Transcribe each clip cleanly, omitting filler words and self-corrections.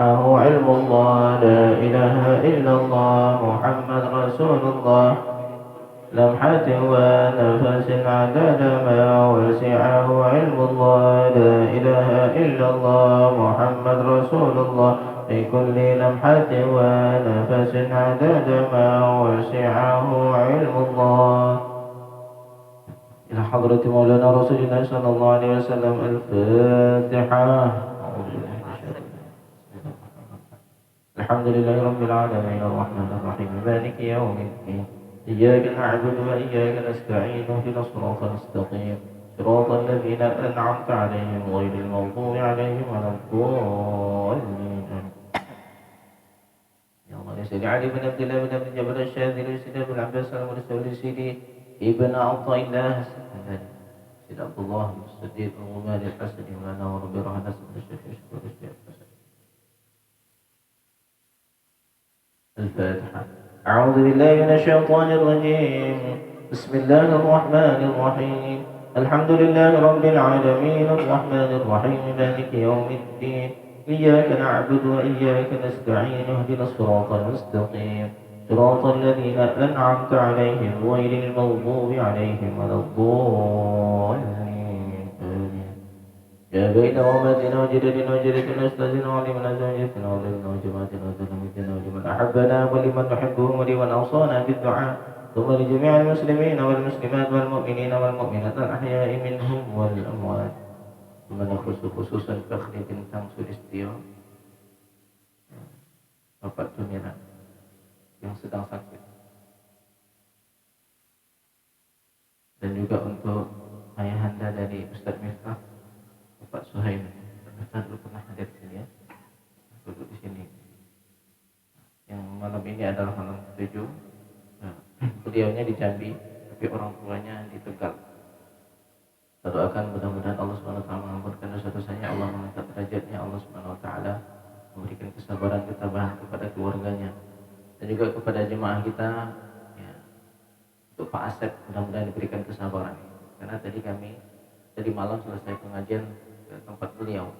معه علم الله لا إله إلا الله محمد رسول الله لمحة ونفس عدد ما وسعه علم الله لا إله إلا الله محمد رسول الله في كل لمحة ونفس عدد ما وسعه علم الله إلى حضرة مولانا رسول الله صلى الله عليه وسلم. الفاتحة. الحمد لله رب العالمين الرحمن الرحيم مالك يوم الدين إياك نعبد وإياك نستعين اهدنا الصراط المستقيم صراط الذين أنعمت عليهم غير المغضوب عليهم ولا الضالين. يا الله سيدي علي بن عبد الله بن عبد الجبر الشاذلي سيدي أبو العباس المرسل سيدي ابن عطاء الله سيدي عبد الله بن الصديق الغماري الحسني ولنا ورب رهنا سيدي الشيخ يشكر الشيخ الفاتحة. أعوذ بالله من الشيطان الرجيم. بسم الله الرحمن الرحيم. الحمد لله رب العالمين الرحمن الرحيم مالك يوم الدين إياك نعبد وإياك نستعين اهدنا الصراط المستقيم صراط الذين أنعمت عليهم غير المغضوب عليهم ولا الضالين آمين. يا بين أمتنا وجدتنا وجدتنا أستاذنا وعلمنا زوجتنا وعلمنا وجماعتنا وتلاميذنا ولمن أحبنا ولمن نحبهم ولمن أوصانا بالدعاء ثم لجميع المسلمين والمسلمات والمؤمنين والمؤمنات الأحياء منهم والأموات. ثم نخص خصوصا فخri bintang Sulistyo Bapak Tumiran yang sedang sakit, dan juga untuk ayahanda dari Ustaz Miftah Bapak Suhaim. Ustaz dulu pernah hadir di sini ya, duduk di sini. Yang malam ini adalah malam ke-7. Beliaunya di Jambi, tapi orang tuanya di Tegal. Kita doakan mudah-mudahan Allah SWT mengampunkan dosa-dosanya, Allah mengangkat derajatnya, Allah SWT memberikan kesabaran ketabahan kepada keluarganya dan juga kepada jemaah kita ya. Untuk Pak Asep mudah-mudahan diberikan kesabaran, karena tadi malam selesai pengajian ke tempat beliau,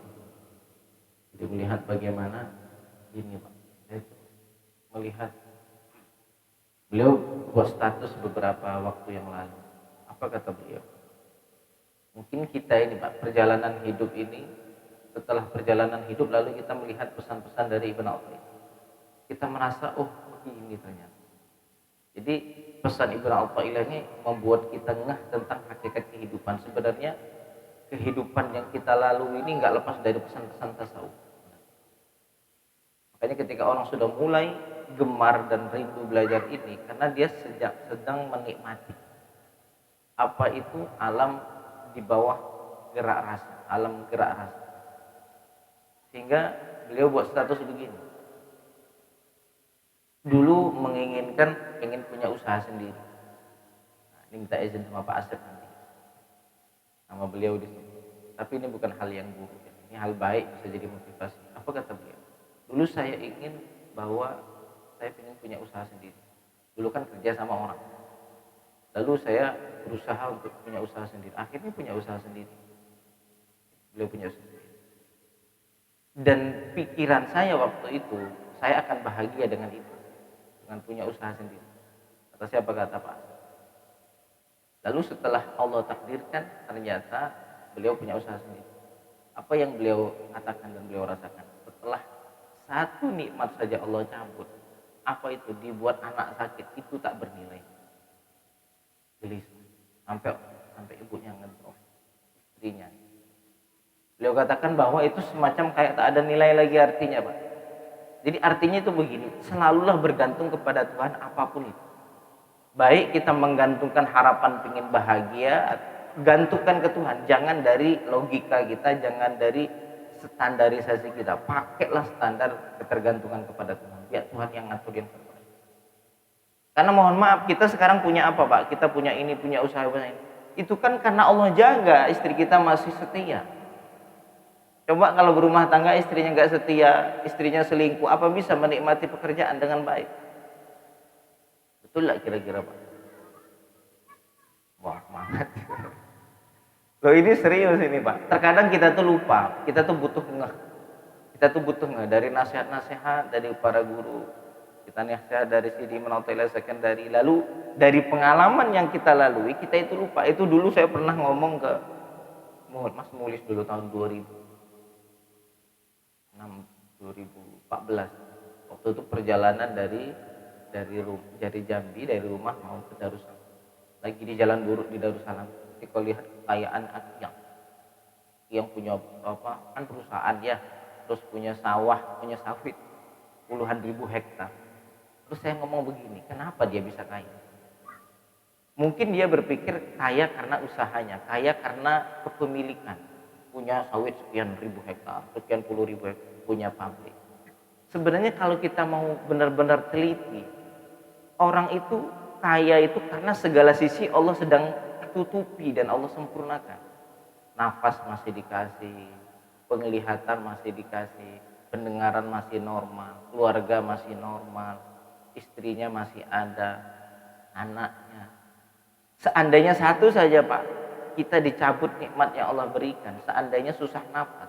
jadi melihat bagaimana ini Pak, saya melihat beliau buat status beberapa waktu yang lalu. Apa kata beliau? Mungkin kita ini Pak, perjalanan hidup ini, setelah perjalanan hidup lalu kita melihat pesan-pesan dari Ibn Athaillah, kita merasa oh begini ternyata. Jadi pesan Ibn Athaillah ini membuat kita ngeh tentang hakikat kehidupan. Sebenarnya kehidupan yang kita lalui ini nggak lepas dari pesan-pesan tasawuf. Makanya ketika orang sudah mulai gemar dan rindu belajar ini, karena dia sedang menikmati apa itu alam di bawah gerak rasa, alam gerak rasa. Sehingga beliau buat status begini. Dulu ingin punya usaha sendiri. Nah, ini minta izin sama Pak Asep nanti. Nama beliau di sini. Tapi ini bukan hal yang buruk. Ini hal baik, bisa jadi motivasi. Apa kata beliau? Dulu saya ingin bahwa saya ingin punya usaha sendiri. Dulu kan kerja sama orang. Lalu saya berusaha untuk punya usaha sendiri. Akhirnya punya usaha sendiri. Beliau punya usaha sendiri. Dan pikiran saya waktu itu, saya akan bahagia dengan itu. Dengan punya usaha sendiri. Kata siapa? Kata Pak. Lalu setelah Allah takdirkan, ternyata beliau punya usaha sendiri. Apa yang beliau katakan dan beliau rasakan? Setelah satu nikmat saja Allah cabut. Apa itu? Dibuat anak sakit, itu tak bernilai. Gelisah. Sampai ibunya ngedrop, istrinya. Beliau katakan bahwa itu semacam kayak tak ada nilai lagi artinya Pak. Jadi artinya itu begini, selalulah bergantung kepada Tuhan apapun itu. Baik kita menggantungkan harapan ingin bahagia, gantungkan ke Tuhan. Jangan dari logika kita, jangan dari standarisasi kita. Pakailah standar ketergantungan kepada Tuhan. Biar Tuhan yang ngaturin. Karena mohon maaf, kita sekarang punya apa Pak? Kita punya ini, punya usaha ini. Itu kan karena Allah jaga istri kita masih setia. Coba kalau berumah tangga istrinya nggak setia, istrinya selingkuh, apa bisa menikmati pekerjaan dengan baik? Betul nggak kira-kira Pak? Wah, semangat. Loh ini serius ini Pak. Terkadang kita tuh lupa, kita tuh butuh ngeh. Kita tuh butuh nggak dari nasihat-nasihat dari para guru, kita nasihat dari Sidi Menotela Sekendari, lalu dari pengalaman yang kita lalui kita itu lupa. Itu dulu saya pernah ngomong ke Mas Mulis dulu tahun 2014. Waktu itu perjalanan dari Jambi, dari rumah mau ke Darussalam. Lagi di jalan buruk di Darussalam, kita lihat kekayaan yang punya kan perusahaan ya, terus punya sawah, punya sawit puluhan ribu hektar. Terus saya ngomong begini, kenapa dia bisa kaya? Mungkin dia berpikir kaya karena usahanya, kaya karena kepemilikan, punya sawit sekian ribu hektar, sekian puluh ribu hektar, punya pabrik. Sebenarnya kalau kita mau benar-benar teliti, orang itu kaya itu karena segala sisi Allah sedang tutupi dan Allah sempurnakan. Nafas masih dikasih, penglihatan masih dikasih, pendengaran masih normal, keluarga masih normal, istrinya masih ada, anaknya. Seandainya satu saja Pak, kita dicabut nikmat yang Allah berikan, seandainya susah nafas,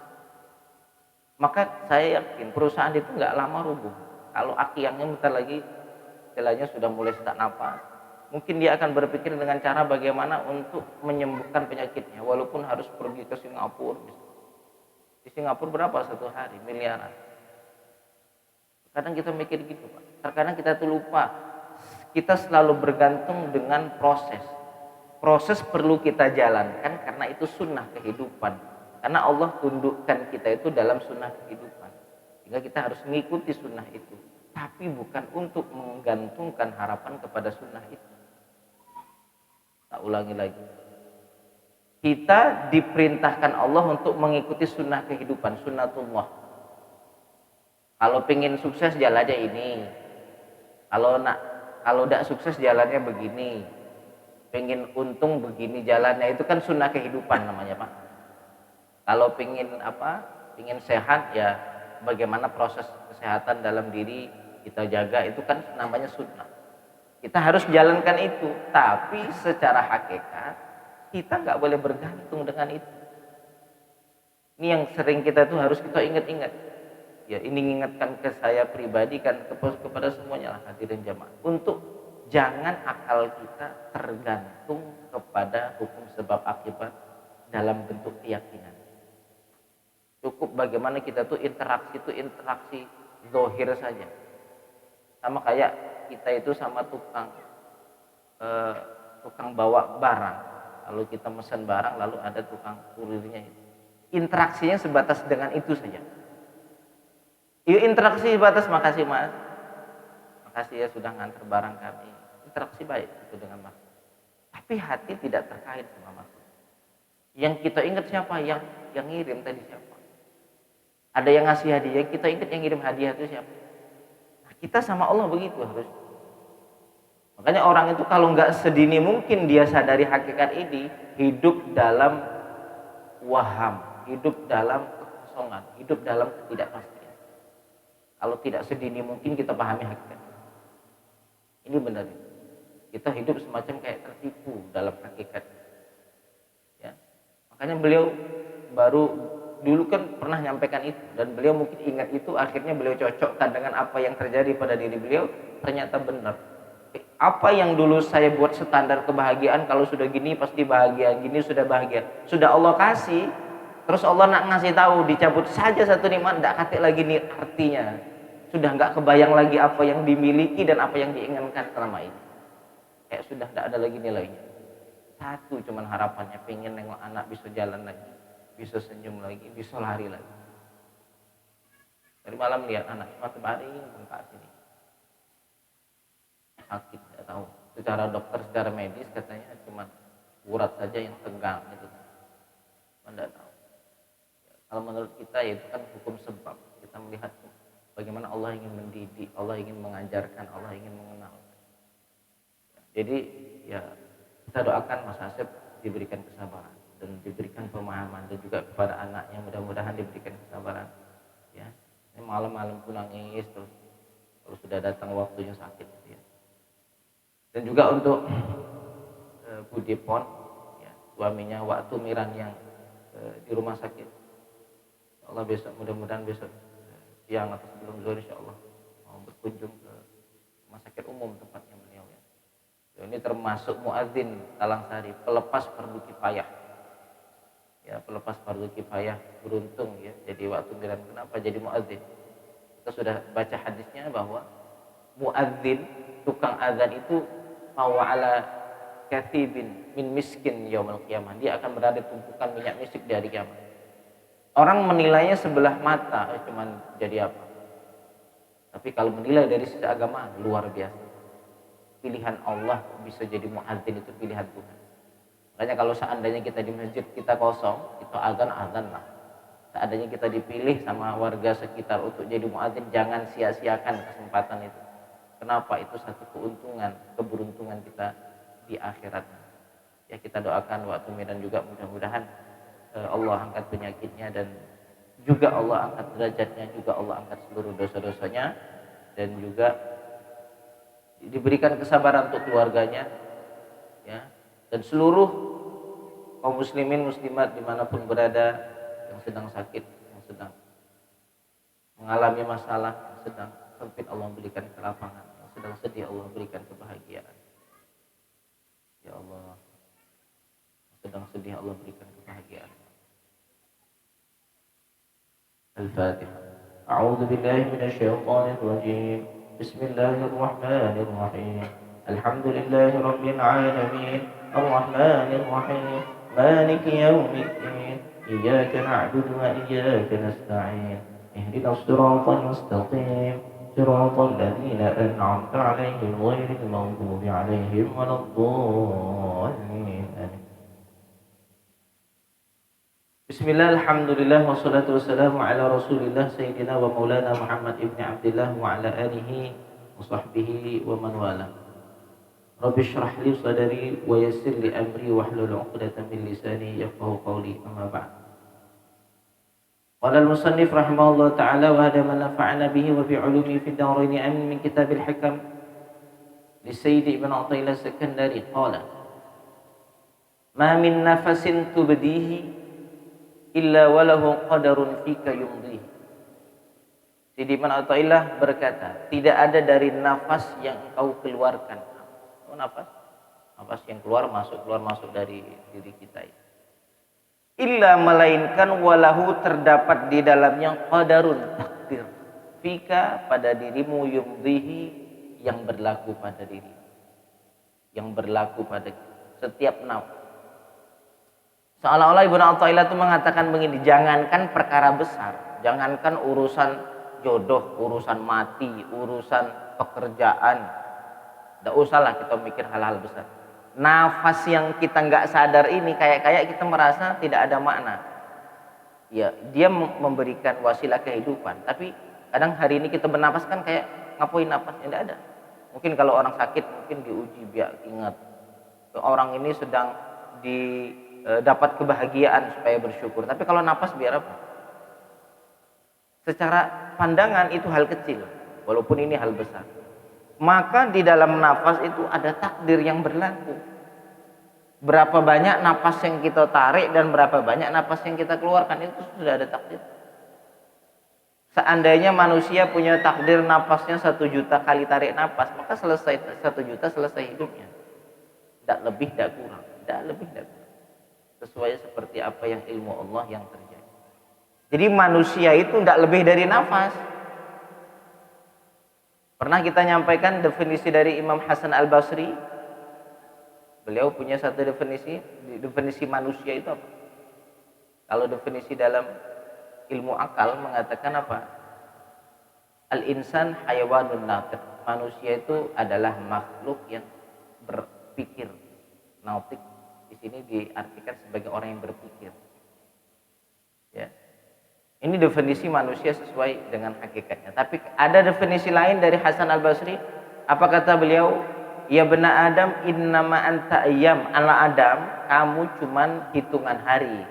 maka saya yakin perusahaan itu nggak lama rubuh. Kalau akiangnya bentar lagi istilahnya sudah mulai sesak nafas, mungkin dia akan berpikir dengan cara bagaimana untuk menyembuhkan penyakitnya, walaupun harus pergi ke Singapura. Di Singapura berapa satu hari? Miliaran. Kadang kita mikir gitu Pak. Terkadang kita tuh lupa, kita selalu bergantung dengan proses. Proses perlu kita jalankan karena itu sunnah kehidupan. Karena Allah tundukkan kita itu dalam sunnah kehidupan. Sehingga kita harus mengikuti sunnah itu. Tapi bukan untuk menggantungkan harapan kepada sunnah itu. Tak ulangi lagi. Kita diperintahkan Allah untuk mengikuti sunnah kehidupan, sunnatullah. Kalau pengen sukses jalannya ini. Kalau tidak sukses jalannya begini. Pengen untung begini jalannya, itu kan sunnah kehidupan namanya Pak. Kalau pengen pengen sehat ya bagaimana proses kesehatan dalam diri kita jaga, itu kan namanya sunnah. Kita harus jalankan itu, tapi secara hakikat kita nggak boleh bergantung dengan itu. Ini yang sering kita tuh harus kita ingat-ingat. Ya ini mengingatkan ke saya pribadi kan kepada semuanya lah hadirin jamaah, untuk jangan akal kita tergantung kepada hukum sebab akibat dalam bentuk keyakinan. Cukup bagaimana kita tuh interaksi zahir saja. Sama kayak kita itu sama tukang bawa barang. Lalu kita mesen barang, lalu ada tukang kurirnya itu. Interaksinya sebatas dengan itu saja. Yuk interaksi sebatas, makasih Mas. Makasih ya sudah ngantar barang kami. Interaksi baik itu dengan Mas. Tapi hati tidak terkait sama Mas. Yang kita ingat siapa? Yang ngirim tadi siapa? Ada yang ngasih hadiah, kita ingat yang ngirim hadiah itu siapa? Nah, kita sama Allah begitu harus. Makanya orang itu kalau nggak sedini mungkin dia sadari hakikat ini, hidup dalam waham, hidup dalam kekosongan, hidup dalam ketidakpastian. Kalau tidak sedini mungkin kita pahami hakikat. Ini benar. Kita hidup semacam kayak tertipu dalam hakikat. Ya. Makanya beliau baru dulu kan pernah nyampaikan itu, dan beliau mungkin ingat itu, akhirnya beliau cocokkan dengan apa yang terjadi pada diri beliau, ternyata benar. Apa yang dulu saya buat standar kebahagiaan, kalau sudah gini pasti bahagia, gini sudah bahagia, sudah Allah kasih, terus Allah nak ngasih tahu dicabut saja satu nikmat, tidak kate lagi nih artinya, sudah nggak kebayang lagi apa yang dimiliki dan apa yang diinginkan selama ini, kayak sudah tidak ada lagi nilainya. Satu cuman harapannya, pengen nengok anak bisa jalan lagi, bisa senyum lagi, bisa lari lagi. Dari malam lihat anak mati baring bengkak sini, sakit, tidak tahu. Secara dokter, secara medis katanya cuma urat saja yang tegang itu. Tidak tahu. Ya, kalau menurut kita ya itu kan hukum sebab. Kita melihat bagaimana Allah ingin mendidik, Allah ingin mengajarkan, Allah ingin mengenal. Jadi ya kita doakan Mas Asep diberikan kesabaran dan diberikan pemahaman, dan juga kepada anaknya mudah-mudahan diberikan kesabaran. Ya, ini malam-malam pun nangis terus kalau sudah datang waktunya sakit. Ya. Dan juga untuk Bu Dipon, ya, suaminya waktu Miran yang di rumah sakit. Allah besok mudah-mudahan besok siang atau sebelum zuhur insyaallah mau berkunjung ke rumah sakit umum tempatnya beliau ya. Ini termasuk muadzin Talangsari, pelepas fardu kifayah. Ya, pelepas fardu kifayah, beruntung ya. Jadi waktu bilang kenapa jadi muadzin? Kita sudah baca hadisnya bahwa muadzin, tukang azan itu ala kathibin min miskin yaumil qiyamah. Dia akan berada di tumpukan minyak misik di hari kiamat. Orang menilainya sebelah mata, cuman jadi apa? Tapi kalau menilai dari sisi agama luar biasa. Pilihan Allah bisa jadi muadzin itu pilihan Tuhan. Makanya kalau seandainya kita di masjid kita kosong, itu azan lah. Seandainya kita dipilih sama warga sekitar untuk jadi muadzin, jangan sia-siakan kesempatan itu. Kenapa? Itu satu keuntungan, keberuntungan kita di akhirat. Ya, kita doakan waktu Medan juga mudah-mudahan Allah angkat penyakitnya dan juga Allah angkat derajatnya, juga Allah angkat seluruh dosa-dosanya dan juga diberikan kesabaran untuk keluarganya ya, dan seluruh kaum muslimin muslimat dimanapun berada yang sedang sakit, yang sedang mengalami masalah, yang sedang sempit Allah berikan kelapangan, yang sedang sedih Allah berikan kebahagiaan ya Allah, yang sedang sedih Allah berikan kebahagiaan. Al-Fatihah. A'udzu billahi minasyaitonir rajim. Bismillahirrahmanirrahim. Alhamdulillahi rabbil alamin. Arrahmanir rahim. Maliki yaumiddin. Iyyaka na'budu wa iyyaka nasta'in. Ihdinas siratal mustaqim. Siratal ladzina an'amta 'alaihim ghairil maghdubi 'alaihim waladdallin. Bismillah, alhamdulillah, wassalatu wassalamu ala rasulillah sayyidina wa maulana Muhammad ibn Abdillah wa ala alihi wa sahbihi wa man wala. Rabbi shrah li sadari wa yassir li amri wa hlul 'uqdatam min lisani yafqahu qawli, amma ba'd. Qala al-musannif rahimahullah ta'ala wa hada man nafa'ana bihi wa bi 'ulumi fid darain amin min kitabil hikam li Sayyid Ibn Athaillah Sekandari qala ma min nafasin tubdihi illa walahu qadarun fika yumdihi. Sayyid Ibn Athaillah berkata, tidak ada dari nafas yang engkau keluarkan. Oh, nafas yang keluar masuk dari diri kita ini. Illa melainkan walahu terdapat di dalamnya qadarun, takdir, fika pada dirimu, yumdihi yang berlaku pada diri, yang berlaku pada setiap nafas. Seolah-olah Ibnu Athaillah itu mengatakan begini, jangankan perkara besar, jangankan urusan jodoh, urusan mati, urusan pekerjaan, tidak usahlah kita mikir hal-hal besar. Nafas yang kita nggak sadar ini kayak kita merasa tidak ada makna. Ya, dia memberikan wasilah kehidupan, tapi kadang hari ini kita bernafas kan kayak ngapain nafas, tidak ada. Mungkin kalau orang sakit mungkin diuji biar ingat orang ini sedang dapat kebahagiaan supaya bersyukur. Tapi kalau napas biar apa? Secara pandangan itu hal kecil, walaupun ini hal besar. Maka di dalam nafas itu ada takdir yang berlaku. Berapa banyak napas yang kita tarik dan berapa banyak napas yang kita keluarkan, itu sudah ada takdir. Seandainya manusia punya takdir napasnya 1 juta kali tarik napas, maka selesai 1 juta selesai hidupnya. Tidak lebih, tidak kurang. Tidak lebih, tidak kurang. Sesuai seperti apa yang ilmu Allah yang terjadi. Jadi manusia itu tidak lebih dari nafas. Pernah kita nyampaikan definisi dari Imam Hasan Al-Basri. Beliau punya satu definisi manusia itu apa? Kalau definisi dalam ilmu akal mengatakan apa? Al-insan hayawanun natiq. Manusia itu adalah makhluk yang berpikir. Natiq di sini diartikan sebagai orang yang berpikir. Ya. Ini definisi manusia sesuai dengan hakikatnya. Tapi ada definisi lain dari Hasan Al-Basri. Apa kata beliau? Ya bena Adam innama anta ayyam. Ala Adam, kamu cuman hitungan hari.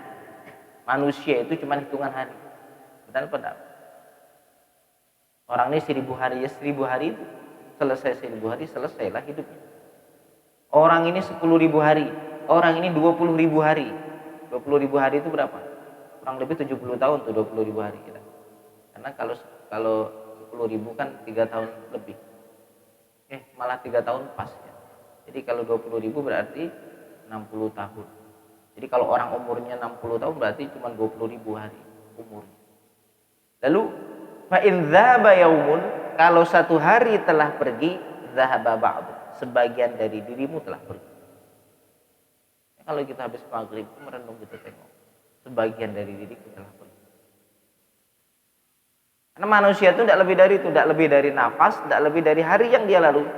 Manusia itu cuman hitungan hari. Benar apa enggak? Orang ini 1000 hari, ya 1000 hari itu selesai 1000 hari, selesailah hidupnya. Orang ini 10.000 hari. Orang ini 20.000 hari. 20.000 hari itu berapa? Kurang lebih 70 tahun tuh 20.000 hari kita. Karena kalau Kalau 10.000 kan 3 tahun lebih. Malah 3 tahun pas ya. Jadi kalau 20.000 berarti 60 tahun. Jadi kalau orang umurnya 60 tahun berarti cuma 20.000 hari umurnya. Lalu fa in dzaba yaumun, kalau satu hari telah pergi, dzahaba ba'du, sebagian dari dirimu telah pergi. Kalau kita habis maghrib itu merenung, kita tengok sebagian dari diriku telah pergi. Karena manusia itu tidak lebih dari itu, tidak lebih dari nafas, tidak lebih dari hari yang dia lalui.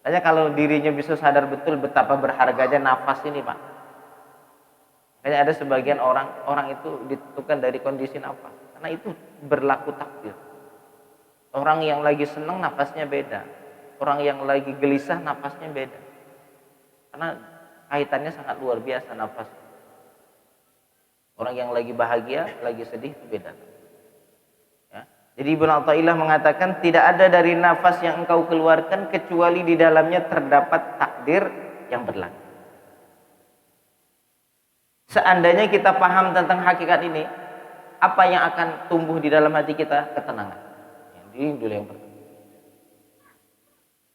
Makanya kalau dirinya bisa sadar betul betapa berharganya nafas ini, Pak. Makanya ada sebagian orang itu ditentukan dari kondisi nafas. Karena itu berlaku takdir. Orang yang lagi senang nafasnya beda. Orang yang lagi gelisah nafasnya beda. Karena kaitannya sangat luar biasa nafas. Orang yang lagi bahagia, lagi sedih itu beda. Ya. Jadi Ibnu Athaillah mengatakan tidak ada dari nafas yang engkau keluarkan kecuali di dalamnya terdapat takdir yang berlaku. Seandainya kita paham tentang hakikat ini, apa yang akan tumbuh di dalam hati kita? Ketenangan. Ini dulu yang pertama.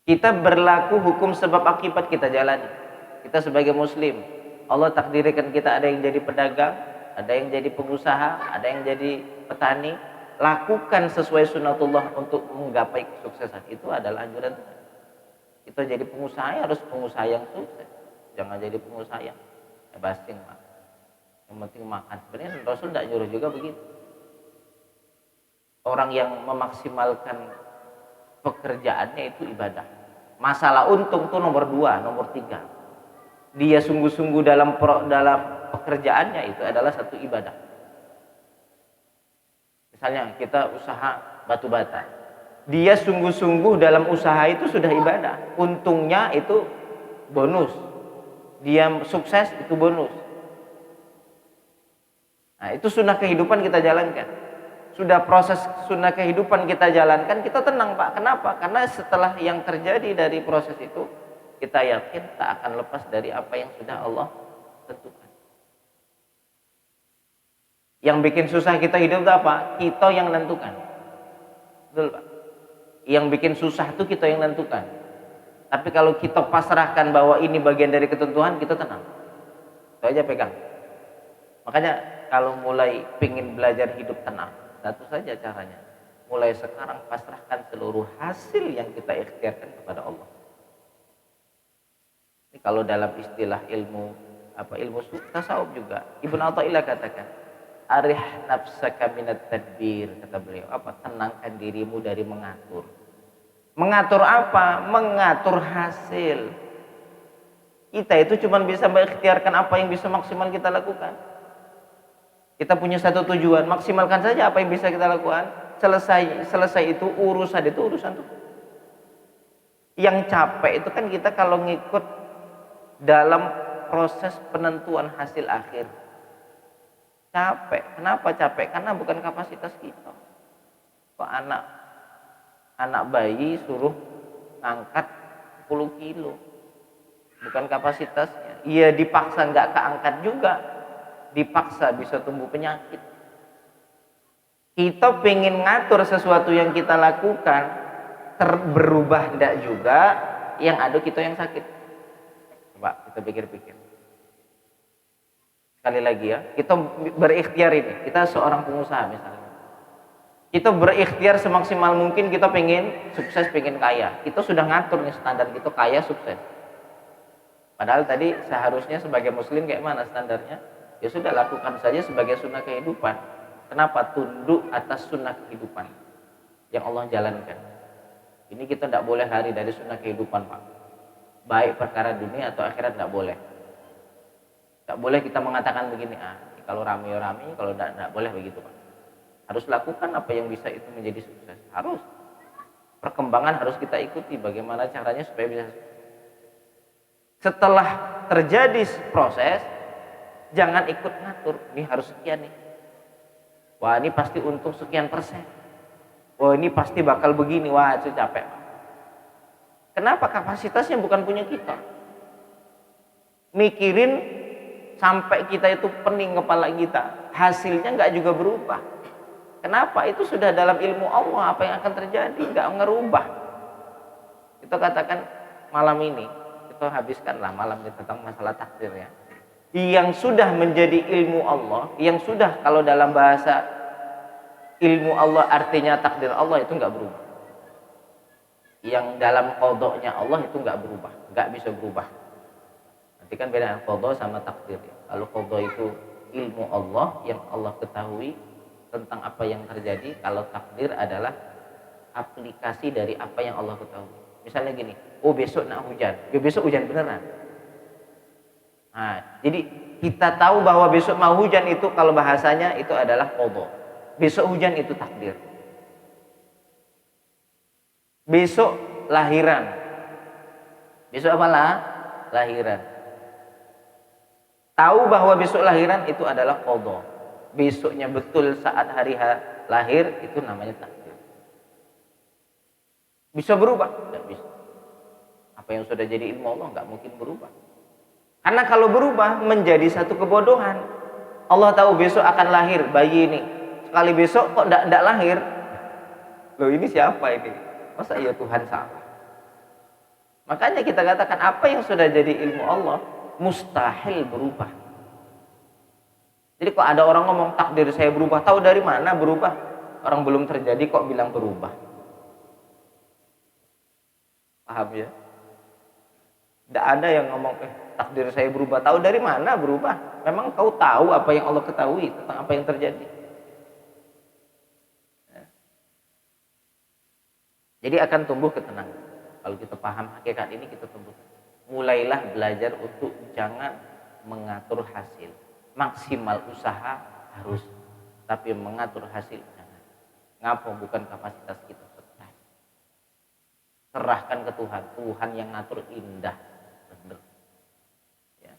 Kita berlaku hukum sebab akibat kita jalani. Kita sebagai muslim, Allah takdirkan kita ada yang jadi pedagang, ada yang jadi pengusaha, ada yang jadi petani. Lakukan sesuai sunnatullah untuk menggapai kesuksesan. Itu adalah anjuran Tuhan. Kita jadi pengusaha harus pengusaha yang sukses. Jangan jadi pengusaha yang basing, Pak. Yang penting makan. Sebenarnya Rasul tidak nyuruh juga begitu. Orang yang memaksimalkan pekerjaannya itu ibadah. Masalah untung itu nomor 2, nomor 3. Dia sungguh-sungguh dalam pekerjaannya itu adalah satu ibadah. Misalnya kita usaha batu bata. Dia sungguh-sungguh dalam usaha itu sudah ibadah. Untungnya itu bonus. Dia sukses itu bonus. Nah, itu sunnah kehidupan kita jalankan. Sudah proses sunnah kehidupan kita jalankan, kita tenang, Pak. Kenapa? Karena setelah yang terjadi dari proses itu, kita yakin tak akan lepas dari apa yang sudah Allah tentukan. Yang bikin susah kita hidup itu apa? Kita yang menentukan. Betul, Pak? Yang bikin susah itu kita yang menentukan. Tapi kalau kita pasrahkan bahwa ini bagian dari ketentuan, kita tenang. Itu aja pegang. Makanya kalau mulai pingin belajar hidup tenang, satu saja caranya. Mulai sekarang pasrahkan seluruh hasil yang kita ikhtiarkan kepada Allah. Ini kalau dalam istilah ilmu tasawuf juga, Ibnu Athaillah katakan, arih nafsaka minat tadbir, kata beliau. Tenangkan dirimu dari mengatur. Mengatur apa? Mengatur hasil. Kita itu cuma bisa mengikhtiarkan apa yang bisa maksimal kita lakukan. Kita punya satu tujuan, maksimalkan saja apa yang bisa kita lakukan. Selesai itu urusan tuh. Yang capek itu kan kita kalau ngikut dalam proses penentuan hasil akhir. Capek. Kenapa capek? Karena bukan kapasitas kita. Kok anak bayi suruh ngangkat 10 kilo. Bukan kapasitasnya. Iya dipaksa nggak keangkat juga. Dipaksa bisa tumbuh penyakit. Kita pengen ngatur sesuatu yang kita lakukan berubah enggak juga, yang ada kita yang sakit. Coba kita pikir-pikir. Sekali lagi ya, kita berikhtiar ini. Kita seorang pengusaha misalnya. Kita berikhtiar semaksimal mungkin, kita pengen sukses, pengen kaya. Kita sudah ngatur nih standar kita kaya sukses. Padahal tadi seharusnya sebagai muslim kayak mana standarnya? Ya sudah, lakukan saja sebagai sunnah kehidupan. Kenapa? Tunduk atas sunnah kehidupan yang Allah jalankan. Ini kita tidak boleh lari dari sunnah kehidupan, Pak. Baik perkara dunia atau akhirat tidak boleh. Tidak boleh kita mengatakan begini, kalau rame ya rame, kalau tidak boleh begitu, Pak. Harus lakukan apa yang bisa itu menjadi sukses. Harus. Perkembangan harus kita ikuti. Bagaimana caranya supaya bisa sukses. Setelah terjadi proses, jangan ikut ngatur, ini harus sekian nih. Wah ini pasti untung sekian persen. Wah ini pasti bakal begini, wah itu capek. Kenapa? Kapasitasnya bukan punya kita. Mikirin sampai kita itu pening kepala kita, hasilnya nggak juga berubah. Kenapa? Itu sudah dalam ilmu Allah apa yang akan terjadi, nggak ngerubah. Kita katakan malam ini, kita habiskanlah malam ini tentang masalah takdir ya. Yang sudah menjadi ilmu Allah, yang sudah kalau dalam bahasa ilmu Allah artinya takdir Allah itu nggak berubah. Yang dalam qadha-nya Allah itu nggak berubah, nggak bisa berubah. Nanti kan beda qadha sama takdir ya. Kalau qadha itu ilmu Allah yang Allah ketahui tentang apa yang terjadi, kalau takdir adalah aplikasi dari apa yang Allah ketahui. Misalnya gini, oh besok nak hujan, ya besok hujan beneran. Nah, jadi kita tahu bahwa besok mau hujan itu kalau bahasanya itu adalah qadha. Besok hujan itu takdir. Besok lahiran. Besok apalah? Lahiran. Tahu bahwa besok lahiran itu adalah qadha. Besoknya betul saat hari lahir itu namanya takdir. Bisa berubah? Tidak bisa. Apa yang sudah jadi ilmu Allah nggak mungkin berubah. Karena kalau berubah menjadi satu kebodohan. Allah tahu besok akan lahir bayi ini. Sekali besok kok tidak lahir. Loh ini siapa ini? Masa iya Tuhan salah? Makanya kita katakan apa yang sudah jadi ilmu Allah mustahil berubah. Jadi kok ada orang ngomong takdir saya berubah, tahu dari mana berubah? Orang belum terjadi kok bilang berubah. Paham ya? Tidak ada yang ngomong takdir saya berubah, tahu dari mana berubah? Memang kau tahu apa yang Allah ketahui tentang apa yang terjadi? Jadi akan tumbuh ketenangan. Kalau kita paham hakikat ini kita tumbuh. Mulailah belajar untuk jangan mengatur hasil. Maksimal usaha harus, tapi mengatur hasil jangan. Ngapa bukan kapasitas kita? Serahkan ke Tuhan. Tuhan yang ngatur indah, benar. Ya.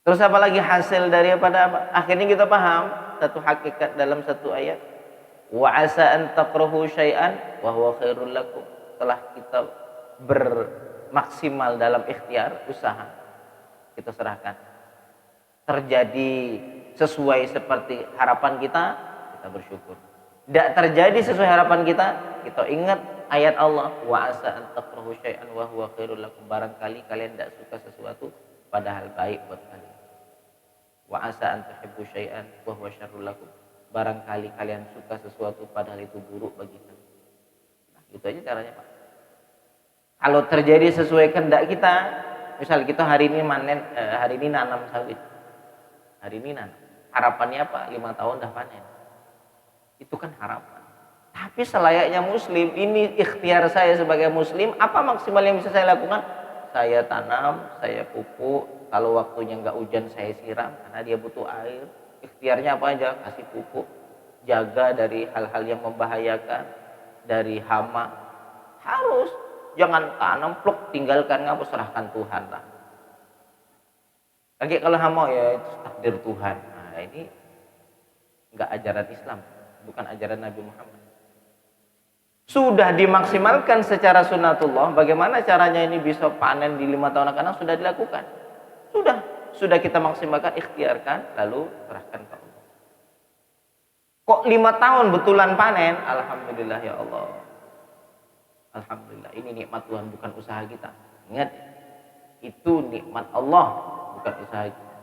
Terus apa lagi hasil daripada apa? Akhirnya kita paham satu hakikat dalam satu ayat. Wa asa an takrahu syai'an wa huwa khairul lakum. Setelah kita bermaksimal dalam ikhtiar usaha, kita serahkan. Terjadi sesuai seperti harapan kita, kita bersyukur. Tidak terjadi sesuai harapan kita ingat ayat Allah, wa asa an takrahu syai'an wa huwa khairul lakum. Barangkali kalian tidak suka sesuatu padahal baik buat kalian. Wa asa an tuhibbu syai'an wa huwa syarrul lakum. Barangkali kalian suka sesuatu padahal itu buruk bagi kalian. Nah, gitu aja caranya, Pak. Kalau terjadi sesuai kehendak kita, misal kita hari ini nanam sawit. Hari ini nanam. Harapannya apa? 5 tahun dah panen. Itu kan harapan. Tapi selayaknya muslim, ini ikhtiar saya sebagai muslim, apa maksimal yang bisa saya lakukan? Saya tanam, saya pupuk, kalau waktunya nggak hujan saya siram karena dia butuh air. Ikhtiarnya apa aja? Kasih pupuk, jaga dari hal-hal yang membahayakan, dari hama. Harus, jangan tanam pluk, tinggalkan, ngapa, serahkan Tuhan lah. Lagi kalau hama ya itu takdir Tuhan. Nah ini nggak ajaran Islam, bukan ajaran Nabi Muhammad. Sudah dimaksimalkan secara sunnatullah, bagaimana caranya ini bisa panen di 5 tahun akan datang? Sudah dilakukan. Sudah kita maksimalkan, ikhtiarkan, lalu serahkan ke Allah. Kok 5 tahun betulan panen? Alhamdulillah ya Allah. Alhamdulillah, ini nikmat Tuhan, bukan usaha kita. Ingat, itu nikmat Allah, bukan usaha kita.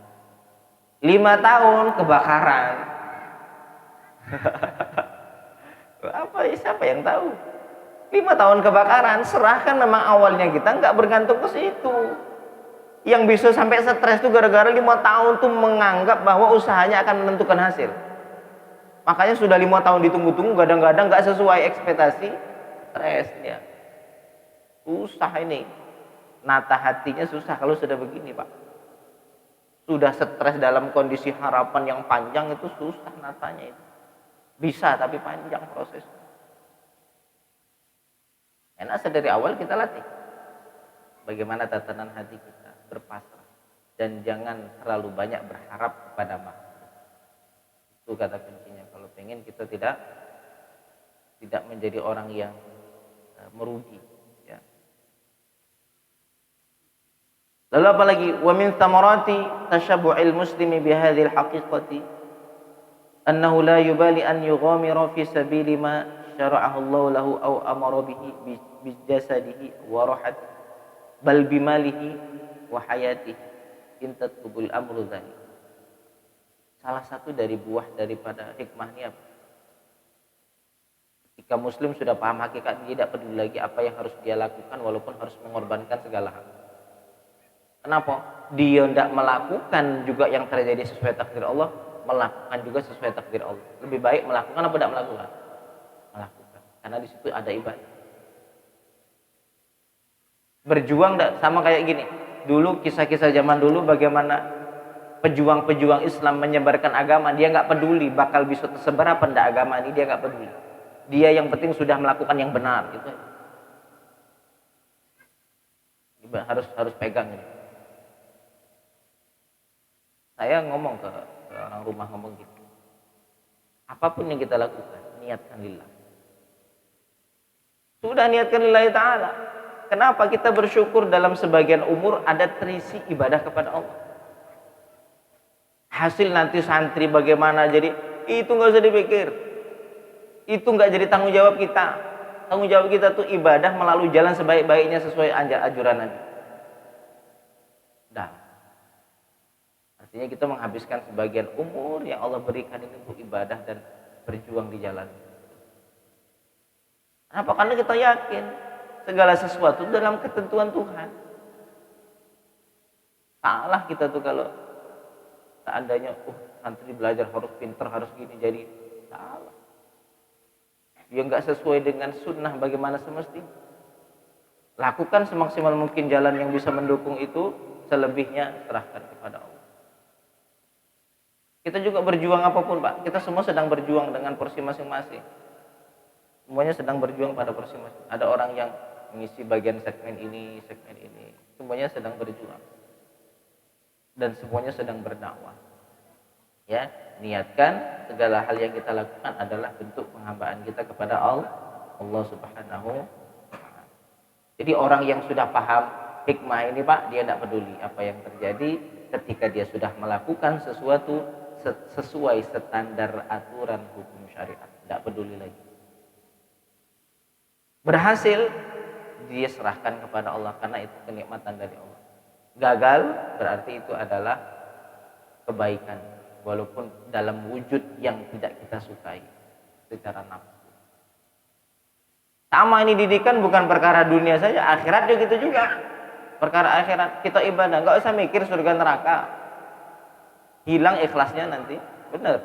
5 tahun kebakaran. Apa siapa yang tahu? 5 tahun kebakaran, serahkan, memang awalnya kita nggak bergantung ke situ. Yang bisa sampai stres itu gara-gara 5 tahun tuh menganggap bahwa usahanya akan menentukan hasil. Makanya sudah 5 tahun ditunggu-tunggu, kadang-kadang nggak sesuai ekspektasi, stres dia. Susah ini. Nata hatinya susah kalau sudah begini, Pak. Sudah stres dalam kondisi harapan yang panjang itu susah natanya itu. Bisa tapi panjang prosesnya. Enak dari awal kita latih. Bagaimana tatanan hati kita berpasrah dan jangan terlalu banyak berharap kepada makhluk. Itu kata kuncinya. Kalau pengen kita tidak menjadi orang yang merugi. Ya. Lalu apalagi wa min thamarati tashabbu'il muslimi bihadhil haqiqati. annahu la yubali an yughamira fi sabili ma syara'ahu Allah lahu aw amara bihi bi jasadihi wa rahatihi bal bimalihi wa hayatihi in tatlubul amru dzalik. Salah satu dari buah daripada hikmah ini apa? Ketika muslim sudah paham hakikat, dia tidak peduli lagi apa yang harus dia lakukan walaupun harus mengorbankan segala hal. Kenapa? Dia tidak melakukan juga yang terjadi sesuai takdir Allah, melakukan juga sesuai takdir Allah. Lebih baik melakukan apa tidak melakukan? Melakukan. Karena di situ ada ibadah. Berjuang sama kayak gini. Dulu kisah-kisah zaman dulu bagaimana pejuang-pejuang Islam menyebarkan agama, dia nggak peduli bakal bisa tersebar apa enggak agama ini, dia nggak peduli. Dia yang penting sudah melakukan yang benar gitu. Harus pegang ini. Saya ngomong ke orang rumah ngomong gitu. Apapun yang kita lakukan, niatkan lillah. Sudah niatkan lillahi ta'ala. Kenapa kita bersyukur dalam sebagian umur ada terisi ibadah kepada Allah? Hasil nanti santri bagaimana jadi, itu nggak usah dipikir. Itu nggak jadi tanggung jawab kita. Tanggung jawab kita tuh ibadah melalui jalan sebaik-baiknya sesuai anjuran Nabi. Dah. Artinya kita menghabiskan sebagian umur yang Allah berikan ini untuk ibadah dan berjuang di jalan. Kenapa? Karena kita yakin segala sesuatu dalam ketentuan Tuhan. Salah kita tuh kalau seandainya santri belajar harus pintar, harus gini, jadi salah. Dia nggak sesuai dengan sunnah bagaimana semestinya. Lakukan semaksimal mungkin jalan yang bisa mendukung itu, selebihnya serahkan kepada Allah. Kita juga berjuang apapun Pak, kita semua sedang berjuang dengan porsi masing-masing. Semuanya sedang berjuang pada porsi masing-masing. Ada orang yang mengisi bagian segmen ini, semuanya sedang berjuang. Dan semuanya sedang berdakwah. Ya, niatkan segala hal yang kita lakukan adalah bentuk penghambaan kita kepada Allah Subhanahu wa ta'ala. Jadi orang yang sudah paham hikmah ini Pak, dia tidak peduli apa yang terjadi ketika dia sudah melakukan sesuatu sesuai standar aturan hukum syariat, tidak peduli lagi. Berhasil, dia serahkan kepada Allah karena itu kenikmatan dari Allah. Gagal berarti itu adalah kebaikan walaupun dalam wujud yang tidak kita sukai secara nafsu. Sama ini didikan bukan perkara dunia saja, akhirat juga gitu juga. Perkara akhirat kita ibadah, nggak usah mikir surga neraka. Hilang ikhlasnya nanti, benar.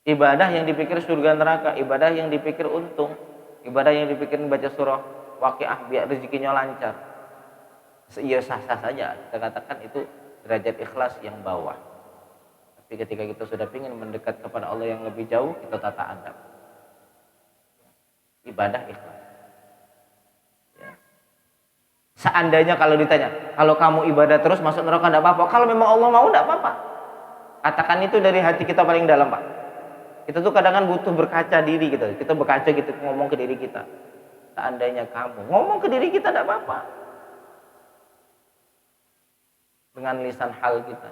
Ibadah yang dipikir surga neraka, ibadah yang dipikir untung, ibadah yang dipikir baca surah Waqiah biar rezekinya lancar. Iya sah-sah saja, kita katakan itu derajat ikhlas yang bawah. Tapi ketika kita sudah ingin mendekat kepada Allah yang lebih jauh, kita tata adab. Ibadah ikhlas. Ya. Seandainya kalau ditanya, kalau kamu ibadah terus masuk neraka tidak apa-apa. Kalau memang Allah mau tidak apa-apa. Katakan itu dari hati kita paling dalam Pak. Kita tuh kadang-kadang butuh berkaca diri kita. Kita berkaca gitu ngomong ke diri kita. Seandainya kamu ngomong ke diri kita tidak apa-apa. Dengan lisan hal kita.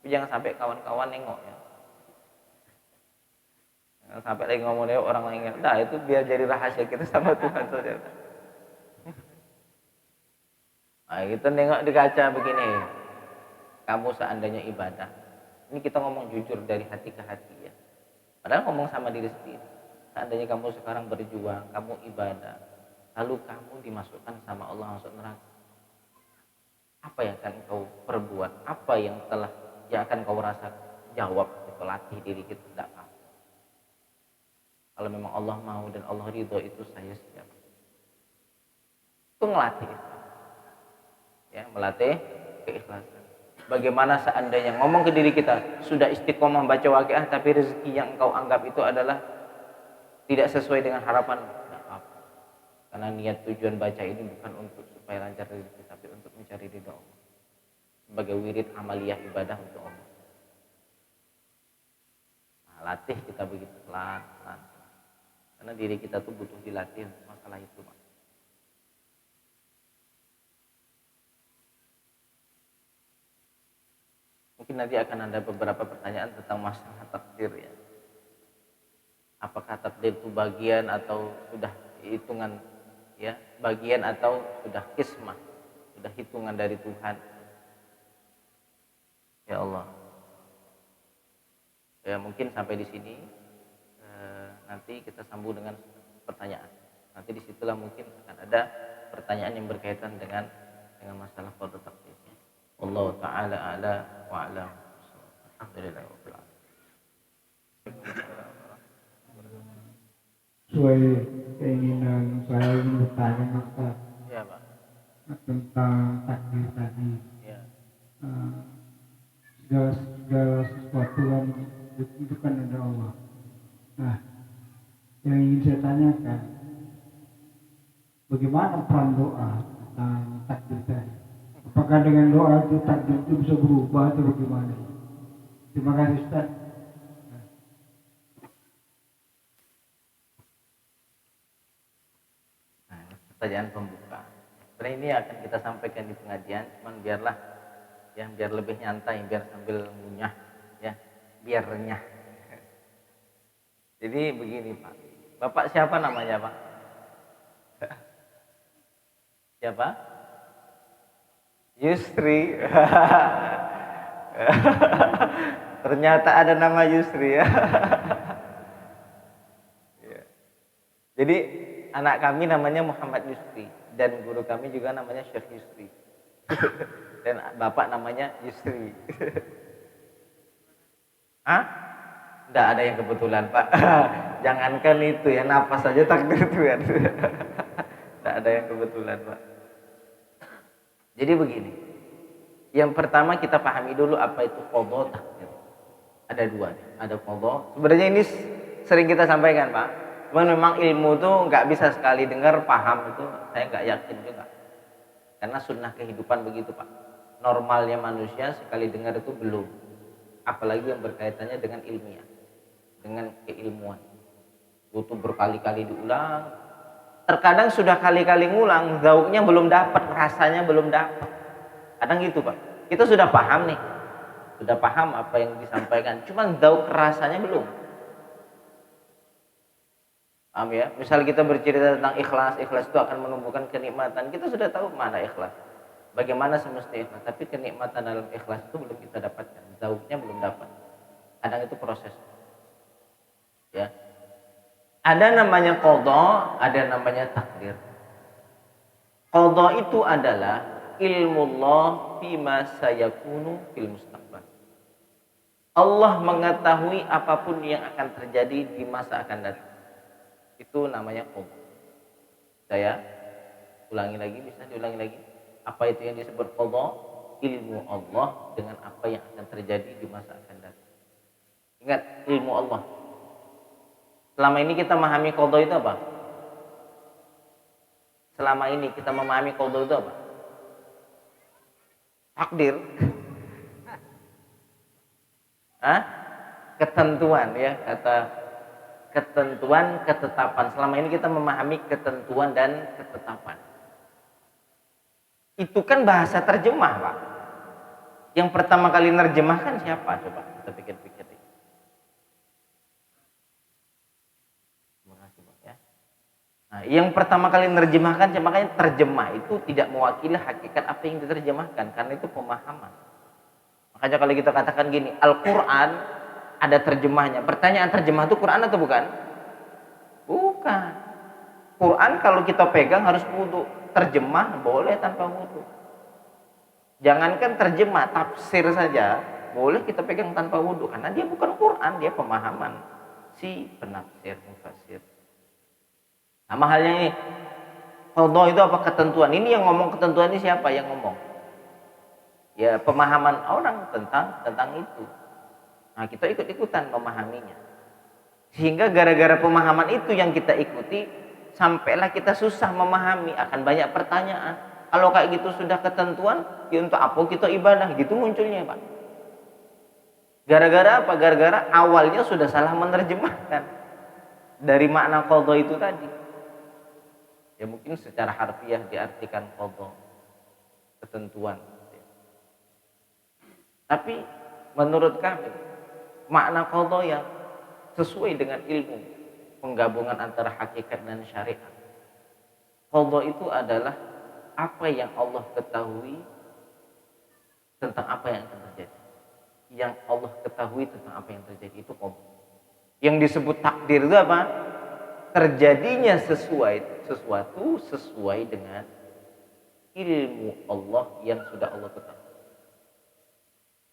Tapi jangan sampai kawan-kawan nengok ya. Jangan sampai lagi ngomong dia orang lain. Nah itu biar jadi rahasia kita sama Tuhan saudara. Nah kita nengok di kaca begini. Kamu seandainya ibadah. Ini kita ngomong jujur dari hati ke hati ya. Padahal ngomong sama diri sendiri. Seandainya kamu sekarang berjuang, kamu ibadah, lalu kamu dimasukkan sama Allah masuk neraka. Apa yang akan kau perbuat? Apa yang akan kau rasa? Jawab, itu latih diri kita tidak apa. Kalau memang Allah mau dan Allah ridho itu saya siap. Itu ngelatih. Ya, melatih keikhlasan. Bagaimana seandainya ngomong ke diri kita sudah istiqomah baca Waqiah tapi rezeki yang engkau anggap itu adalah tidak sesuai dengan harapan, tidak apa. Karena niat tujuan baca ini bukan untuk supaya lancar rezeki tapi untuk mencari ridha Allah. Sebagai wirid amaliyah ibadah untuk Allah. Nah, latih kita begitu pelan-pelan. Karena diri kita tuh butuh dilatih untuk masalah itu, Mas. Mungkin nanti akan ada beberapa pertanyaan tentang masalah takdir ya. Apakah takdir itu bagian atau sudah hitungan ya, bagian atau sudah kismah, sudah hitungan dari Tuhan. Ya Allah. Ya mungkin sampai di sini. Nanti kita sambung dengan pertanyaan. Nanti disitulah mungkin akan ada pertanyaan yang berkaitan dengan masalah qada takdirnya. Wallahu taala a'la wa a'lam. Alhamdulillah. Sesuai keinginan saya ingin bertanya Ustaz Ya Pak. tentang takdir tadi. Ya. Segala sesuatu yang ditentukan oleh Allah. Nah, yang ingin saya tanyakan, bagaimana peran doa tentang takdir tadi? Apakah dengan doa itu takdir itu bisa berubah atau bagaimana? Terima kasih Ustaz. Nah, pertanyaan pembuka. Sebenarnya ini akan kita sampaikan di pengajian, cuman biarlah ya biar lebih nyantai, biar sambil ngunyah ya, biar renyah. Jadi begini Pak. Bapak siapa namanya Pak? Siapa? Yusri. Ternyata ada nama Yusri ya. Jadi anak kami namanya Muhammad Yusri dan guru kami juga namanya Syekh Yusri. Dan bapak namanya Yusri. Hah? Tidak ada yang kebetulan Pak. Jangankan itu ya, nafas saja takdir Tuhan. Tidak ada yang kebetulan Pak. Jadi begini. Yang pertama kita pahami dulu apa itu qada takdir. Ada dua nih. Ada qada. Sebenarnya ini sering kita sampaikan Pak. Cuman memang ilmu tuh nggak bisa sekali dengar paham itu saya nggak yakin juga. Karena sunnah kehidupan begitu Pak. Normalnya manusia sekali dengar itu belum. Apalagi yang berkaitannya dengan ilmiah, dengan keilmuan. Butuh berkali-kali diulang. Terkadang sudah kali-kali ngulang, zauknya belum dapat, rasanya belum dapat. Kadang gitu Pak. Kita sudah paham nih, sudah paham apa yang disampaikan. Cuman zauk rasanya belum. Paham ya? Misal kita bercerita tentang ikhlas, ikhlas itu akan menumbuhkan kenikmatan. Kita sudah tahu mana ikhlas, bagaimana semestinya ikhlas. Tapi kenikmatan dalam ikhlas itu belum kita dapatkan, zauknya belum dapat. Kadang itu proses. Ya, ada namanya qada, ada namanya takdir. Qada itu adalah ilmullah fima sayakunu fil mustaqbal. Allah mengetahui apapun yang akan terjadi di masa akan datang. Itu namanya qada. Saya ulangi lagi, bisa diulangi lagi. Apa itu yang disebut qada? Ilmu Allah dengan apa yang akan terjadi di masa akan datang. Ingat, ilmu Allah. Selama ini kita memahami qada itu apa? Selama ini kita memahami qada itu apa? Takdir. Hah? Ketentuan ya, kata ketentuan, ketetapan. Selama ini kita memahami ketentuan dan ketetapan. Itu kan bahasa terjemah, Pak. Yang pertama kali nerjemahkan siapa? Coba kita pikir-pikir. Terima kasih, Pak ya. Nah, yang pertama kali nerjemahkan, makanya terjemah itu tidak mewakili hakikat apa yang diterjemahkan, karena itu pemahaman. Makanya kalau kita katakan gini, Al-Quran ada terjemahnya. Pertanyaan terjemah itu Quran atau bukan? Bukan. Quran kalau kita pegang harus wudu. Terjemah boleh tanpa wudu. Jangankan terjemah, tafsir saja boleh kita pegang tanpa wudu. Karena dia bukan Quran, dia pemahaman si penafsir, mufassir. Sama halnya ini. Qada itu apa? Ketentuan. Ini yang ngomong ketentuan ini siapa yang ngomong? Ya pemahaman orang tentang itu. Nah kita ikut-ikutan memahaminya. Sehingga gara-gara pemahaman itu yang kita ikuti, sampailah kita susah memahami, akan banyak pertanyaan. Kalau kayak gitu sudah ketentuan, ya untuk apa kita ibadah? Gitu munculnya Pak. Gara-gara apa? Gara-gara awalnya sudah salah menerjemahkan dari makna qada itu tadi. Ya mungkin secara harfiah diartikan qada, ketentuan. Tapi menurut kami makna qadha yang sesuai dengan ilmu penggabungan antara hakikat dan syariat. Qadha itu adalah apa yang Allah ketahui tentang apa yang akan terjadi. Yang Allah ketahui tentang apa yang terjadi itu qadha. Yang disebut takdir itu apa? Terjadinya sesuatu sesuai dengan ilmu Allah yang sudah Allah ketahui.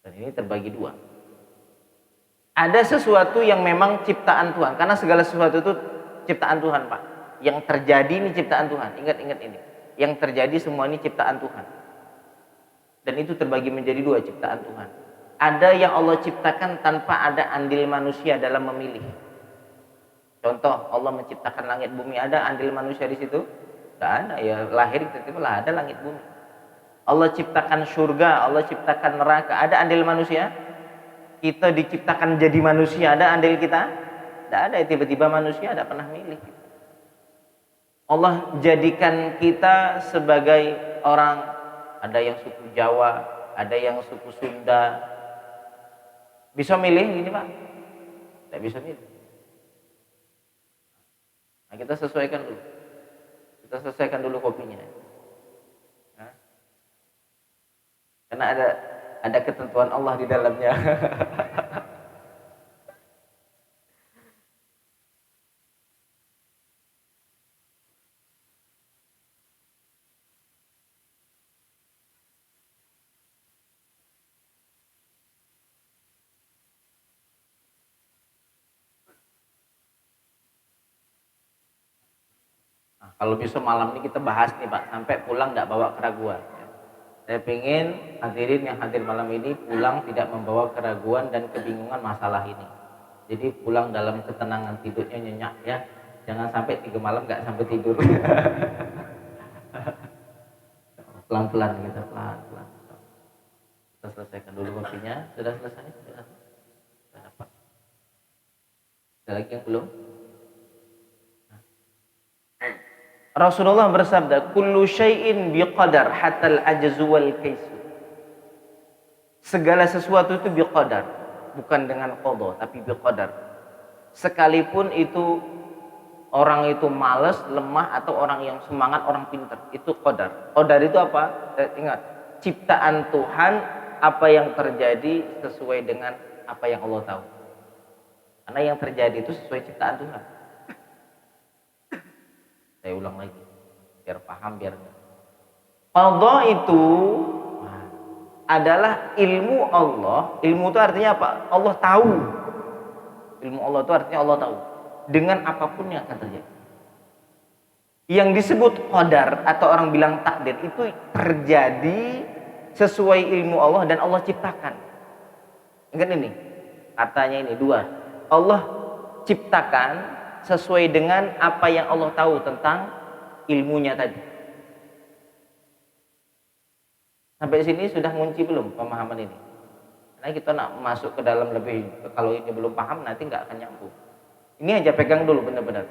Dan ini terbagi dua. Ada sesuatu yang memang ciptaan Tuhan, karena segala sesuatu itu ciptaan Tuhan, Pak. Yang terjadi ini ciptaan Tuhan. Ingat ini. Yang terjadi semua ini ciptaan Tuhan. Dan itu terbagi menjadi dua, ciptaan Tuhan. Ada yang Allah ciptakan tanpa ada andil manusia dalam memilih. Contoh, Allah menciptakan langit bumi, ada andil manusia di situ? Tidak ada, ya lahir tiba-tiba lah ada langit bumi. Allah ciptakan surga, Allah ciptakan neraka, ada andil manusia? Kita diciptakan jadi manusia, ada andil kita? Tidak ada, tiba-tiba manusia tidak pernah milih. Allah jadikan kita sebagai orang, ada yang suku Jawa, ada yang suku Sunda. Bisa milih ini Pak? Tidak bisa milih. Nah, kita sesuaikan dulu. Kita selesaikan dulu kopinya. Nah, karena ada ketentuan Allah di dalamnya. Nah, kalau bisa malam ini kita bahas nih Pak, sampai pulang tidak bawa keraguan. Saya ingin hadirin yang hadir malam ini pulang tidak membawa keraguan dan kebingungan masalah ini. Jadi pulang dalam ketenangan, tidurnya nyenyak ya. Jangan sampai 3 malam nggak sampai tidur. Pelan-pelan kita, pelan-pelan. Kita selesaikan dulu kopinya. Sudah selesai? Sudah dapat. Ada lagi yang belum? Rasulullah bersabda, kullu syai'in biqadar hatal ajzu wal kaisu. Segala sesuatu itu biqadar, bukan dengan qadha tapi biqadar. Sekalipun itu orang itu malas, lemah, atau orang yang semangat, orang pintar, itu qadar. Qadar itu apa? Ingat, ciptaan Tuhan, apa yang terjadi sesuai dengan apa yang Allah tahu. Karena yang terjadi itu sesuai ciptaan Tuhan. Saya ulang lagi biar paham, biar qadha itu adalah ilmu Allah. Ilmu itu artinya apa? Allah tahu. Ilmu Allah itu artinya Allah tahu dengan apapun yang akan terjadi. Yang disebut qadar atau orang bilang takdir itu terjadi sesuai ilmu Allah dan Allah ciptakan. Ingat ini, katanya ini dua. Allah ciptakan sesuai dengan apa yang Allah tahu tentang ilmunya tadi. Sampai sini sudah ngunci belum pemahaman ini? Karena kita nak masuk ke dalam lebih, kalau ini belum paham nanti nggak akan nyambung. Ini aja pegang dulu benar-benar.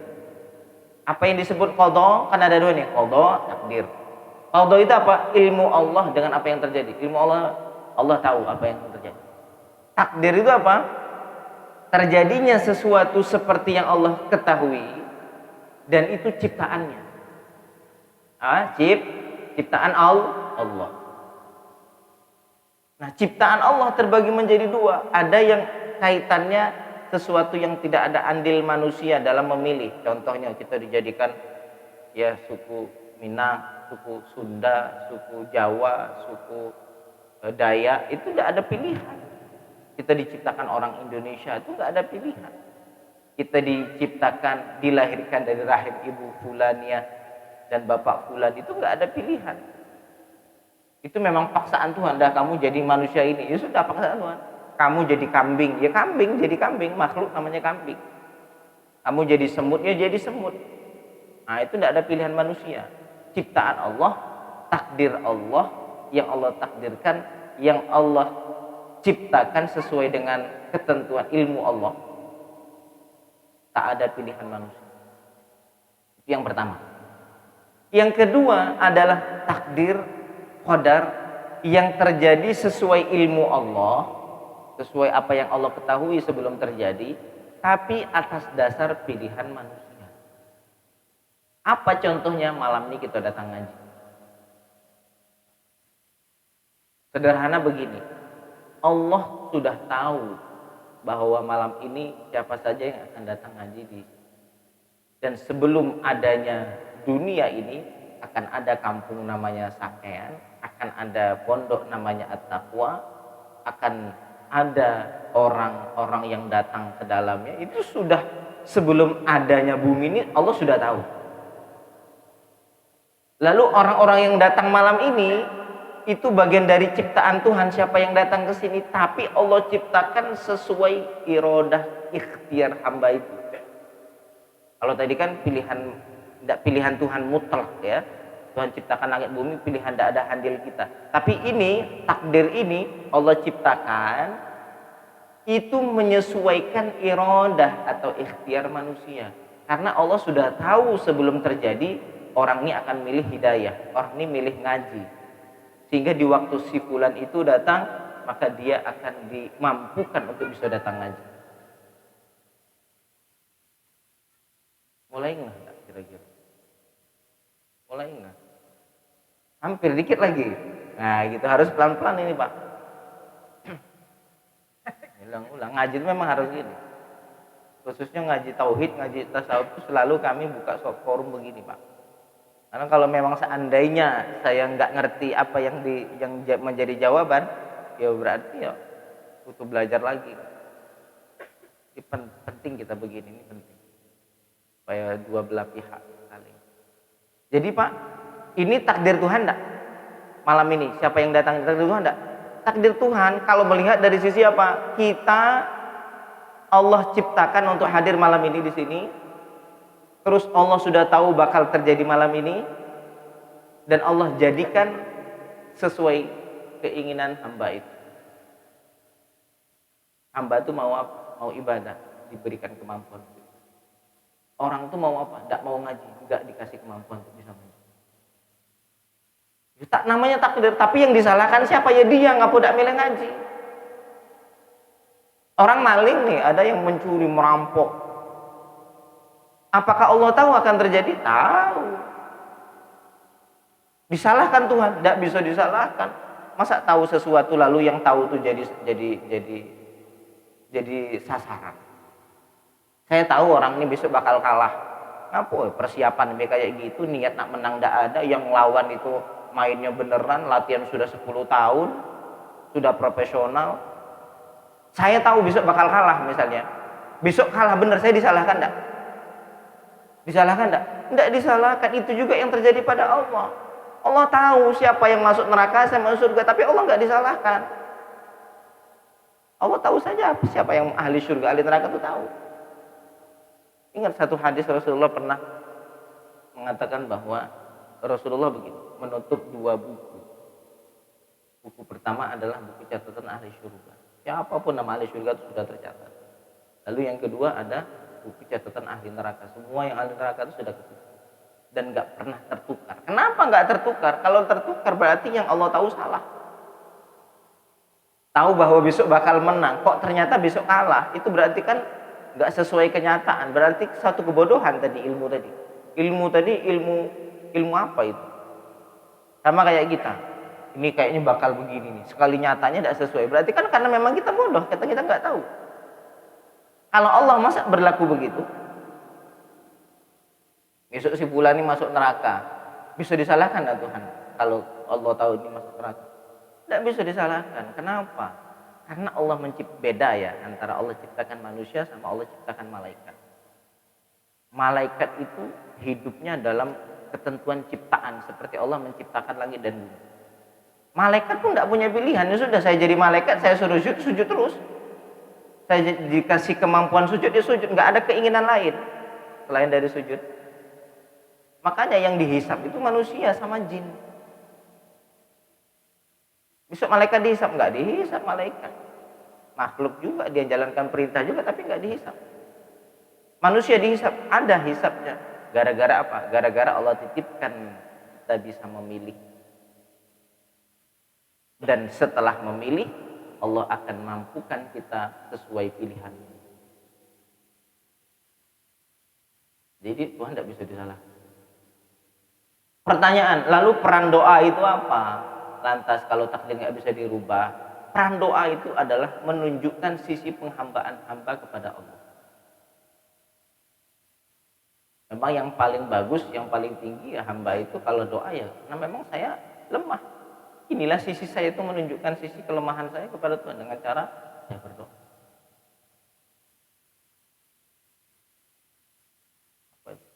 Apa yang disebut qadha? Kan ada dua nih, qadha, takdir. Qadha itu apa? Ilmu Allah dengan apa yang terjadi. Ilmu Allah tahu apa yang terjadi. Takdir itu apa? Terjadinya sesuatu seperti yang Allah ketahui dan itu ciptaannya. Ciptaan Allah. Nah, ciptaan Allah terbagi menjadi dua. Ada yang kaitannya sesuatu yang tidak ada andil manusia dalam memilih. Contohnya kita dijadikan ya suku Minang, suku Sunda, suku Jawa, suku Dayak, itu tidak ada pilihan. Kita diciptakan orang Indonesia itu nggak ada pilihan. Kita diciptakan, dilahirkan dari rahim ibu Fulania dan bapak Fulan, itu nggak ada pilihan. Itu memang paksaan Tuhan. Dah kamu jadi manusia ini, ya sudah paksaan Tuhan. Kamu jadi kambing, ya kambing jadi kambing, makhluk namanya kambing. Kamu jadi semut, ya jadi semut. Nah itu tidak ada pilihan manusia. Ciptaan Allah, takdir Allah, yang Allah takdirkan, yang Allah ciptakan sesuai dengan ketentuan ilmu Allah. Tak ada pilihan manusia. Itu yang pertama. Yang kedua adalah takdir, qadar, yang terjadi sesuai ilmu Allah sesuai apa yang Allah ketahui sebelum terjadi, tapi atas dasar pilihan manusia. Apa contohnya? Malam ini kita datang ngaji. Sederhana begini, Allah sudah tahu bahwa malam ini siapa saja yang akan datang ngaji di. Dan sebelum adanya dunia ini akan ada kampung namanya Sakean, akan ada pondok namanya At-Taqwa, akan ada orang-orang yang datang ke dalamnya. Itu sudah sebelum adanya bumi ini Allah sudah tahu. Lalu orang-orang yang datang malam ini itu bagian dari ciptaan Tuhan, siapa yang datang ke sini, tapi Allah ciptakan sesuai iradah ikhtiar hamba itu. Kalau tadi kan pilihan Tuhan mutlak ya. Tuhan ciptakan langit bumi, pilihan tidak ada andil kita. Tapi ini, takdir ini Allah ciptakan itu menyesuaikan iradah atau ikhtiar manusia. Karena Allah sudah tahu sebelum terjadi orang ini akan milih hidayah, orang ini milih ngaji. Sehingga di waktu si fulan itu datang, maka dia akan dimampukan untuk bisa datang ngaji. Mulai enggak kira-kira? Mulai enggak? Hampir dikit lagi. Nah gitu, harus pelan-pelan ini Pak. Ulang-ulang, ngaji itu memang harus gini. Khususnya ngaji tauhid, ngaji tasawuf itu selalu kami buka forum begini Pak. Karena kalau memang seandainya saya nggak ngerti apa yang menjadi jawaban, ya berarti ya butuh belajar lagi. Ini penting kita begini, ini penting. Supaya dua belah pihak saling. Jadi Pak, ini takdir Tuhan enggak? Malam ini siapa yang datang, takdir Tuhan enggak? Takdir Tuhan kalau melihat dari sisi apa? Kita Allah ciptakan untuk hadir malam ini di sini. Terus Allah sudah tahu bakal terjadi malam ini dan Allah jadikan sesuai keinginan hamba itu. Hamba itu mau apa? Mau ibadah, diberikan kemampuan. Orang itu mau apa? Tidak mau ngaji, enggak dikasih kemampuan untuk bisa ngaji. Tak namanya takdir, tapi yang disalahkan siapa? Ya dia ngapu tidak milih ngaji. Orang maling nih, ada yang mencuri, merampok. Apakah Allah tahu akan terjadi? Tahu. Disalahkan Tuhan? Tidak bisa disalahkan. Masa tahu sesuatu lalu yang tahu itu jadi sasaran? Saya tahu orang ini besok bakal kalah. Ngapa persiapan kayak gitu, niat nak menang tidak ada, yang lawan itu mainnya beneran, latihan sudah 10 tahun, sudah profesional. Saya tahu besok bakal kalah misalnya. Besok kalah bener, saya disalahkan enggak? Disalahkan enggak? Enggak disalahkan, itu juga yang terjadi pada Allah. Allah tahu siapa yang masuk neraka, siapa masuk surga, tapi Allah enggak disalahkan. Allah tahu saja siapa yang ahli surga, ahli neraka itu tahu. Ingat satu hadis Rasulullah pernah mengatakan bahwa Rasulullah begini, menutup 2 buku. Buku pertama adalah buku catatan ahli surga. Siapapun nama ahli surga itu sudah tercatat. Lalu yang kedua ada buku catatan ahli neraka. Semua yang ahli neraka itu sudah ketutup dan nggak pernah tertukar. Kenapa nggak tertukar? Kalau tertukar berarti yang Allah tahu salah. Tahu bahwa besok bakal menang, kok ternyata besok kalah. Itu berarti kan nggak sesuai kenyataan. Berarti satu kebodohan tadi ilmu tadi. Ilmu apa itu? Sama kayak kita. Ini kayaknya bakal begini nih. Sekali nyatanya tidak sesuai. Berarti kan karena memang kita bodoh. Kita nggak tahu. Kalau Allah masa berlaku begitu? Besok si fulan ini masuk neraka. Bisa disalahkan enggak Tuhan? Kalau Allah tahu ini masuk neraka. Tidak bisa disalahkan. Kenapa? Karena Allah beda ya antara Allah ciptakan manusia sama Allah ciptakan malaikat. Malaikat itu hidupnya dalam ketentuan ciptaan seperti Allah menciptakan langit dan bumi. Malaikat pun tidak punya pilihan. Ya sudah, saya jadi malaikat, saya suruh sujud terus. Saya dikasih kemampuan sujud, dia sujud. Nggak ada keinginan lain selain dari sujud. Makanya yang dihisap itu manusia sama jin. Besok malaikat dihisap? Nggak dihisap malaikat. Makhluk juga, dia jalankan perintah juga, tapi nggak dihisap. Manusia dihisap, ada hisapnya. Gara-gara apa? Gara-gara Allah titipkan kita bisa memilih. Dan setelah memilih, Allah akan mampukan kita sesuai pilihan. Jadi Tuhan tidak bisa disalahkan. Pertanyaan, lalu peran doa itu apa? Lantas kalau takdir nggak bisa dirubah, peran doa itu adalah menunjukkan sisi penghambaan hamba kepada Allah. Memang yang paling bagus, yang paling tinggi ya hamba itu kalau doa ya, karena memang saya lemah. Inilah sisi saya itu menunjukkan sisi kelemahan saya kepada Tuhan dengan cara saya berdoa. Apa itu?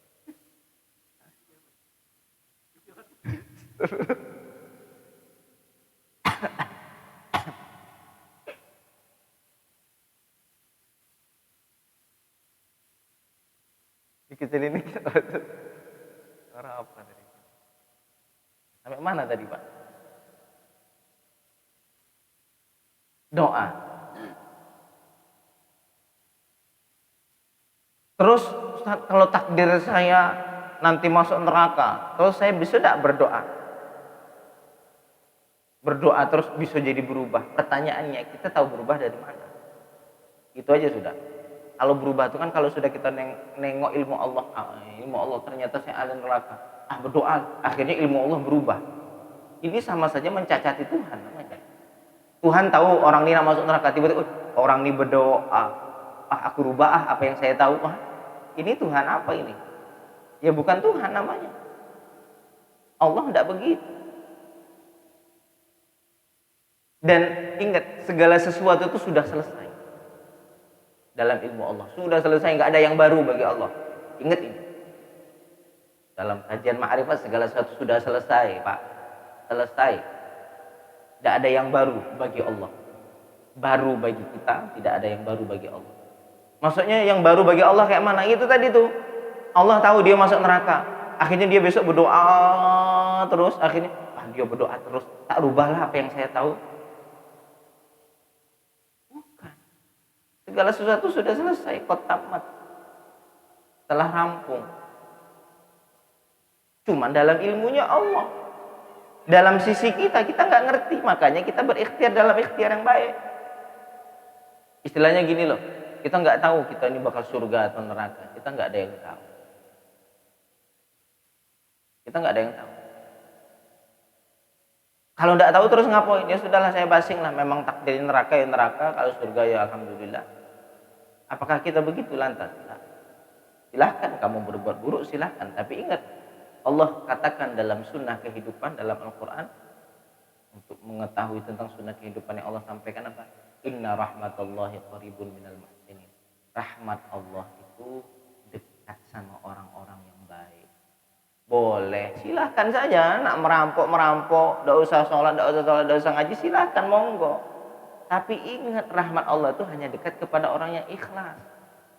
Dikecil ini suara apa tadi? Sampai mana tadi Pak? Doa. Terus Ustaz, kalau takdir saya nanti masuk neraka, terus saya bisa tidak berdoa? Berdoa terus bisa jadi berubah. Pertanyaannya, kita tahu berubah dari mana? Itu aja sudah. Kalau berubah itu kan kalau sudah kita nengok ilmu Allah ternyata saya ada neraka. Berdoa, akhirnya ilmu Allah berubah. Ini sama saja mencacati Tuhan namanya. Tuhan tahu orang ini masuk neraka, tiba-tiba orang ini berdoa, aku rubah apa yang saya tahu. Ini Tuhan apa ini? Ya bukan Tuhan namanya. Allah tidak begitu. Dan ingat, segala sesuatu itu sudah selesai dalam ilmu Allah. Sudah selesai, nggak ada yang baru bagi Allah. Ingat ini. Dalam kajian ma'rifat segala sesuatu sudah selesai, Pak. Selesai. Tidak ada yang baru bagi Allah. Baru bagi kita, tidak ada yang baru bagi Allah. Maksudnya yang baru bagi Allah kayak mana? Itu tadi tuh. Allah tahu dia masuk neraka. Akhirnya dia besok berdoa terus. Akhirnya dia berdoa terus. Tak rubahlah apa yang saya tahu. Bukan. Segala sesuatu sudah selesai. Qad tamat. Telah rampung. Cuman dalam ilmunya Allah. Dalam sisi kita nggak ngerti. Makanya kita berikhtiar dalam ikhtiar yang baik. Istilahnya gini loh. Kita nggak tahu kita ini bakal surga atau neraka. Kita nggak ada yang tahu. Kita nggak ada yang tahu. Kalau nggak tahu terus ngapain? Ya sudahlah, saya basing lah. Memang takdir neraka ya neraka. Kalau surga ya alhamdulillah. Apakah kita begitu lantas? Silahkan kamu berbuat buruk, silahkan. Tapi ingat, Allah katakan dalam sunnah kehidupan, dalam Al-Quran, untuk mengetahui tentang sunnah kehidupan yang Allah sampaikan apa? Inna rahmatallahi qaribun minal muhsinin. Rahmat Allah itu dekat sama orang-orang yang baik. Boleh, silahkan saja. Nak merampok, tidak usah sholat, tidak usah ngaji, silahkan, monggo. Tapi ingat, rahmat Allah itu hanya dekat kepada orang yang ikhlas.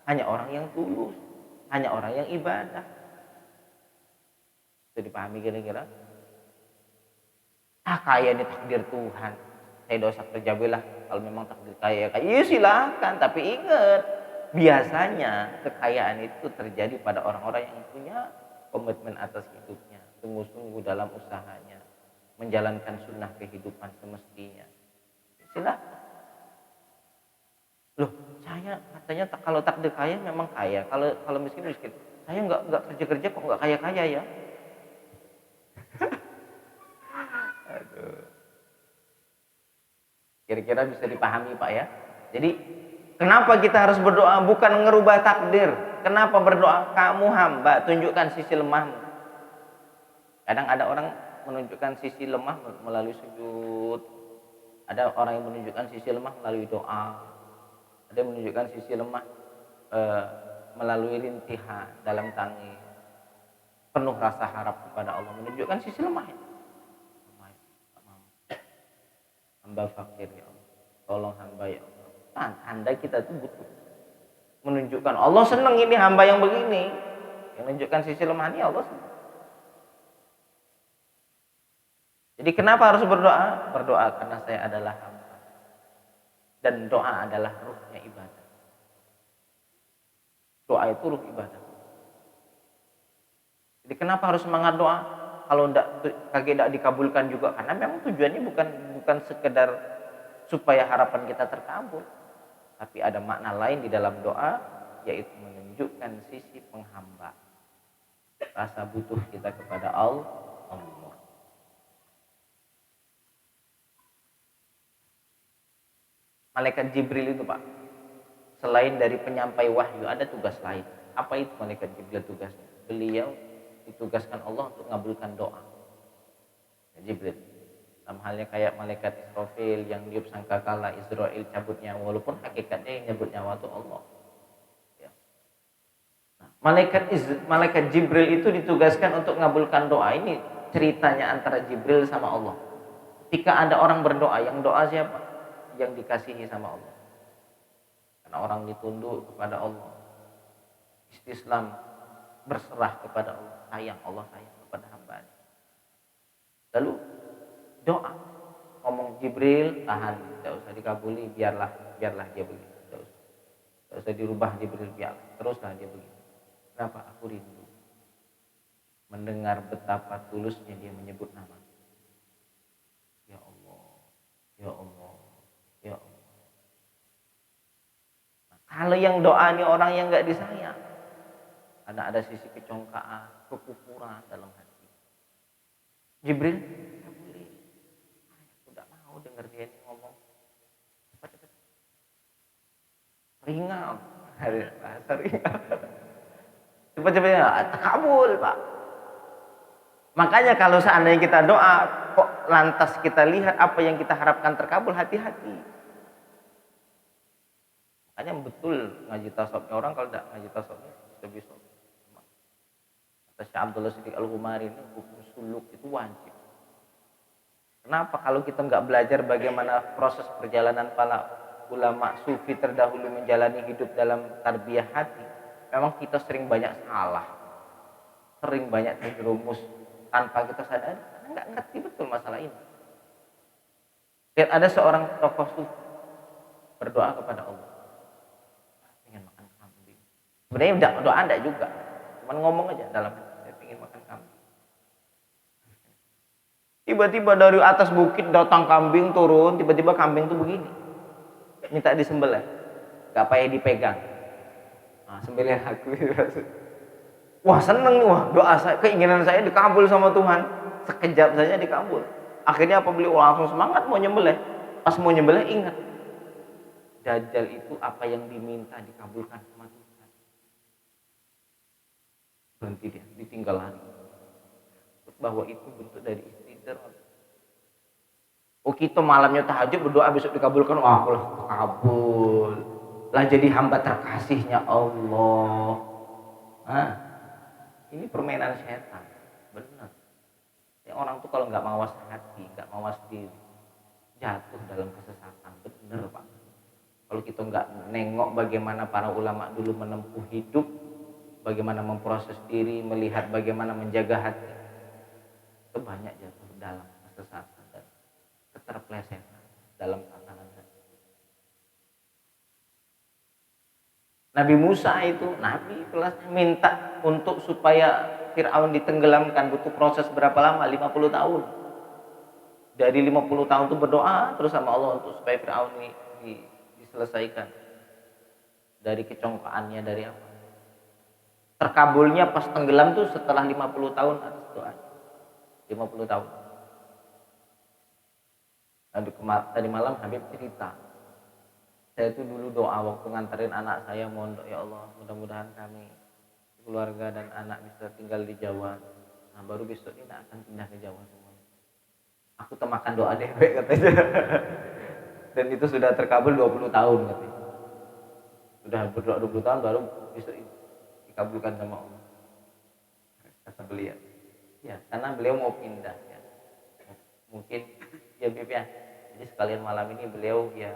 Hanya orang yang tulus. Hanya orang yang ibadah. Itu dipahami kira-kira? Kaya ini takdir Tuhan. Saya dosa kerja belah. Kalau memang takdir kaya, iya silahkan. Tapi ingat, biasanya kekayaan itu terjadi pada orang-orang yang punya komitmen atas hidupnya, sungguh-sungguh dalam usahanya, menjalankan sunnah kehidupan semestinya. Silahkan. Loh, saya katanya kalau takdir kaya memang kaya, kalau miskin. Saya nggak kerja kok nggak kaya ya. Aduh. Kira-kira bisa dipahami Pak ya. Jadi kenapa kita harus berdoa? Bukan ngerubah takdir. Kenapa berdoa? Kamu hamba, tunjukkan sisi lemahmu. Kadang ada orang menunjukkan sisi lemah melalui sujud. Ada orang yang menunjukkan sisi lemah melalui doa. Ada yang menunjukkan sisi lemah melalui rintihan dalam tangis. Penuh rasa harap kepada Allah. Menunjukkan sisi lemahnya. Hamba fakir ya Allah. Tolong hamba ya Allah. Tanda kita itu butuh. Menunjukkan Allah senang ini hamba yang begini. Yang menunjukkan sisi lemahnya Allah senang. Jadi kenapa harus berdoa? Berdoa karena saya adalah hamba. Dan doa adalah ruhnya ibadah. Doa itu ruh ibadah. Jadi kenapa harus semangat doa? Kalau tidak dikabulkan juga, karena memang tujuannya bukan sekedar supaya harapan kita terkabul. Tapi ada makna lain di dalam doa, yaitu menunjukkan sisi penghamba, rasa butuh kita kepada Allah. Malaikat Jibril itu Pak, selain dari penyampai wahyu, ada tugas lain. Apa itu malaikat Jibril tugasnya? Beliau ditugaskan Allah untuk mengabulkan doa. Ya, Jibril. Dalam halnya kayak malaikat Israfil yang niup sangkakala Israel cabut nyawa, walaupun hakikatnya yang nyabut nyawa itu Allah. Ya. Nah, malaikat Jibril itu ditugaskan untuk mengabulkan doa. Ini ceritanya antara Jibril sama Allah. Ketika ada orang berdoa, yang doa siapa? Yang dikasihi sama Allah. Karena orang ditunduk kepada Allah, istislam, berserah kepada Allah, Allah sayang kepada hambanya. Lalu doa, ngomong Jibril, tahan, tidak usah dikabuli, biarlah dia begitu, tidak usah dirubah Jibril, teruslah dia begitu. Kenapa? Aku rindu mendengar betapa tulusnya dia menyebut nama. Ya Allah, ya Allah, ya Allah. Nah, kalau yang doa ini orang yang nggak disayang, karena ada sisi kecongkaan, kekufuran dalam hati. Jibril, dengar dia ini ngomong cepat ringan, bahasa ringan, cepat terkabul Pak. Makanya kalau seandainya kita doa kok lantas kita lihat apa yang kita harapkan terkabul, hati-hati. Makanya betul ngaji tasawufnya orang, kalau tidak ngaji tasawufnya lebih sok. Kata Syekh Abdullah Siddiq Al-Ghumari, hukum suluk itu wajib. Kenapa? Kalau kita nggak belajar bagaimana proses perjalanan para ulama sufi terdahulu menjalani hidup dalam tarbiyah hati, memang kita sering banyak salah, sering banyak terjerumus tanpa kita sadari, karena nggak ngerti betul masalah ini. Lihat ada seorang tokoh sufi berdoa kepada Allah, ingin makan kambing. Sebenarnya doa enggak juga, cuman ngomong aja dalam hati, saya ingin makan kambing. Tiba-tiba dari atas bukit datang kambing turun, tiba-tiba kambing tuh begini, minta disembelih, gak payah dipegang. Nah, sembelih aku. Wah seneng nih, wah doa saya, keinginan saya dikabul sama Tuhan. Sekejap saja dikabul. Akhirnya apa, beliau langsung semangat mau nyembelih. Pas mau nyembelih ingat, Dajjal itu apa yang diminta dikabulkan sama Tuhan. Berhenti dia, ditinggal lari. Bahwa itu bentuk dari istirahat. Oh kita malamnya tahajud berdoa besok dikabulkan, wah Allah kabul lah, jadi hamba terkasihnya Allah. Nah, ini permainan setan, benar. Ya, orang tuh kalau nggak mawas hati, nggak mawas diri, jatuh dalam kesesatan, benar Pak. Kalau kita nggak nengok bagaimana para ulama dulu menempuh hidup, bagaimana memproses diri, melihat bagaimana menjaga hati, itu banyak jatuh dalam kesesatan dan keterpelesetan dalam tatanan hati. Nabi Musa itu, Nabi kelasnya minta untuk supaya Fir'aun ditenggelamkan, butuh proses berapa lama? 50 tahun. Dari 50 tahun itu berdoa terus sama Allah untuk supaya Fir'aun ini diselesaikan dari kecongkaannya, dari apa. Terkabulnya pas tenggelam tuh setelah 50 tahun atas doa. 50 tahun. Tadi malam Habib cerita, saya itu dulu doa waktu nganterin anak saya mondok, ya Allah mudah-mudahan kami keluarga dan anak bisa tinggal di Jawa. Nah baru besok ini akan pindah ke Jawa semuanya. Aku temakan doa dewek katanya. Dan itu sudah terkabul 20 tahun katanya. Sudah berdoa 20 tahun baru besok ini dikabulkan sama Allah. Kata beliau. Ya, karena beliau mau pindah ya. Mungkin ya Bib ya. Jadi sekalian malam ini beliau ya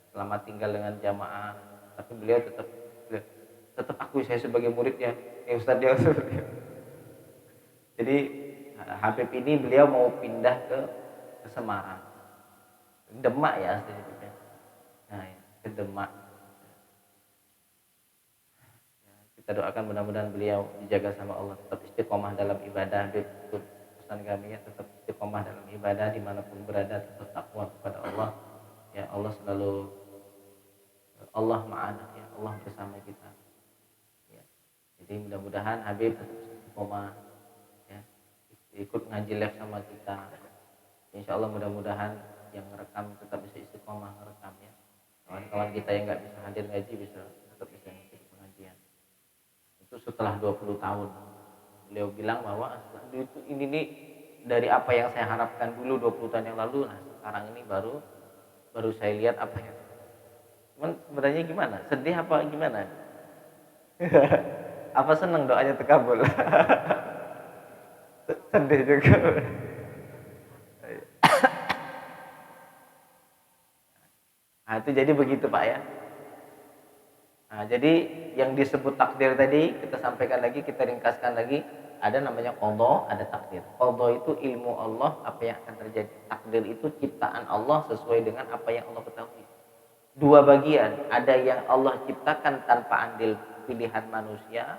selamat tinggal dengan jamaah, tapi beliau tetap akui saya sebagai murid ya. Ustaz dia. Jadi Habib ini beliau mau pindah ke Semarang. Demak ya aslinya. Nah, ya, ke Demak. Kita doakan mudah-mudahan beliau dijaga sama Allah, tetap istiqomah dalam ibadah. Pesan kami ya, tetap istiqomah dalam ibadah dimanapun berada, tetap takwa kepada Allah. Allah ya Allah selalu Allah ma'ana ya Allah bersama kita ya. Jadi mudah-mudahan Habib istiqomah ya ikut ngaji live sama kita. Insya Allah mudah-mudahan yang merekam tetap bisa istiqomah merekam ya. Kawan-kawan kita yang nggak bisa hadir ngaji tetap bisa ikut pengajian. Itu setelah 20 tahun. Beliau bilang bahwa ini nih dari apa yang saya harapkan dulu 20 tahun yang lalu, nah sekarang ini baru saya lihat apa yang cuman sebenarnya gimana? Sedih apa gimana? Apa seneng doanya terkabul? Sedih juga. Nah itu jadi begitu Pak ya. Nah, jadi yang disebut takdir tadi kita sampaikan lagi, kita ringkaskan lagi, ada namanya qadha, ada takdir. Qadha itu ilmu Allah apa yang akan terjadi. Takdir itu ciptaan Allah sesuai dengan apa yang Allah ketahui. Dua bagian, ada yang Allah ciptakan tanpa andil pilihan manusia,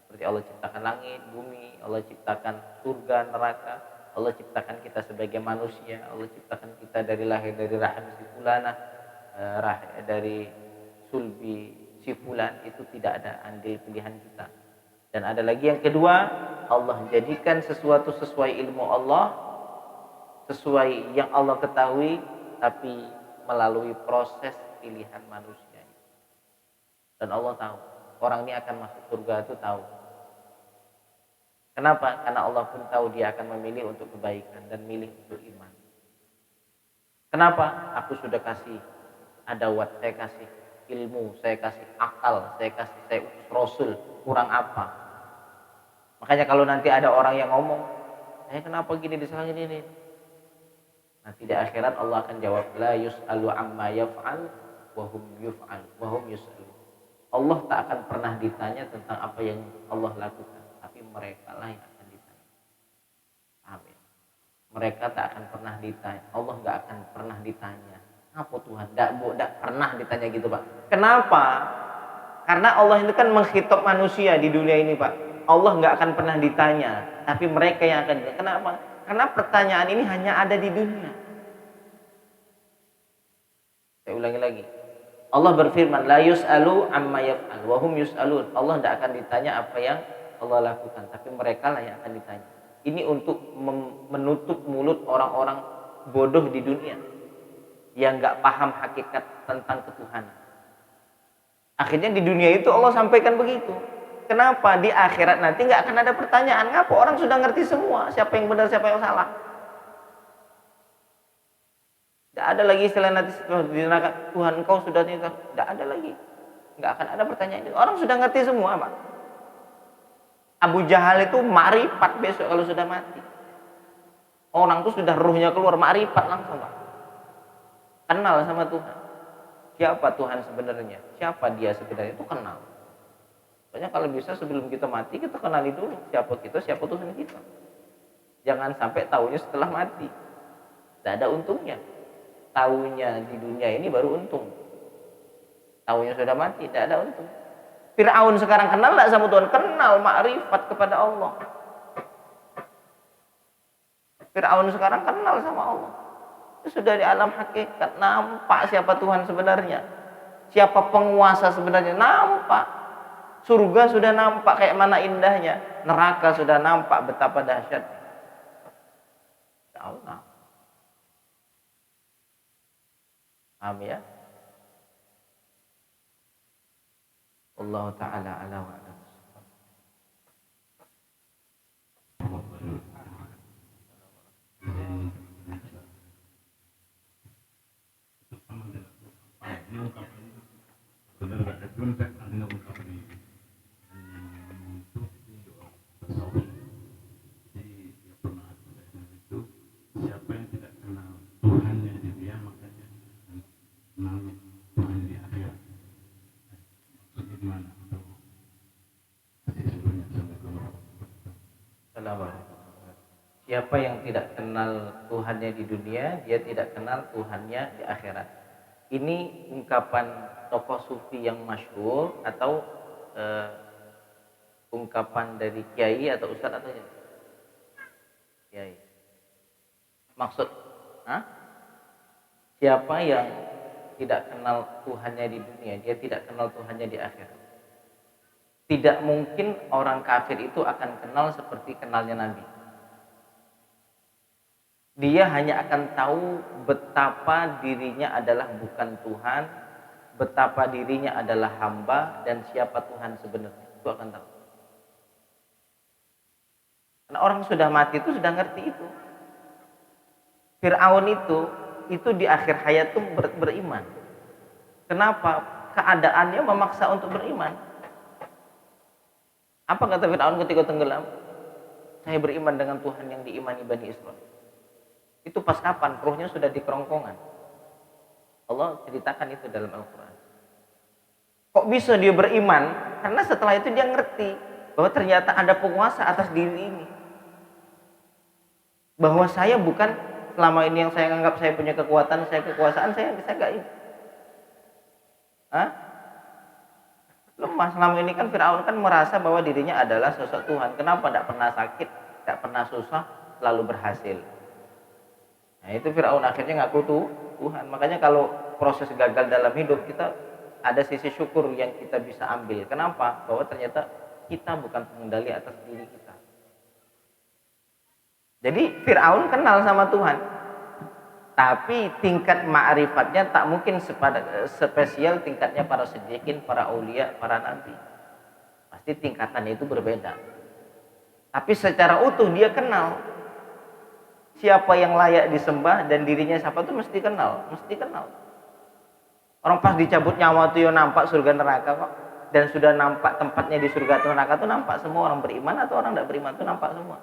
seperti Allah ciptakan langit, bumi, Allah ciptakan surga, neraka, Allah ciptakan kita sebagai manusia, Allah ciptakan kita dari lahir dari rahim si fulana, dari sulbi si fulan, itu tidak ada andil pilihan kita. Dan ada lagi yang kedua, Allah jadikan sesuatu sesuai ilmu Allah, sesuai yang Allah ketahui, tapi melalui proses pilihan manusia. Dan Allah tahu orang ini akan masuk surga, itu tahu. Kenapa? Karena Allah pun tahu dia akan memilih untuk kebaikan dan milih untuk iman. Kenapa? Aku sudah kasih adawat, saya kasih ilmu, saya kasih akal, saya utus Rasul, kurang apa? Makanya kalau nanti ada orang yang ngomong, kenapa gini disalahin ini? Nanti di akhirat Allah akan jawab, la yus'alu amma yaf'al wa hum yus'alu. Allah tak akan pernah ditanya tentang apa yang Allah lakukan, tapi mereka lah yang akan ditanya. Amin. Mereka tak akan pernah ditanya, Allah nggak akan pernah ditanya. Apa Tuhan? Tidak pernah ditanya gitu Pak. Kenapa? Karena Allah itu kan menghitab manusia di dunia ini Pak. Allah nggak akan pernah ditanya, tapi mereka yang akan ditanya. Kenapa? Karena pertanyaan ini hanya ada di dunia. Saya ulangi lagi. Allah berfirman, la yus'alu amma yaf'al wa hum yus'alun. Allah tidak akan ditanya apa yang Allah lakukan, tapi mereka lah yang akan ditanya. Ini untuk menutup mulut orang-orang bodoh di dunia yang nggak paham hakikat tentang ketuhanan. Akhirnya di dunia itu Allah sampaikan begitu. Kenapa? Di akhirat nanti nggak akan ada pertanyaan. Ngapa? Orang sudah ngerti semua. Siapa yang benar, siapa yang salah. Tidak ada lagi istilah nanti di neraka, Tuhan engkau sudah tidak. Tidak ada lagi. Nggak akan ada pertanyaan itu. Orang sudah ngerti semua Pak. Abu Jahal itu makrifat besok kalau sudah mati. Orang itu sudah ruhnya keluar, makrifat langsung Pak. Kenal sama Tuhan. Siapa Tuhan sebenarnya? Siapa dia sebenarnya? Itu kenal. Soalnya kalau bisa sebelum kita mati, kita kenali dulu siapa kita, siapa Tuhan kita. Jangan sampai tahunya setelah mati. Tidak ada untungnya. Tahunya di dunia ini baru untung. Tahunya sudah mati, tidak ada untung. Fir'aun sekarang kenal tidak sama Tuhan? Kenal, makrifat kepada Allah. Fir'aun sekarang kenal sama Allah. Sudah di alam hakikat, nampak siapa Tuhan sebenarnya, siapa penguasa sebenarnya, nampak. Surga sudah nampak kayak mana indahnya, neraka sudah nampak betapa dahsyatnya. Allah. Amin ya. Allah Ta'ala ala wa ala. Benar gak? Itu saya tanya ungkapan ini untuk tasawuf. Jadi dia pernah saya itu, siapa yang tidak kenal Tuhannya di dunia, makanya kenal Tuhan di akhirat. Maksudnya gimana? Siapa yang tidak kenal Tuhannya di dunia, dia tidak kenal Tuhannya di akhirat. Ini ungkapan tokoh sufi yang masyhur atau ungkapan dari kiai atau ustadz atau kiai? Maksud, Siapa yang tidak kenal Tuhannya di dunia, dia tidak kenal Tuhannya di akhirat. Tidak mungkin orang kafir itu akan kenal seperti kenalnya Nabi. Dia hanya akan tahu betapa dirinya adalah bukan Tuhan, betapa dirinya adalah hamba, dan siapa Tuhan sebenarnya. Itu akan tahu. Karena orang sudah mati itu sudah ngerti itu. Fir'aun itu di akhir hayat itu beriman. Kenapa? Keadaannya memaksa untuk beriman. Apa kata Fir'aun ketika tenggelam? Saya beriman dengan Tuhan yang diimani Bani Israel. Itu pas kapan? Ruhnya sudah di kerongkongan. Allah ceritakan itu dalam Al-Quran. Kok bisa dia beriman? Karena setelah itu dia ngerti bahwa ternyata ada penguasa atas diri ini. Bahwa saya bukan selama ini yang saya anggap saya punya kekuatan, saya kekuasaan, saya enggak ini. Hah? Lemah. Selama ini kan Fir'aun kan merasa bahwa dirinya adalah sosok Tuhan. Kenapa tidak pernah sakit, tidak pernah susah, selalu berhasil. Nah itu Fir'aun akhirnya ngaku Tuhan. Makanya kalau proses gagal dalam hidup kita ada sisi syukur yang kita bisa ambil. Kenapa? Bahwa ternyata kita bukan pengendali atas diri kita. Jadi Fir'aun kenal sama Tuhan, tapi tingkat ma'rifatnya tak mungkin spesial tingkatnya para siddiqin, para aulia, para nabi. Pasti tingkatannya itu berbeda. Tapi secara utuh dia kenal siapa yang layak disembah dan dirinya siapa itu mesti kenal. Orang pas dicabut nyawa itu ya nampak surga neraka kok. Dan sudah nampak tempatnya di surga atau neraka itu nampak semua. Orang beriman atau orang tidak beriman itu nampak semua.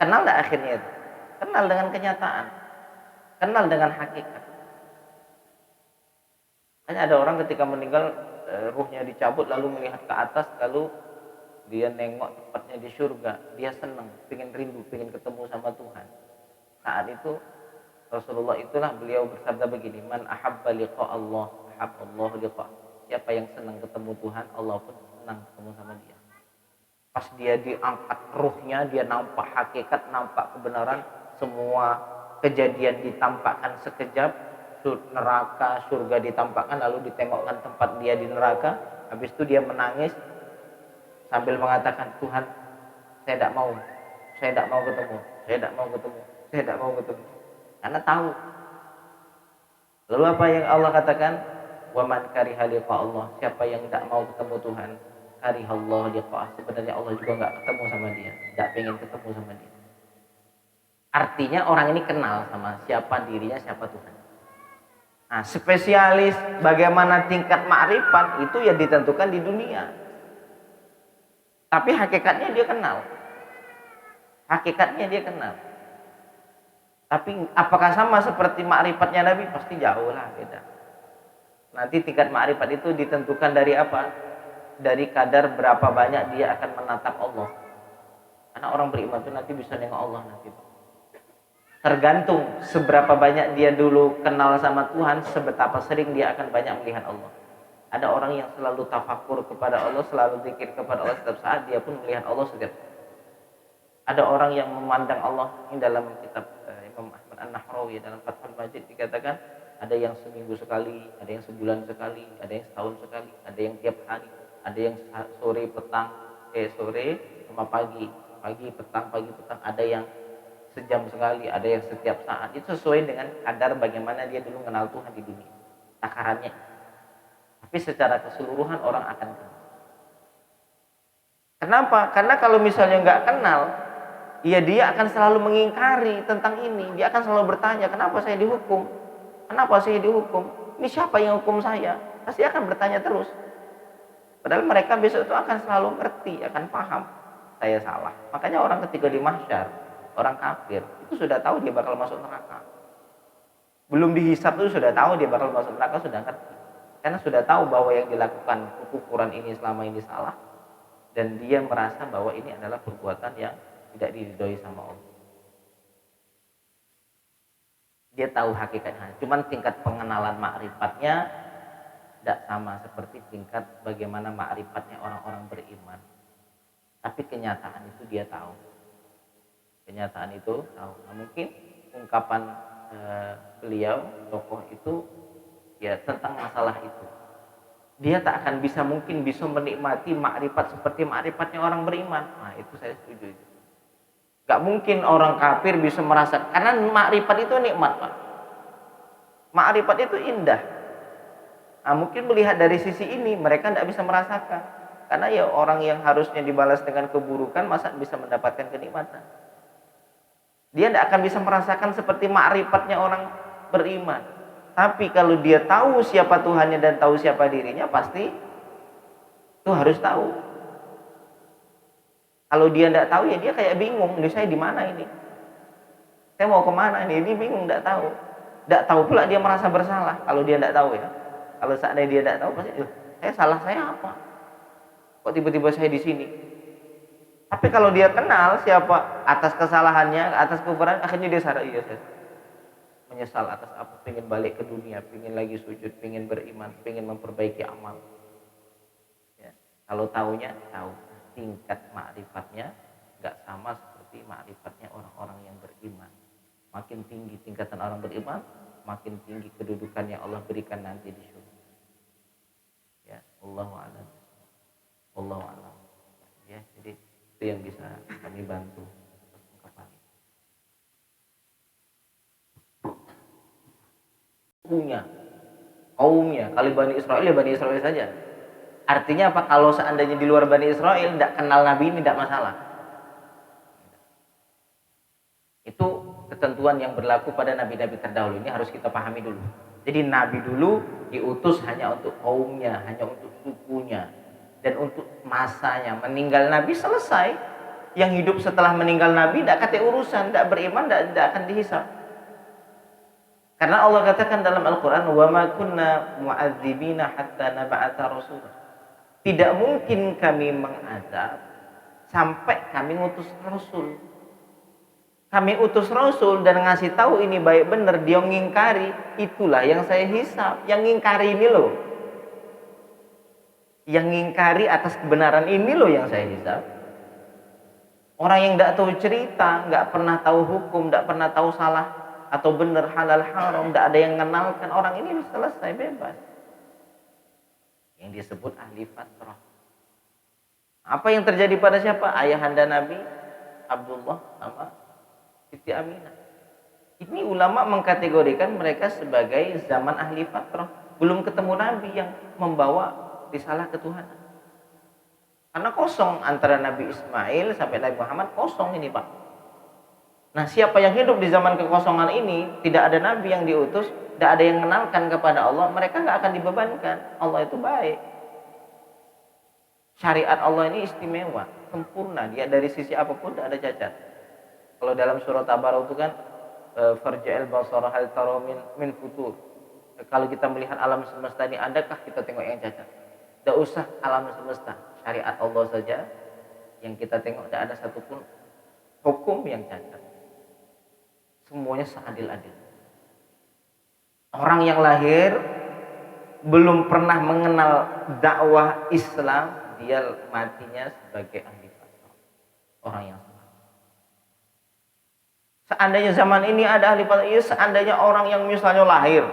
Kenal tidak akhirnya itu? Kenal dengan kenyataan. Kenal dengan hakikat. Hanya ada orang ketika meninggal ruhnya dicabut lalu melihat ke atas, lalu dia nengok tempatnya di surga, dia senang, pengen rindu, pengen ketemu sama Tuhan. Saat itu Rasulullah itulah beliau bersabda begini, man ahabba liqa Allah, ahabballahu liqa. Siapa yang senang ketemu Tuhan, Allah pun senang ketemu sama dia. Pas dia diangkat ruhnya, dia nampak hakikat, nampak kebenaran, semua kejadian ditampakkan sekejap, neraka, surga ditampakkan, lalu ditengokkan tempat dia di neraka. Habis itu dia menangis sambil mengatakan, Tuhan, saya tidak mau ketemu, saya tidak mau ketemu. Karena tahu. Lalu apa yang Allah katakan? Wa man kariha liqa Allah. Siapa yang tidak mau ketemu Tuhan, karihallahu liqa'ah. Sebenarnya Allah juga enggak ketemu sama dia, enggak pengen ketemu sama dia. Artinya orang ini kenal sama siapa dirinya, siapa Tuhan. Nah, spesialis bagaimana tingkat ma'rifat itu ya ditentukan di dunia. Tapi hakikatnya dia kenal. Tapi apakah sama seperti ma'rifatnya Nabi? Pasti jauh lah beda. Nanti tingkat ma'rifat itu ditentukan dari apa? Dari kadar berapa banyak dia akan menatap Allah. Karena orang beriman itu nanti bisa nengok Allah nanti. Tergantung seberapa banyak dia dulu kenal sama Tuhan, sebetapa sering dia akan banyak melihat Allah. Ada orang yang selalu tafakur kepada Allah, selalu zikir kepada Allah setiap saat, dia pun melihat Allah setiap saat. Ada orang yang memandang Allah, ini dalam kitab Imam Ahmad An-Nahrawi dalam Fathul Majid dikatakan, ada yang seminggu sekali, ada yang sebulan sekali, ada yang setahun sekali, ada yang tiap hari, ada yang sore sama pagi petang, ada yang sejam sekali, ada yang setiap saat. Itu sesuai dengan kadar bagaimana dia dulu kenal Tuhan di dunia, takarannya. Tapi secara keseluruhan orang akan kenal. Kenapa? Karena kalau misalnya nggak kenal, ya dia akan selalu mengingkari tentang ini. Dia akan selalu bertanya, kenapa saya dihukum? Ini siapa yang hukum saya? Pasti akan bertanya terus. Padahal mereka besok itu akan selalu ngerti, akan paham, saya salah. Makanya orang ketika di mahsyar, orang kafir itu sudah tahu dia bakal masuk neraka. Belum dihisab itu sudah tahu dia bakal masuk neraka, sudah ngerti. Karena sudah tahu bahwa yang dilakukan kekufuran ini selama ini salah, dan dia merasa bahwa ini adalah perbuatan yang tidak diridhoi sama Allah. Dia tahu hakikatnya, cuman tingkat pengenalan ma'rifatnya tidak sama seperti tingkat bagaimana ma'rifatnya orang-orang beriman. Tapi kenyataan itu dia tahu. Nah, mungkin ungkapan beliau tokoh itu ya tentang masalah itu. Dia tak akan mungkin bisa menikmati makrifat seperti makrifatnya orang beriman. Nah itu saya setuju itu. Gak mungkin orang kafir bisa merasakan, karena makrifat itu nikmat Pak. Makrifat itu indah. Nah, mungkin melihat dari sisi ini mereka tidak bisa merasakan, karena ya orang yang harusnya dibalas dengan keburukan masa bisa mendapatkan kenikmatan. Dia tidak akan bisa merasakan seperti makrifatnya orang beriman. Tapi kalau dia tahu siapa Tuhannya dan tahu siapa dirinya, pasti itu harus tahu. Kalau dia tidak tahu ya dia kayak bingung, ini saya di mana ini? Saya mau kemana ini? Ini bingung, tidak tahu. Tidak tahu pula dia merasa bersalah kalau dia tidak tahu ya. Kalau seandainya dia tidak tahu pasti, saya apa? Kok tiba-tiba saya di sini? Tapi kalau dia kenal siapa atas kesalahannya, atas kekufuran, akhirnya dia sadar, iya saya menyesal atas apa, pengen balik ke dunia, pengen lagi sujud, pengen beriman, pengen memperbaiki amal. Ya. Kalau tahunya, tahu tingkat makrifatnya nggak sama seperti makrifatnya orang-orang yang beriman. Makin tinggi tingkatan orang beriman, makin tinggi kedudukan yang Allah berikan nanti di surga. Ya, Allahu a'lam. Allahu a'lam. Ya, jadi itu yang bisa kami bantu. Kaumnya, kalau Bani Israel ya Bani Israel saja. Artinya apa? Kalau seandainya di luar Bani Israel tidak kenal Nabi ini tidak masalah. Itu ketentuan yang berlaku pada nabi-nabi terdahulu, ini harus kita pahami dulu. Jadi Nabi dulu diutus hanya untuk kaumnya, hanya untuk sukunya, dan untuk masanya. Meninggal Nabi selesai. Yang hidup setelah meninggal Nabi tidak kata urusan, tidak beriman, tidak akan dihisab. Karena Allah katakan dalam Al-Quran, wa ma kunna mu'adzibina hatta nab'atha rasul. Tidak mungkin kami mengazab sampai kami ngutus rasul. Kami utus rasul dan ngasih tahu ini baik benar, dia ngingkari, itulah yang saya hisab. Yang ngingkari ini loh, yang ngingkari atas kebenaran ini loh yang saya hisab. Orang yang tidak tahu cerita, nggak pernah tahu hukum, nggak pernah tahu salah atau benar, halal haram, tidak ada yang mengenalkan, orang ini selesai bebas. Yang disebut ahli fatrah. Apa yang terjadi pada siapa? Ayahanda Nabi Abdullah sama Siti Aminah. Ini ulama mengkategorikan mereka sebagai zaman ahli fatrah. Belum ketemu Nabi yang membawa risalah ketuhanan. Karena kosong antara Nabi Ismail sampai Nabi Muhammad, kosong ini Pak. Nah siapa yang hidup di zaman kekosongan ini, tidak ada Nabi yang diutus, tidak ada yang mengenalkan kepada Allah, mereka nggak akan dibebankan. Allah itu baik. Syariat Allah ini istimewa, sempurna. Dia dari sisi apapun tidak ada cacat. Kalau dalam surat Tabarok itu kan farja'il basara hal tara min futur. Kalau kita melihat alam semesta ini, adakah kita tengok yang cacat? Tidak usah alam semesta, syariat Allah saja yang kita tengok, tidak ada satupun hukum yang cacat. Semuanya seadil-adil. Orang yang lahir belum pernah mengenal dakwah Islam, dia matinya sebagai ahli fatrah. Orang yang salah. Seandainya zaman ini ada ahli fatrah, seandainya orang yang misalnya lahir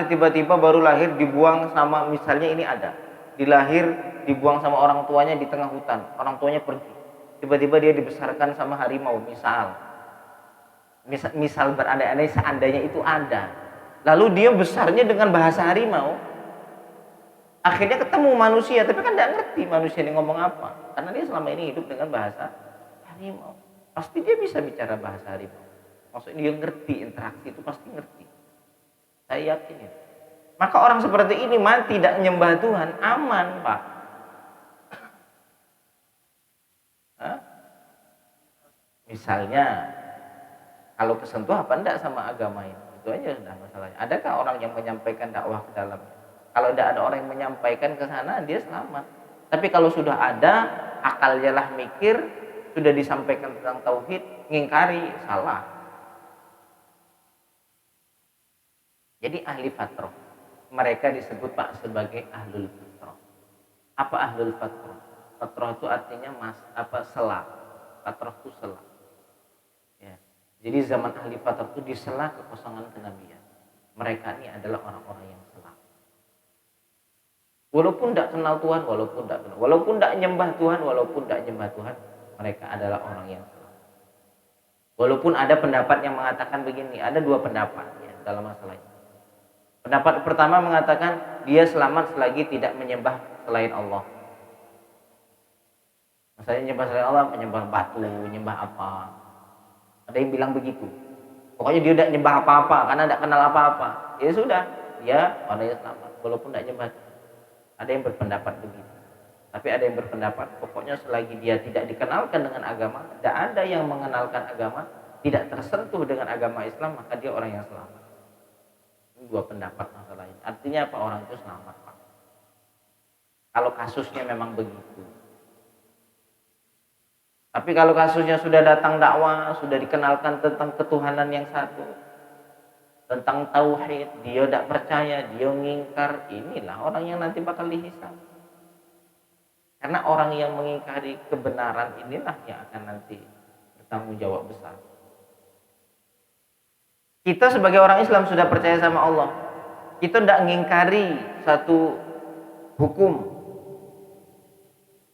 tiba-tiba baru lahir dibuang sama, misalnya ini ada, dilahir dibuang sama orang tuanya di tengah hutan, orang tuanya pergi, tiba-tiba dia dibesarkan sama harimau, misal berandai-andai seandainya itu ada, lalu dia besarnya dengan bahasa harimau, akhirnya ketemu manusia, tapi kan tidak ngerti manusia ini ngomong apa, karena dia selama ini hidup dengan bahasa harimau. Pasti dia bisa bicara bahasa harimau, maksudnya dia ngerti interaksi itu, pasti ngerti. Saya yakin itu. Maka orang seperti ini mati tidak menyembah Tuhan, aman Pak. Hah? Misalnya kalau kesentuh apa enggak sama agama ini, itu aja sudah masalahnya. Adakah orang yang menyampaikan dakwah ke dalamnya? Kalau tidak ada orang yang menyampaikan ke sana, dia selamat. Tapi kalau sudah ada, akalnya lah mikir, sudah disampaikan tentang tauhid, ngingkari, salah. Jadi ahli fatrah, mereka disebut Pak sebagai ahlul fatrah. Apa ahlul fatrah? Fatrah itu artinya sela. Fatrah itu sela. Ya. Jadi zaman ahli fatrah itu di sela kekosongan kenabian. Mereka ini adalah orang-orang yang selamat. Walaupun tidak kenal Tuhan, walaupun tidak nyembah Tuhan, mereka adalah orang yang selamat. Walaupun ada pendapat yang mengatakan begini, ada dua pendapat ya, dalam masalah ini. Pendapat pertama mengatakan dia selamat selagi tidak menyembah selain Allah. Misalnya menyembah selain Allah, menyembah batu, menyembah apa. Ada yang bilang begitu. Pokoknya dia tidak menyembah apa-apa karena tidak kenal apa-apa. Ya sudah, dia orang yang selamat walaupun tidak menyembah. Ada yang berpendapat begitu. Tapi ada yang berpendapat pokoknya selagi dia tidak dikenalkan dengan agama, tidak ada yang mengenalkan agama, tidak tersentuh dengan agama Islam, maka dia orang yang selamat. Ini dua pendapat masalah ini. Artinya apa? Orang itu selamat, Pak. Kalau kasusnya memang begitu. Tapi kalau kasusnya sudah datang dakwah, sudah dikenalkan tentang ketuhanan yang satu, tentang tauhid, dia tidak percaya, dia mengingkar, inilah orang yang nanti bakal dihisab. Karena orang yang mengingkari kebenaran inilah yang akan nanti bertanggung jawab besar. Kita sebagai orang Islam sudah percaya sama Allah. Kita tidak mengingkari satu hukum.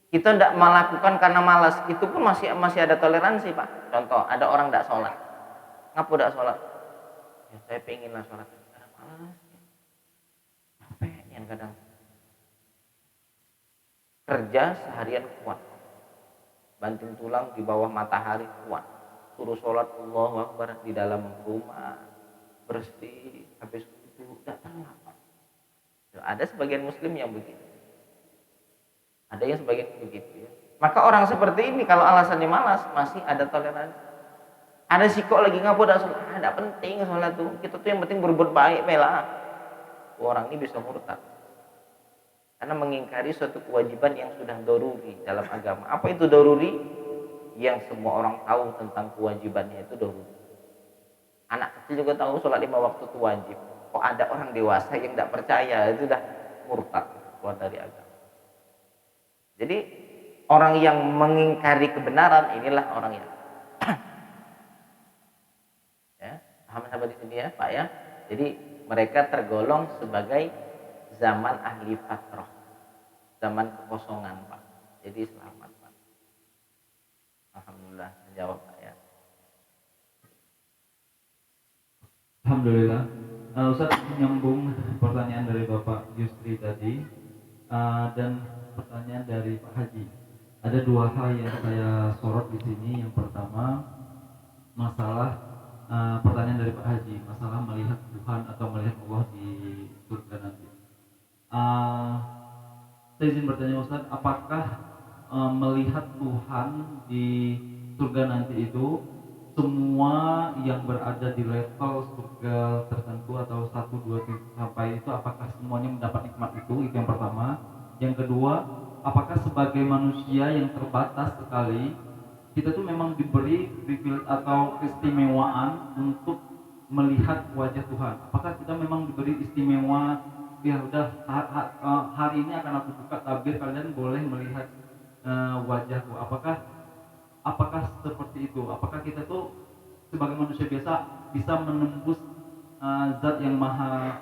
Kita tidak melakukan karena malas. Itu pun masih ada toleransi, Pak. Contoh, ada orang tidak sholat. Ngapa tidak sholat? Ya, saya pengenlah sholat. Kadang malas. Capek kadang. Kerja seharian kuat. Banting tulang di bawah matahari kuat. Suruh sholat Allahu Akbar di dalam rumah. Bersih. Habis itu tidak tenang. Ada sebagian muslim yang begitu. Ada yang sebagian begitu ya. Maka orang seperti ini kalau alasannya malas masih ada toleransi. Ada si kok lagi ngapa dah sholat? Tidak penting sholat tuh. Kita tuh yang penting berbuat baik, bela. Orang ini bisa murtad. Karena mengingkari suatu kewajiban yang sudah daruri dalam agama. Apa itu daruri? Yang semua orang tahu tentang kewajibannya itu daruri. Anak kecil juga tahu sholat 5 waktu itu wajib. Kok ada orang dewasa yang tidak percaya, itu sudah murtad, keluar dari agama. Jadi orang yang mengingkari kebenaran inilah orang yang ya, paham sampai di sini ya, Pak ya. Jadi mereka tergolong sebagai zaman ahli fatrah, zaman kekosongan, Pak. Jadi selamat, Pak. Alhamdulillah menjawab, Pak ya. Alhamdulillah. Ustaz menyambung pertanyaan dari Bapak Yusri tadi dan pertanyaan dari Pak Haji. Ada dua hal yang saya sorot di sini. Yang pertama masalah pertanyaan dari Pak Haji, masalah melihat Tuhan atau melihat Allah di surga nanti. Saya izin bertanya Ustaz, apakah melihat Tuhan di surga nanti itu semua yang berada di level surga tertentu atau 1, 2, 3 sampai itu apakah semuanya mendapat nikmat itu? Itu yang pertama. Yang kedua, apakah sebagai manusia yang terbatas sekali kita tuh memang diberi privilege atau keistimewaan untuk melihat wajah Tuhan? Apakah kita memang diberi istimewa, ya udah hari ini akan aku buka tabir, kalian boleh melihat wajahku? Apakah seperti itu? Apakah kita tuh sebagai manusia biasa bisa menembus zat yang maha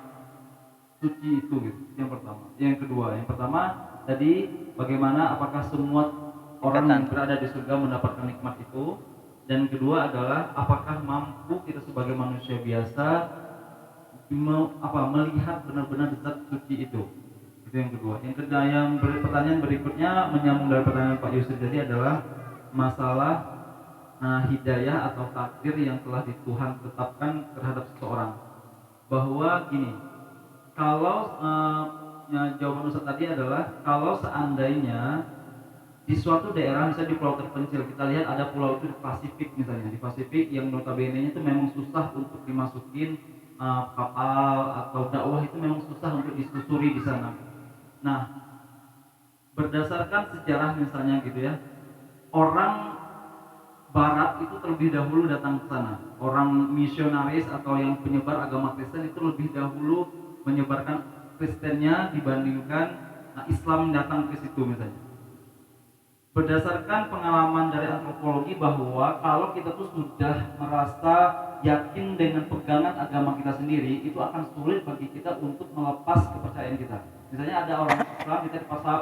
suci itu gitu? Yang pertama. Yang kedua, yang pertama tadi bagaimana apakah semua orang yang berada di surga mendapatkan nikmat itu? Dan kedua adalah apakah mampu kita sebagai manusia biasa melihat benar-benar zat suci itu? Itu yang kedua. Yang kedua, pertanyaan berikutnya menyambung dari pertanyaan Pak Yusuf tadi adalah masalah hidayah atau takdir yang telah Tuhan tetapkan terhadap seseorang. Bahwa gini, kalau jawaban Ustaz tadi adalah kalau seandainya di suatu daerah, misalnya di pulau terpencil, kita lihat ada pulau itu di Pasifik misalnya, di Pasifik yang notabene itu memang susah untuk dimasukin kapal atau dakwah, itu memang susah untuk disusuri di sana. Nah, berdasarkan sejarah misalnya gitu ya, orang Barat itu terlebih dahulu datang ke sana. Orang misionaris atau yang penyebar agama Kristen itu lebih dahulu menyebarkan Kristennya dibandingkan Islam datang ke situ misalnya. berdasarkan pengalaman dari antropologi bahwa kalau kita tuh sudah merasa yakin dengan pegangan agama kita sendiri, itu akan sulit bagi kita untuk melepas kepercayaan kita. Misalnya ada orang Islam, kita dipaksa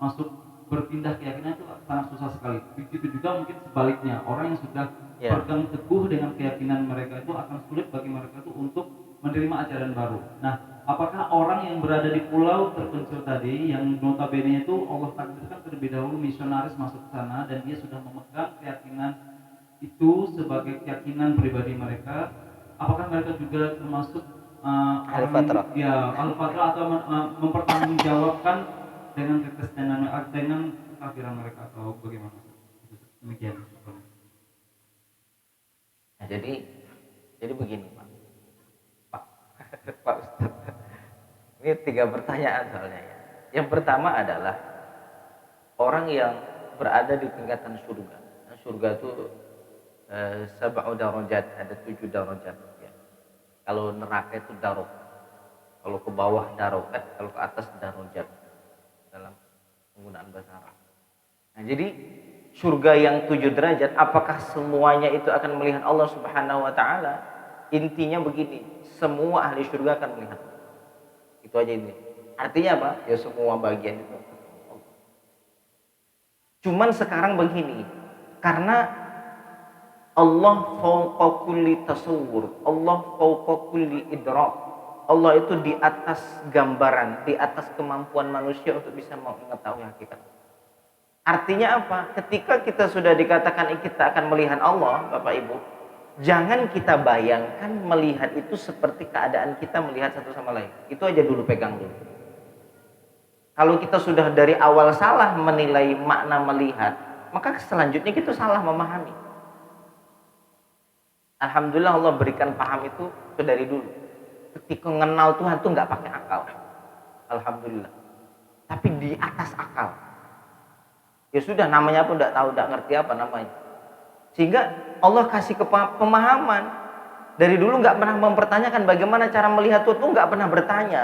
masuk berpindah keyakinan itu sangat susah sekali. Begitu juga mungkin sebaliknya, orang yang sudah berpegang teguh dengan keyakinan mereka itu akan sulit bagi mereka itu untuk menerima ajaran baru. Nah, apakah orang yang berada di pulau terpencil tadi, yang notabene itu Allah takdirkan terlebih dahulu misionaris masuk ke sana dan dia sudah memegang keyakinan itu sebagai keyakinan pribadi mereka, apakah mereka juga termasuk Al-Fatrah. Al-Fatrah atau mempertanggungjawabkan dengan kekristenan dengan kekafiran mereka atau bagaimana? Demikian. Nah, jadi begini Pak Pak Ustaz. Ini 3 pertanyaan soalnya ya. Yang pertama adalah orang yang berada di tingkatan surga. Nah, surga itu sab'u darajat, ada 7 darajat ya. Kalau neraka itu darok. Kalau ke bawah darokat, kalau ke atas darajat dalam penggunaan bahasa Arab. Nah, jadi surga yang 7 derajat, apakah semuanya itu akan melihat Allah Subhanahu wa taala? Intinya begini, semua ahli surga akan melihat. Itu aja ini. Artinya apa? Ya semua bagian itu. Cuman sekarang begini, karena Allah fauqa kulli tasawwur, Allah fauqa kulli idrak. Allah itu di atas gambaran, di atas kemampuan manusia untuk bisa mengetahui hakikat. Artinya apa? Ketika kita sudah dikatakan kita akan melihat Allah, Bapak Ibu, jangan kita bayangkan melihat itu seperti keadaan kita melihat satu sama lain. Itu aja dulu, pegang dulu. Kalau kita sudah dari awal salah menilai makna melihat, maka selanjutnya kita salah memahami. Alhamdulillah Allah berikan paham itu dari dulu. Ketika mengenal Tuhan tuh nggak pakai akal. Alhamdulillah. Tapi di atas akal. Ya sudah, namanya pun nggak tahu, nggak ngerti apa namanya. Sehingga Allah kasih pemahaman. Dari dulu nggak pernah mempertanyakan bagaimana cara melihat Tuhan, tuh nggak pernah bertanya.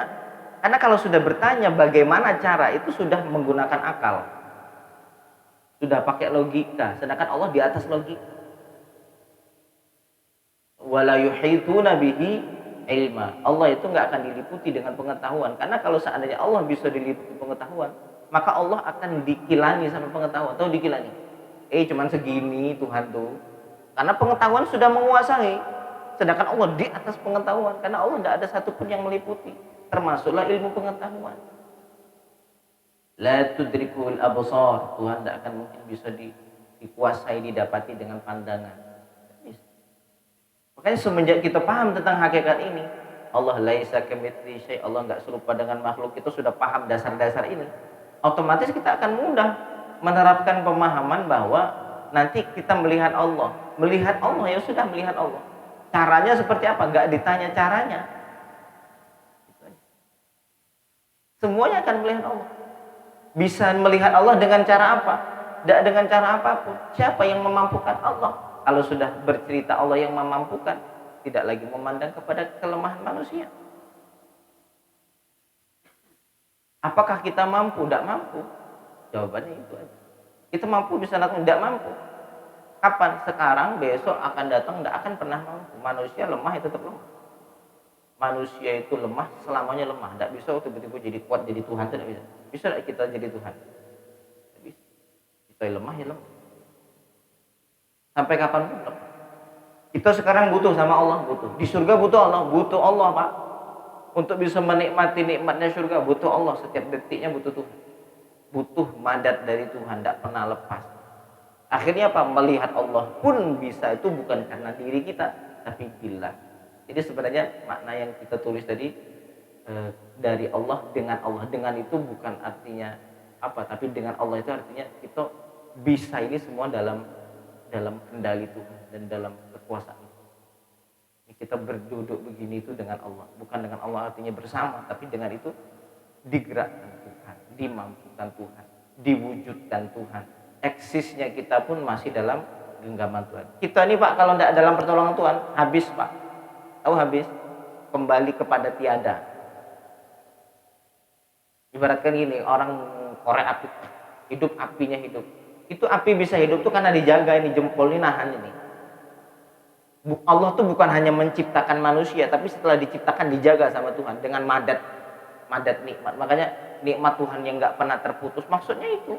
Karena kalau sudah bertanya bagaimana cara, itu sudah menggunakan akal. Sudah pakai logika. Sedangkan Allah di atas logika. Wala yuhituna bihi ilma. Allah itu nggak akan diliputi dengan pengetahuan. Karena kalau seandainya Allah bisa diliputi pengetahuan, maka Allah akan dikilani sama pengetahuan. Tahu dikilani? Cuman segini Tuhan tuh. Karena pengetahuan sudah menguasai. Sedangkan Allah di atas pengetahuan. Karena Allah tidak ada satupun yang meliputi. Termasuklah ilmu pengetahuan. La tudrikul absar. Tuhan tidak akan mungkin bisa dikuasai, didapati dengan pandangan. Makanya semenjak kita paham tentang hakikat ini, Allah laisa kamitslihi syai', Allah enggak serupa dengan makhluk, itu sudah paham dasar-dasar ini. Otomatis kita akan mudah menerapkan pemahaman bahwa nanti kita melihat Allah. Melihat Allah, ya sudah melihat Allah. Caranya seperti apa? Enggak ditanya caranya. Semuanya akan melihat Allah. Bisa melihat Allah dengan cara apa? Tidak dengan cara apapun. Siapa yang memampukan Allah? Kalau sudah bercerita Allah yang memampukan, tidak lagi memandang kepada kelemahan manusia. Apakah kita mampu? Tidak mampu. Jawabannya itu aja. Kita mampu bisa lakukan, tidak mampu. Kapan? Sekarang, besok akan datang, tidak akan pernah mampu. Manusia lemah, itu tetap lemah. Manusia itu lemah, selamanya lemah. Tidak bisa tiba-tiba jadi kuat, jadi Tuhan, tidak bisa. Bisa tidak kita jadi Tuhan? Tidak bisa. Kita lemah, ya lemah. Sampai kapanpun lemah. Kita sekarang butuh sama Allah, butuh. Di surga butuh Allah, Pak. Untuk bisa menikmati nikmatnya surga, butuh Allah. Setiap detiknya butuh Tuhan. Butuh madat dari Tuhan, tidak pernah lepas. Akhirnya apa? Melihat Allah pun bisa, itu bukan karena diri kita, tapi billah. Jadi sebenarnya makna yang kita tulis tadi, dari Allah, dengan Allah. Dengan itu bukan artinya apa, tapi dengan Allah itu artinya kita bisa ini semua dalam kendali Tuhan dan dalam kekuasaan. Kita berduduk begini itu dengan Allah, bukan dengan Allah artinya bersama, tapi dengan itu digerakkan Tuhan, dimampukan Tuhan, diwujudkan Tuhan. Eksisnya kita pun masih dalam genggaman Tuhan. Kita ini Pak, kalau tidak dalam pertolongan Tuhan, habis Pak. Tahu habis? Kembali kepada tiada. Ibaratkan gini, orang korek api, hidup apinya hidup. Itu api bisa hidup tuh karena dijaga, ini jempol ini nahan ini. Allah tuh bukan hanya menciptakan manusia, tapi setelah diciptakan dijaga sama Tuhan dengan madat nikmat. Makanya nikmat Tuhan yang nggak pernah terputus, maksudnya itu.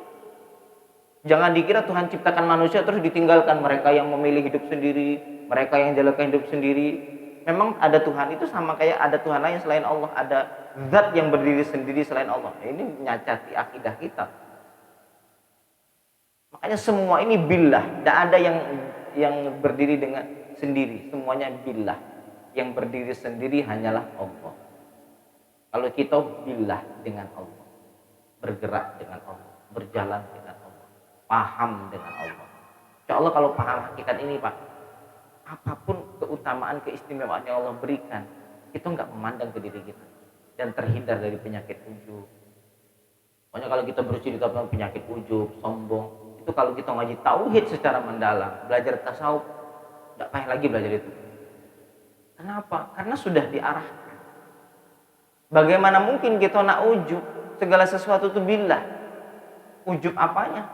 Jangan dikira Tuhan ciptakan manusia terus ditinggalkan, mereka yang memilih hidup sendiri, mereka yang jalankan hidup sendiri. Memang ada Tuhan itu sama kayak ada Tuhan lain selain Allah, ada zat yang berdiri sendiri selain Allah. Ini nyacati akidah kita. Makanya semua ini billah, tidak ada yang berdiri dengan sendiri, semuanya billah. Yang berdiri sendiri hanyalah Allah. Kalau kita billah dengan Allah, bergerak dengan Allah, berjalan dengan Allah, paham dengan Allah. Insya Allah kalau paham hakikat ini Pak, apapun keutamaan, keistimewaan yang Allah berikan, itu nggak memandang ke diri kita dan terhindar dari penyakit ujub. Pokoknya kalau kita bercerita tentang penyakit ujub, sombong, itu kalau kita ngaji tauhid secara mendalam, belajar tasawuf, nggak payah lagi belajar itu. Kenapa? Karena sudah diarahkan. Bagaimana mungkin kita nak ujub? Segala sesuatu itu billah. Ujub apanya?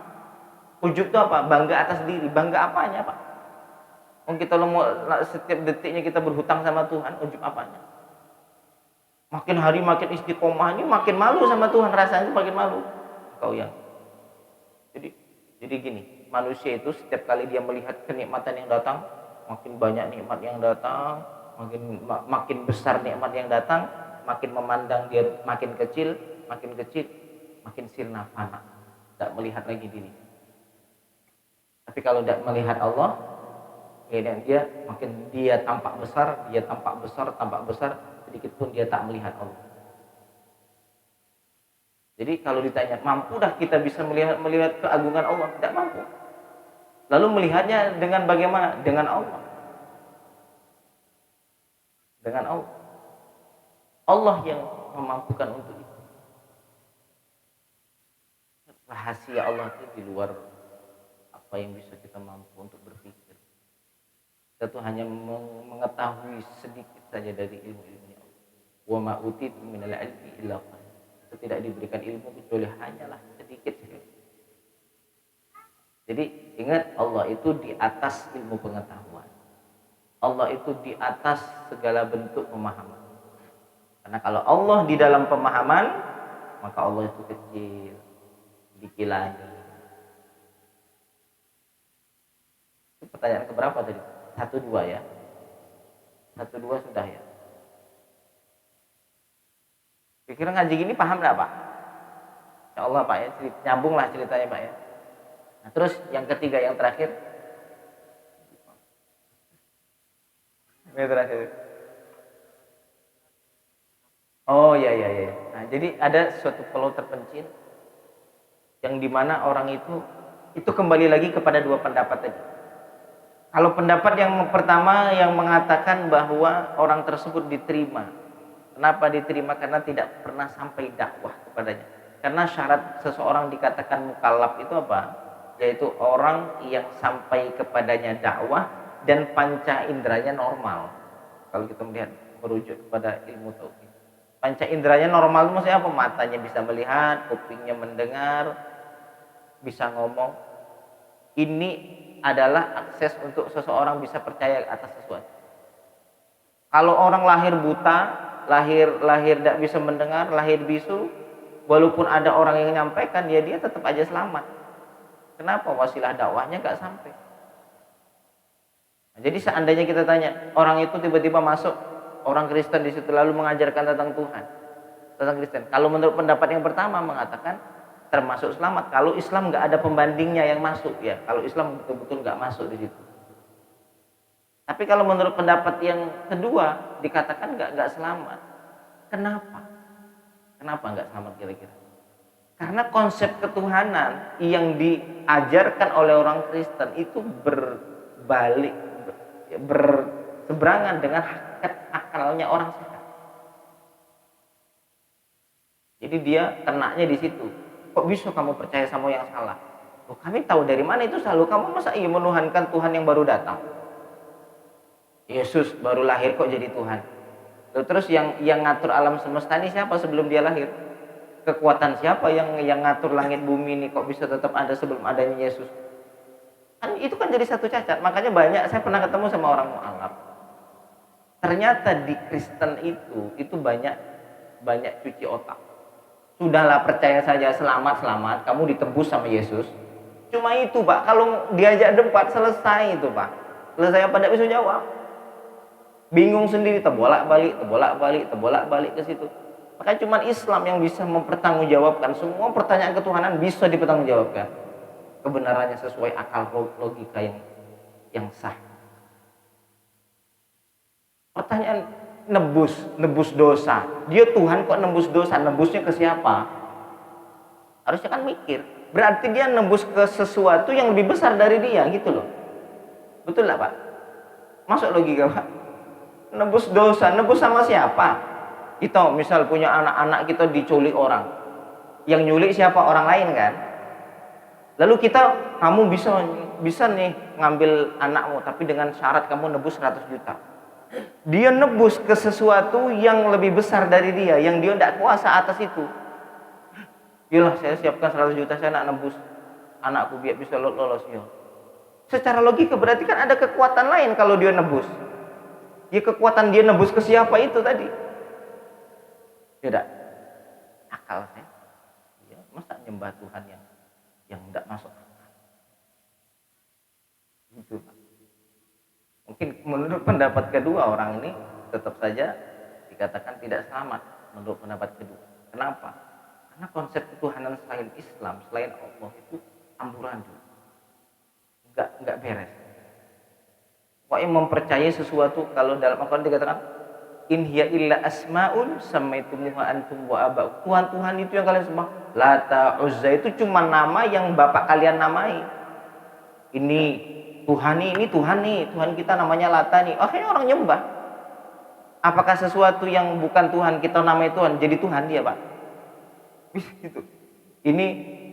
Ujub itu apa? Bangga atas diri. Bangga apanya Pak? Kalau kita setiap detiknya kita berhutang sama Tuhan, ujub apanya? Makin hari makin istiqomah, ini makin malu sama Tuhan, rasanya makin malu. Kau yang. Jadi gini, manusia itu setiap kali dia melihat kenikmatan yang datang, makin banyak nikmat yang datang, makin besar nikmat yang datang, makin memandang dia makin kecil, makin sirna fana, tidak melihat lagi diri. Tapi kalau tidak melihat Allah, dan dia tampak besar, sedikit pun dia tak melihat Allah. Jadi kalau ditanya, mampu dah kita bisa melihat keagungan Allah? Tidak mampu. Lalu melihatnya dengan bagaimana? Dengan Allah. Dengan Allah. Allah yang memampukan untuk itu. Rahasia Allah itu di luar apa yang bisa kita mampu untuk berpikir. Kita tuh hanya mengetahui sedikit saja dari ilmu-ilmunya Allah. Wa ma utitu minal ilmi illa qalil. Kita tidak diberikan ilmu kecuali hanyalah sedikit saja. Jadi ingat, Allah itu di atas ilmu pengetahuan. Allah itu di atas segala bentuk pemahaman. Karena kalau Allah di dalam pemahaman, maka Allah itu kecil, dikilangi. Itu pertanyaan keberapa tadi? 1, 2 ya? 1, 2 sudah ya? Kira-kira ngaji gini paham nggak Pak? Insya Allah Pak ya, nyambunglah ceritanya Pak ya. Nah, terus yang ketiga, yang terakhir. Yang terakhir. Oh ya. Nah, jadi ada suatu pulau terpencil yang dimana orang itu kembali lagi kepada dua pendapat tadi. Kalau pendapat yang pertama yang mengatakan bahwa orang tersebut diterima. Kenapa diterima? Karena tidak pernah sampai dakwah kepadanya. Karena syarat seseorang dikatakan mukallaf itu apa? Yaitu orang yang sampai kepadanya dakwah dan panca inderanya normal. Kalau kita melihat merujuk kepada ilmu tauhid. Panca inderanya normal itu maksudnya apa? Matanya bisa melihat, kupingnya mendengar, bisa ngomong. Ini adalah akses untuk seseorang bisa percaya atas sesuatu. Kalau orang lahir buta, lahir tidak bisa mendengar, lahir bisu, walaupun ada orang yang menyampaikan, dia tetap aja selamat. Kenapa? Wasilah dakwahnya nggak sampai. Nah, jadi seandainya kita tanya, orang itu tiba-tiba masuk, orang Kristen di situ lalu mengajarkan tentang Tuhan, tentang Kristen. Kalau menurut pendapat yang pertama mengatakan termasuk selamat. Kalau Islam nggak ada pembandingnya yang masuk ya. Kalau Islam betul-betul nggak masuk di situ. Tapi kalau menurut pendapat yang kedua dikatakan nggak selamat. Kenapa? Kenapa nggak selamat kira-kira? Karena konsep ketuhanan yang diajarkan oleh orang Kristen itu berbalik, berseberangan dengan hakikat akalnya orang sehat. Jadi dia kenanya di situ. Kok bisa kamu percaya sama yang salah? Oh, kami tahu dari mana itu salah. Kamu masa iya menuhankan Tuhan yang baru datang? Yesus baru lahir kok jadi Tuhan. Terus yang ngatur alam semesta ini siapa sebelum dia lahir? Kekuatan siapa yang ngatur langit bumi ini kok bisa tetap ada sebelum adanya Yesus? Kan itu kan jadi satu cacat. Makanya banyak, saya pernah ketemu sama orang mualaf. Ternyata di Kristen itu banyak cuci otak. Sudahlah, percaya saja, selamat, kamu ditebus sama Yesus. Cuma itu Pak, kalau diajak debat selesai itu Pak. Selesai apa tidak bisa jawab. Bingung sendiri, terbolak-balik ke situ. Makanya cuma Islam yang bisa mempertanggungjawabkan semua pertanyaan ketuhanan, bisa dipertanggungjawabkan. Kebenarannya sesuai akal logika yang sah. Pertanyaan nebus dosa. Dia Tuhan kok nebus dosa? Nebusnya ke siapa? Harusnya kan mikir. Berarti dia nebus ke sesuatu yang lebih besar dari dia gitu loh. Betul lah Pak? Masuk logika Pak? Nebus dosa, nebus sama siapa? Kita misal punya anak-anak kita diculik orang. Yang nyulik siapa? Orang lain kan? Lalu kamu bisa nih ngambil anakmu, tapi dengan syarat kamu nebus 100 juta. Dia nebus ke sesuatu yang lebih besar dari dia, yang dia tidak kuasa atas itu. Yalah, saya siapkan 100 juta, saya nak nebus anakku biar bisa lolos. Ya. Secara logika berarti kan ada kekuatan lain kalau dia nebus. Ya, kekuatan dia nebus ke siapa itu tadi? Tidak. Akal saya. Ya, masa nyembah Tuhan yang tidak masuk akal. Gitu. Mungkin menurut pendapat kedua orang ini tetap saja dikatakan tidak selamat menurut pendapat kedua. Kenapa? Karena konsep ketuhanan selain Islam, selain Allah itu amburadul. Enggak beres. Pokoknya mempercayai sesuatu, kalau dalam Al-Quran dikatakan in hiya illa asmaun samaitumuha antum wa aba'ukum. Tuhan itu yang kalian sembah. Lata, Uzza itu cuma nama yang bapak kalian namai. Ini Tuhan Tuhan kita namanya Lata nih. Akhirnya orang nyembah. Apakah sesuatu yang bukan Tuhan kita namai Tuhan jadi Tuhan dia Pak? Bisa gitu. Ini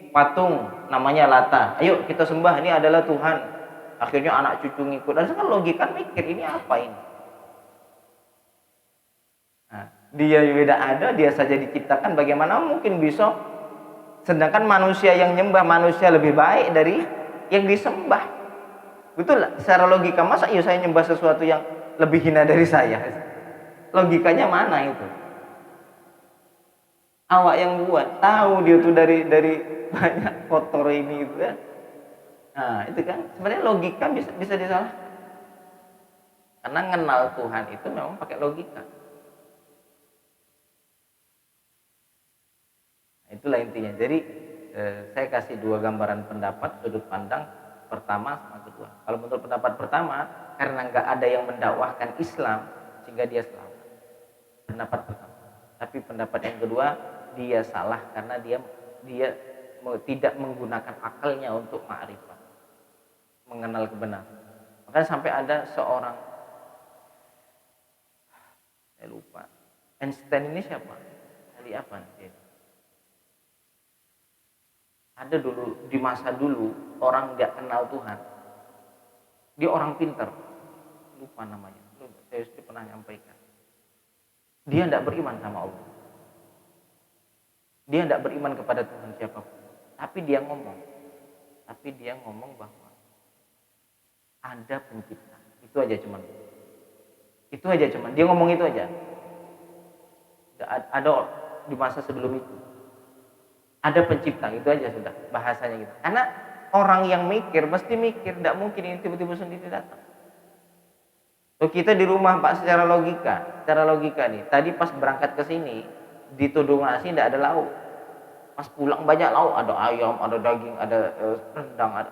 patung namanya Lata. Ayo kita sembah, ini adalah Tuhan. Akhirnya anak cucu ngikut. Dan kan logika mikir ini apa ini? Nah, dia tidak ada, dia saja diciptakan. Bagaimana mungkin bisa? Sedangkan manusia yang nyembah, manusia lebih baik dari yang disembah. Betul lah, secara logika masa iya saya nyembah sesuatu yang lebih hina dari saya? Logikanya mana itu? Awak yang buat, tahu dia tuh dari banyak kotor ini gitu kan. Nah, itu kan sebenarnya logika bisa disalah. Karena kenal Tuhan itu memang pakai logika. Nah, itulah intinya. Jadi saya kasih dua gambaran pendapat, sudut pandang pertama sama kedua. Kalau menurut pendapat pertama, karena nggak ada yang mendakwahkan Islam sehingga dia selamat. Pendapat pertama. Tapi pendapat yang kedua, dia salah karena dia tidak menggunakan akalnya untuk ma'rifat, mengenal kebenaran. Makanya sampai ada seorang, saya lupa, Einstein ini siapa? Ahli apa nanti? Ada dulu, di masa dulu, orang tidak kenal Tuhan. Dia orang pintar. Lupa namanya. Saya pernah nyampaikan. Dia tidak beriman sama Allah. Dia tidak beriman kepada Tuhan siapapun. Tapi dia ngomong bahwa ada pencipta. Itu aja cuman. Dia ngomong itu aja. Ada di masa sebelum itu. Ada pencipta, itu aja sudah bahasanya gitu. Karena orang yang mikir mesti mikir, tidak mungkin ini tiba-tiba sendiri datang. So, kita di rumah Pak secara logika nih. Tadi pas berangkat ke sini dituduh nasi tidak ada lauk. Pas pulang banyak lauk, ada ayam, ada daging, ada rendang, ada.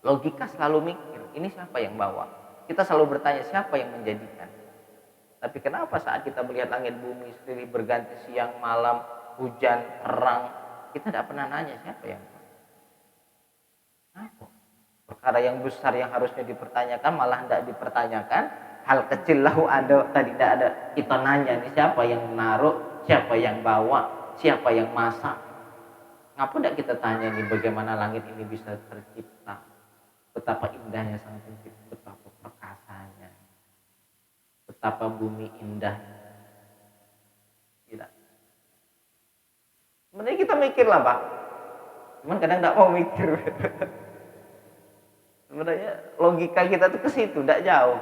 Logika selalu mikir, ini siapa yang bawa? Kita selalu bertanya siapa yang menjadikan. Tapi kenapa saat kita melihat langit bumi sendiri berganti siang malam, hujan, terang, kita tidak pernah nanya siapa yang apa? Perkara yang besar yang harusnya dipertanyakan malah tidak dipertanyakan. Hal kecil lahu ada, tadi tidak ada. Kita nanya nih siapa yang naruh, siapa yang bawa, siapa yang masak. Ngapa tidak kita tanya nih bagaimana langit ini bisa tercipta, betapa indahnya sang pencipta, betapa perkasanya, betapa bumi indah. Tidak. mikir lah Pak. Cuman kadang nggak mau mikir. Sebenarnya logika kita tuh ke situ, nggak jauh.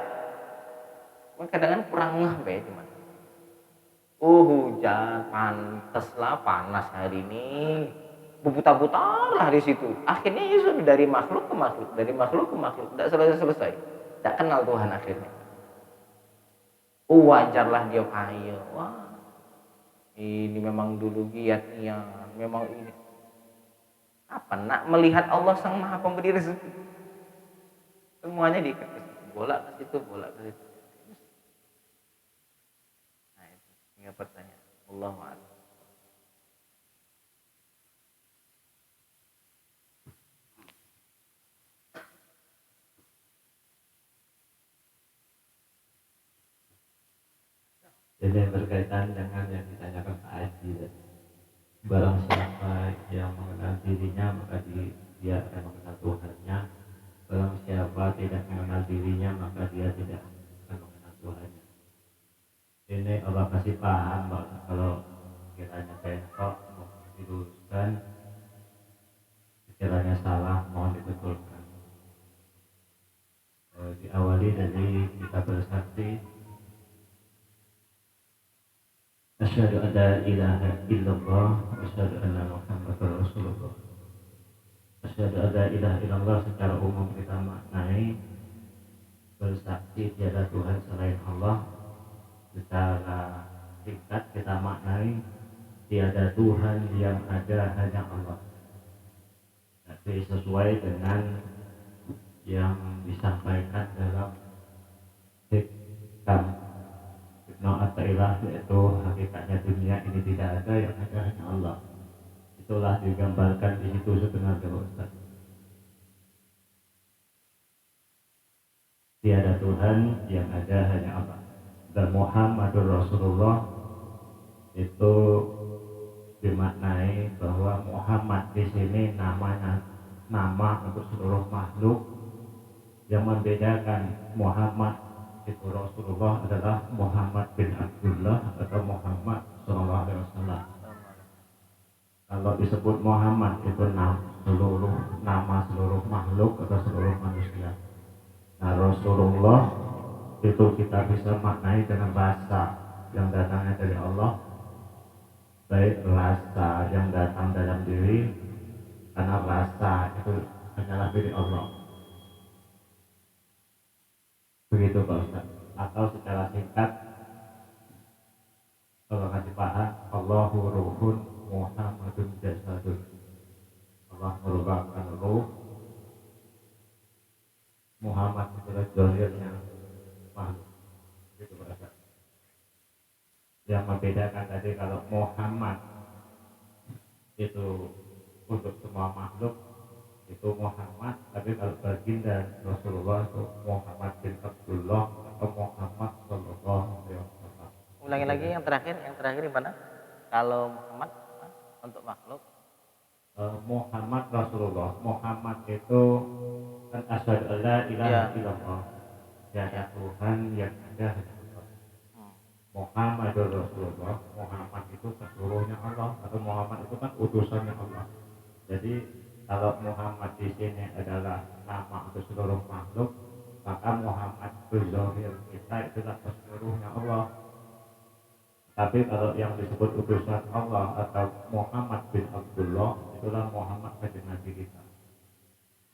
Cuman kadang kan kurang ngeh be cuman. Hujan, pantes lah panas hari ini. Berputar-putar lah di situ. Akhirnya ya sudah dari makhluk ke makhluk, dari makhluk ke makhluk, nggak selesai-selesai. Nggak kenal Tuhan akhirnya. Wajarlah dia kaya. Wah, ini memang dulu giatnya, memang ini. Apa nak melihat Allah sang maha pemberi rezeki? Semuanya diikat ke situ, bola ke situ, bola ke situ. Nah itu, ini pertanyaan. Allahu a'lam. Jadi yang berkaitan dengan yang ditanyakan Pak Haji tadi. Barang siapa yang mengenal dirinya maka dia akan mengenal Tuhannya. Barang siapa tidak mengenal dirinya maka dia tidak akan mengenal Tuhannya. Ini Allah kasih paham bahwa kalau kiranya bentrok mohon diluruskan, kiranya salah mohon dibetulkan. Diawali dari kita bersaksi Asyhadu an la ilaha illallah wa asyhadu anna Muhammadar Rasulullah. Asyhadu an la ilaha illallah secara umum kita maknai bersaksi tiada Tuhan selain Allah. Secara singkat kita maknai tiada Tuhan yang ada hanya Allah. Tapi sesuai dengan yang disampaikan dalam hikam Ibnu Athaillah, yaitu hakikatnya dunia ini tidak ada, yang ada hanya Allah. Itulah digambarkan di situ sebenarnya Ustaz. Tiada Tuhan, yang ada hanya Allah. Dan Muhammadur Rasulullah itu dimaknai bahwa Muhammad di sini namanya nama untuk seluruh makhluk. Yang membedakan Muhammad itu Rasulullah adalah Muhammad bin Abdullah atau Muhammad Sallallahu Alaihi Wasallam. Kalau disebut Muhammad itu nama seluruh makhluk atau seluruh manusia. Nah, Rasulullah itu kita bisa maknai dengan rasa yang datangnya dari Allah, baik rasa yang datang dalam diri, karena rasa itu hanyalah diri Allah. Begitu Pak Ustaz. Atau secara singkat kalau kasih paham, Allahu ruhun Muhammadun jasadun. Allah merupakan ruh, Muhammad adalah zahirnya makhluk. Begitu Pak Ustaz. Yang membedakan tadi kalau Muhammad itu untuk semua makhluk itu Muhammad, tapi kalau baginda Rasulullah itu Muhammad bin Abdullah atau Muhammad Sallallahu Alaihi Wasallam. Ulangi lagi yang terakhir di mana? Kalau Muhammad untuk makhluk, Muhammad Rasulullah. Muhammad itu kan asyhadu an la ilaha illallah. Tiada Tuhan yang ada hanya Allah. Muhammadur Rasulullah. Muhammad itu seluruhnya Allah, atau Muhammad itu kan utusannya Allah. Jadi kalau Muhammad di sini adalah nama untuk seluruh makhluk, maka Muhammad berzahir kita itulah seluruhnya Allah. Tapi kalau yang disebut utusan Allah atau Muhammad bin Abdullah, itulah Muhammad kanjeng Nabi kita.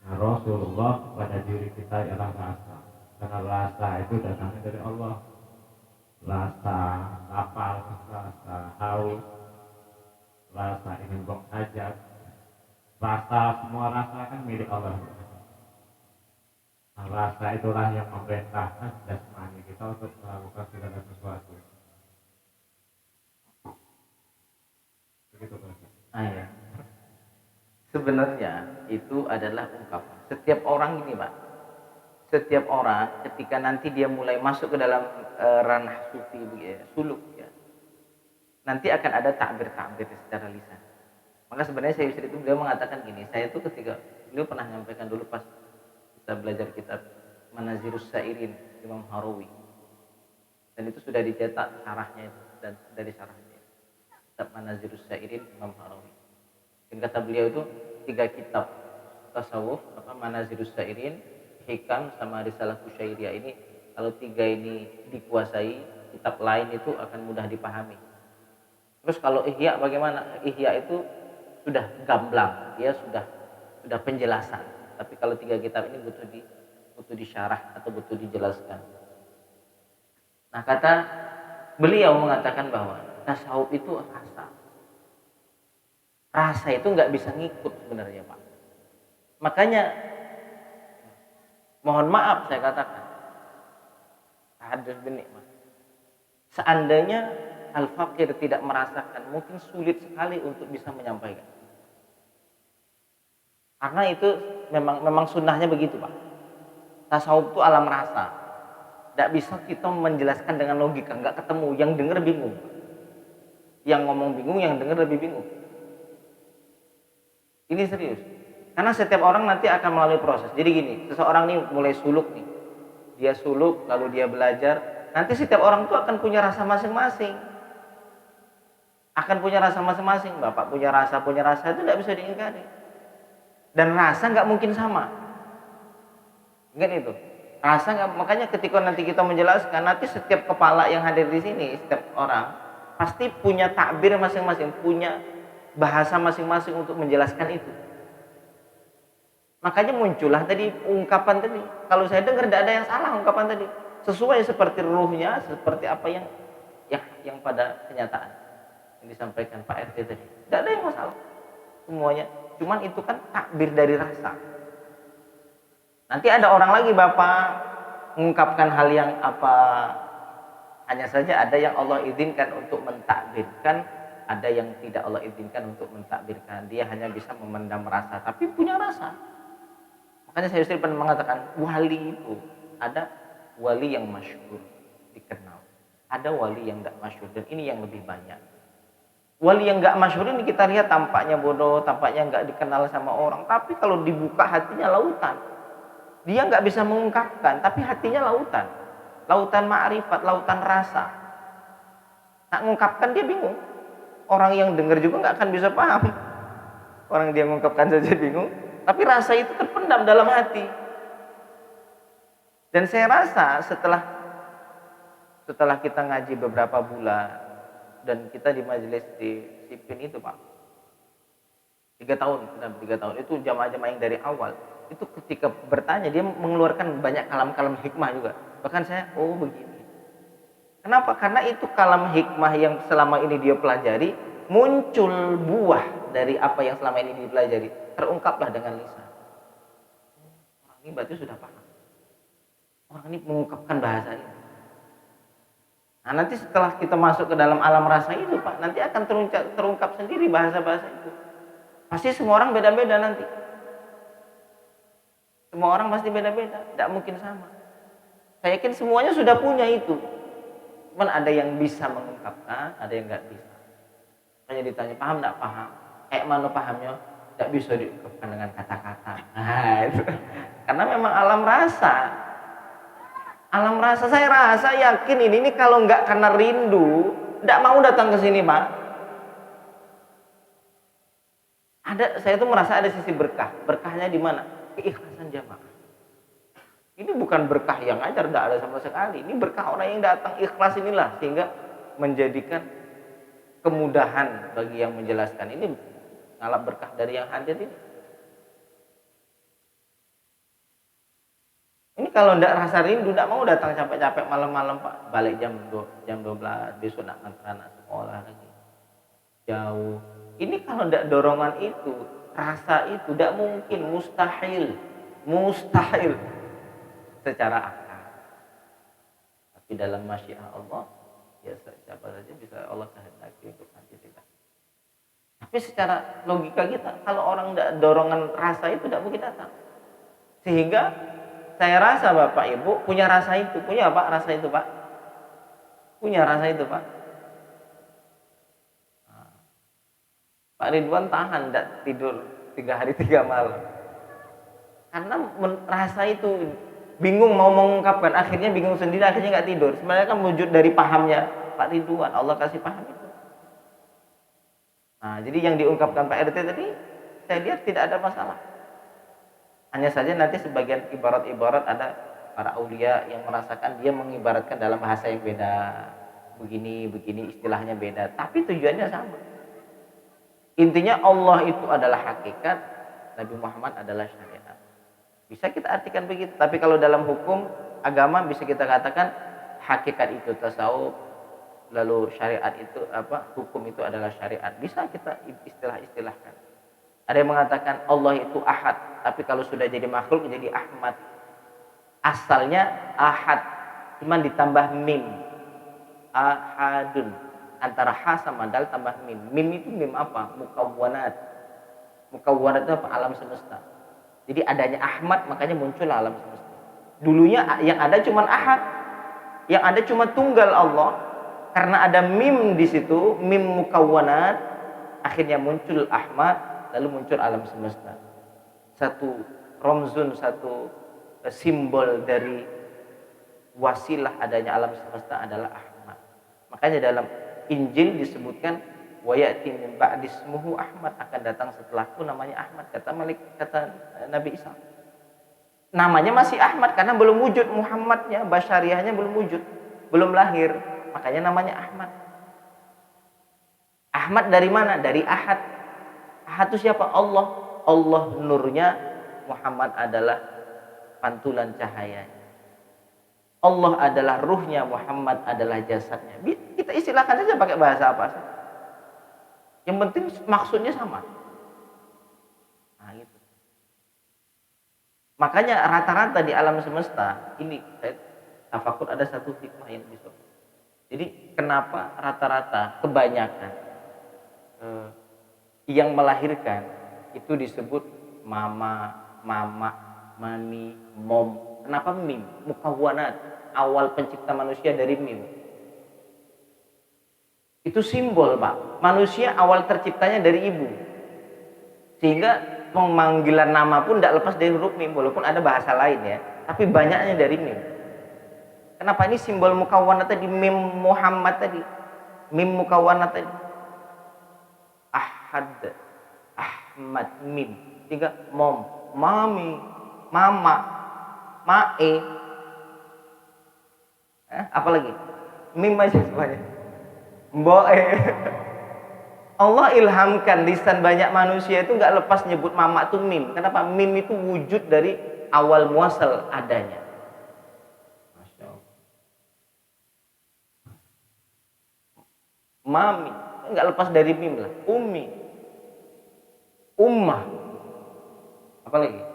Nah, Rasulullah pada diri kita ialah rasa, karena rasa itu datangnya dari Allah. Rasa lapar, rasa haus, rasa ingin buang hajat, semua rasa kan milik Allah. Nah, rasa itulah yang memerintahkan jasmani kita untuk melakukan segala sesuatu. Begitu Pak. ya. Sebenarnya itu adalah ungkapan. Setiap orang ini Pak, setiap orang ketika nanti dia mulai masuk ke dalam ranah sufi, suluk ya, nanti akan ada takbir-takbir secara lisan. Maka sebenarnya Syekh Yusri itu beliau mengatakan gini, saya itu ketika beliau pernah menyampaikan dulu pas kita belajar kitab Manazirus Sairin Imam Harawi, dan itu sudah dicetak syarahnya itu, dan dari syarahnya kitab Manazirus Sairin Imam Harawi. Dan kata beliau itu 3 kitab tasawuf, Manazilus Sairin, Hikam, sama Risalah Kusyairiyah ini, kalau 3 ini dikuasai, kitab lain itu akan mudah dipahami. Terus kalau Ihya bagaimana? Ihya itu sudah gamblang, dia sudah penjelasan. Tapi kalau 3 kitab ini butuh disyarah atau butuh dijelaskan. Nah, kata beliau mengatakan bahwa tasawuf itu rasa. Rasa itu nggak bisa ngikut sebenarnya, Pak. Makanya mohon maaf saya katakan, hadis binikmat. Seandainya al-fakir tidak merasakan, mungkin sulit sekali untuk bisa menyampaikan. Karena itu memang sunnahnya begitu, Pak. Tasawuf itu alam rasa. Tidak bisa kita menjelaskan dengan logika, nggak ketemu. Yang dengar bingung. Yang ngomong bingung, yang dengar lebih bingung. Ini serius. Karena setiap orang nanti akan melalui proses. Jadi gini, seseorang nih mulai suluk nih. Dia suluk, lalu dia belajar. Nanti setiap orang itu akan punya rasa masing-masing. Akan punya rasa masing-masing. Bapak punya rasa itu tidak bisa diingkari. Dan rasa nggak mungkin sama. Ingat itu. Rasa nggak, makanya ketika nanti kita menjelaskan, nanti setiap kepala yang hadir di sini, setiap orang pasti punya takbir masing-masing, punya bahasa masing-masing untuk menjelaskan itu. Makanya muncullah tadi ungkapan tadi. Kalau saya dengar tidak ada yang salah ungkapan tadi. Sesuai seperti ruhnya, seperti apa yang pada kenyataan yang disampaikan Pak RT tadi. Tidak ada yang masalah. Semuanya. Cuman itu kan takbir dari rasa. Nanti ada orang lagi Bapak mengungkapkan hal yang apa. Hanya saja ada yang Allah izinkan untuk mentakbirkan, ada yang tidak Allah izinkan untuk mentakbirkan. Dia hanya bisa memendam rasa, tapi punya rasa. Makanya saya sering mengatakan wali itu ada wali yang masyhur, dikenal. Ada wali yang tidak masyhur, dan ini yang lebih banyak. Wali yang nggak masyhur ini kita lihat tampaknya bodoh, tampaknya nggak dikenal sama orang, tapi kalau dibuka hatinya lautan. Dia nggak bisa mengungkapkan, tapi hatinya lautan. Lautan ma'rifat, lautan rasa. Nak mengungkapkan dia bingung. Orang yang dengar juga nggak akan bisa paham. Orang dia mengungkapkan saja bingung, tapi rasa itu terpendam dalam hati. Dan saya rasa setelah kita ngaji beberapa bulan, dan kita di majelis di Sipin itu Pak, 3 tahun itu jamaah-jamaah yang dari awal itu ketika bertanya dia mengeluarkan banyak kalam-kalam hikmah juga. Bahkan saya begini. Kenapa? Karena itu kalam hikmah yang selama ini dia pelajari, muncul buah dari apa yang selama ini dipelajari, terungkaplah dengan lisan. Orang ini berarti sudah paham. Orang ini mengungkapkan bahasa ini. Nah, nanti setelah kita masuk ke dalam alam rasa itu Pak, nanti akan terungkap sendiri bahasa-bahasa itu. Pasti semua orang beda-beda nanti. Semua orang pasti beda-beda, tidak mungkin sama. Saya yakin semuanya sudah punya itu. Cuman ada yang bisa mengungkapkan, ada yang nggak bisa. Hanya ditanya, paham nggak paham? Kayak mana pahamnya? Tidak bisa diungkapkan dengan kata-kata. Nah, itu. Karena memang alam rasa. Alam rasa, saya rasa yakin ini kalau nggak karena rindu, tidak mau datang ke sini Pak. Saya tuh merasa ada sisi berkah. Berkahnya di mana? Keikhlasan jamaah. Ini bukan berkah yang ajar, tidak ada sama sekali. Ini berkah orang yang datang, ikhlas inilah sehingga menjadikan kemudahan bagi yang menjelaskan. Ini ngalap berkah dari yang hadir ini. Ini kalau tidak rasa rindu, tidak mau datang capek-capek malam-malam Pak. Balik jam 12, besok nak ngantar anak sekolah lagi. Jauh. Ini kalau tidak dorongan itu, rasa itu tidak mungkin, mustahil secara akal. Tapi dalam masyiah Allah, ya siapa saja bisa Allah kehendaki untuk nanti tidak. Tapi secara logika kita, kalau orang tidak dorongan rasa itu tidak mungkin datang. Sehingga saya rasa Bapak Ibu punya rasa itu, punya Pak rasa itu Pak, punya rasa itu Pak. Pak Ridwan tahan tidak tidur 3 hari 3 malam karena rasa itu, bingung mau mengungkapkan, akhirnya bingung sendiri, akhirnya nggak tidur. Sebenarnya kan wujud dari pahamnya Pak Ridwan, Allah kasih paham itu. Nah, jadi yang diungkapkan Pak RT tadi, saya lihat tidak ada masalah. Hanya saja nanti sebagian ibarat-ibarat ada para aulia yang merasakan dia mengibaratkan dalam bahasa yang beda. Begini istilahnya beda, tapi tujuannya sama. Intinya Allah itu adalah hakikat, Nabi Muhammad adalah syariat. Bisa kita artikan begitu, tapi kalau dalam hukum agama bisa kita katakan hakikat itu tasawuf, lalu syariat itu hukum itu adalah syariat. Bisa kita istilah-istilahkan. Ada yang mengatakan Allah itu ahad, tapi kalau sudah jadi makhluk jadi Ahmad. Asalnya ahad, cuman ditambah mim. Ahadun, antara ha sama dal tambah mim. Mim itu mim apa? Mukawwanat. Mukawwanat itu apa? Alam semesta. Jadi adanya Ahmad makanya muncul alam semesta. Dulunya yang ada cuma ahad, yang ada cuma tunggal Allah. Karena ada mim di situ, mim mukawwanat, akhirnya muncul Ahmad, lalu muncul alam semesta. Satu romzun, satu simbol dari wasilah adanya alam semesta adalah Ahmad. Makanya dalam Injil disebutkan wa ya'ti min ba'di ismuhu Ahmad, akan datang setelahku namanya Ahmad, kata Nabi Isa. Namanya masih Ahmad karena belum wujud Muhammadnya, basyariahnya belum wujud, belum lahir. Makanya namanya Ahmad. Ahmad dari mana? Dari Ahad. Ahad itu siapa? Allah. Allah nurnya, Muhammad adalah pantulan cahayanya. Allah adalah ruhnya, Muhammad adalah jasadnya. Kita istilahkan saja pakai bahasa apa saja. Yang penting maksudnya sama. Nah, gitu. Makanya rata-rata di alam semesta ini saya tafakur ada satu hikmah yang bisa. Jadi kenapa rata-rata kebanyakan yang melahirkan itu disebut mama, mami, mom. Kenapa mim? Mukawwanat. Awal pencipta manusia dari mim. Itu simbol, Pak. Manusia awal terciptanya dari ibu. Sehingga pemanggilan nama pun tidak lepas dari huruf mim. Walaupun ada bahasa lain ya. Tapi banyaknya dari mim. Kenapa ini simbol mukawwanat tadi? Mim Muhammad tadi. Mim mukawwanat tadi. Ahad, Ahmad, mim. Tiga, mom, mami, mama, mae. Apalagi? Mim aja semuanya. Mboe. Allah ilhamkan lisan banyak manusia itu nggak lepas nyebut mama itu mim. Kenapa? Mim itu wujud dari awal muasal adanya. Masya Allah. Mami nggak lepas dari mim lah. Ummi, ummah, apalagi?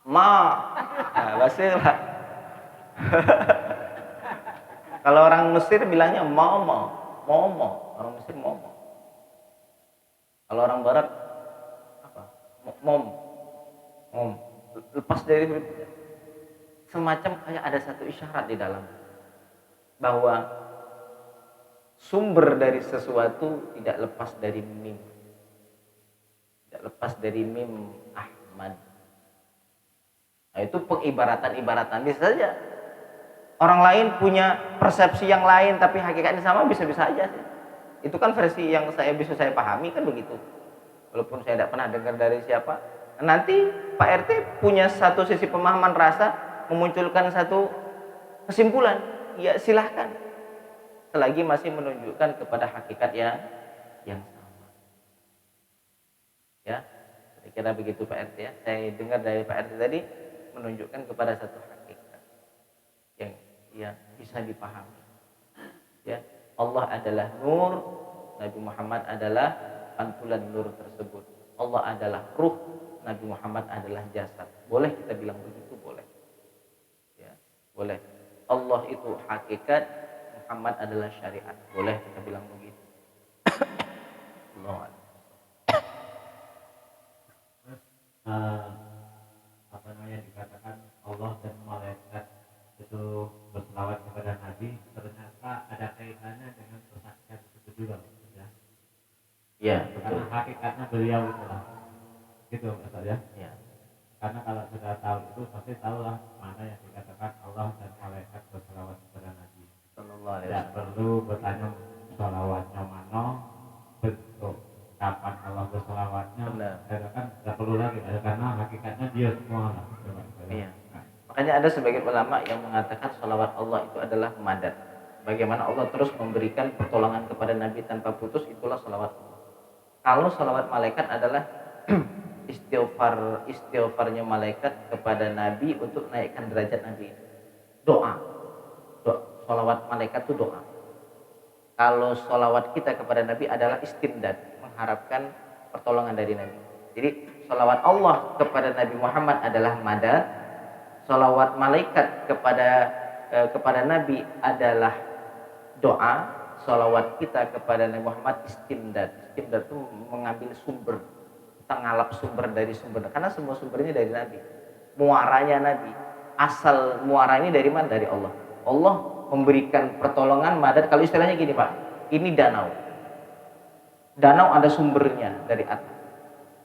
Bahasa kalau orang Mesir bilangnya momo. Orang Mesir momo. Kalau orang Barat apa? Mom. Lepas dari semacam kayak ada satu isyarat di dalam bahwa sumber dari sesuatu tidak lepas dari mim. Tidak lepas dari mim Ahmad. Nah, itu pengibaratan-ibaratan. Bisa saja orang lain punya persepsi yang lain tapi hakikatnya sama, bisa-bisa aja sih. Itu kan versi yang bisa saya pahami kan begitu. Walaupun saya tidak pernah dengar dari siapa. Nanti Pak RT punya satu sisi pemahaman rasa, memunculkan satu kesimpulan. Ya silahkan. Selagi masih menunjukkan kepada hakikat yang sama. Ya, saya kira begitu Pak RT ya. Saya dengar dari Pak RT tadi menunjukkan kepada satu hakikat yang bisa dipahami. Ya, Allah adalah nur, Nabi Muhammad adalah pantulan nur tersebut. Allah adalah ruh, Nabi Muhammad adalah jasad. Boleh kita bilang begitu? Boleh. Ya, boleh. Allah itu hakikat, Muhammad adalah syariat. Boleh kita bilang begitu. Allah. Apa namanya dikatakan Allah dan malaikat itu berselawat kepada Nabi, ternyata ada kaitannya dengan persaksian itu juga, ya. Ya, betul. Karena hakikatnya beliau itulah, gitu Ustaz ya. Ya. karena kalau sudah tahu itu pasti tahulah mana yang dikatakan Allah dan malaikat berselawat kepada Nabi. Sallallahu alaihi Tidak wasallam. perlu bertanya selawatnya mana, bentuk kapan Allah berselawatnya. Benar. Itu kan tidak perlu lagi, karena hakikatnya dia semua lah. Iya. Makanya ada sebagian ulama yang mengatakan sholawat Allah itu adalah madad. Bagaimana Allah terus memberikan pertolongan kepada Nabi tanpa putus, itulah sholawat Allah. Kalau sholawat malaikat adalah istighfarnya malaikat kepada Nabi untuk naikkan derajat Nabi. Doa. Sholawat malaikat itu doa. Kalau sholawat kita kepada Nabi adalah istimdad, mengharapkan pertolongan dari Nabi. Jadi sholawat Allah kepada Nabi Muhammad adalah madad. Sholawat malaikat kepada Nabi adalah doa. Sholawat kita kepada Nabi Muhammad istimdad. Istimdad itu mengambil sumber, kita ngalap sumber dari sumber, karena semua sumbernya dari Nabi. Muaranya Nabi, asal muara ini dari mana? Dari Allah. Allah memberikan pertolongan madad. Kalau istilahnya gini Pak, ini danau. Danau ada sumbernya dari atas.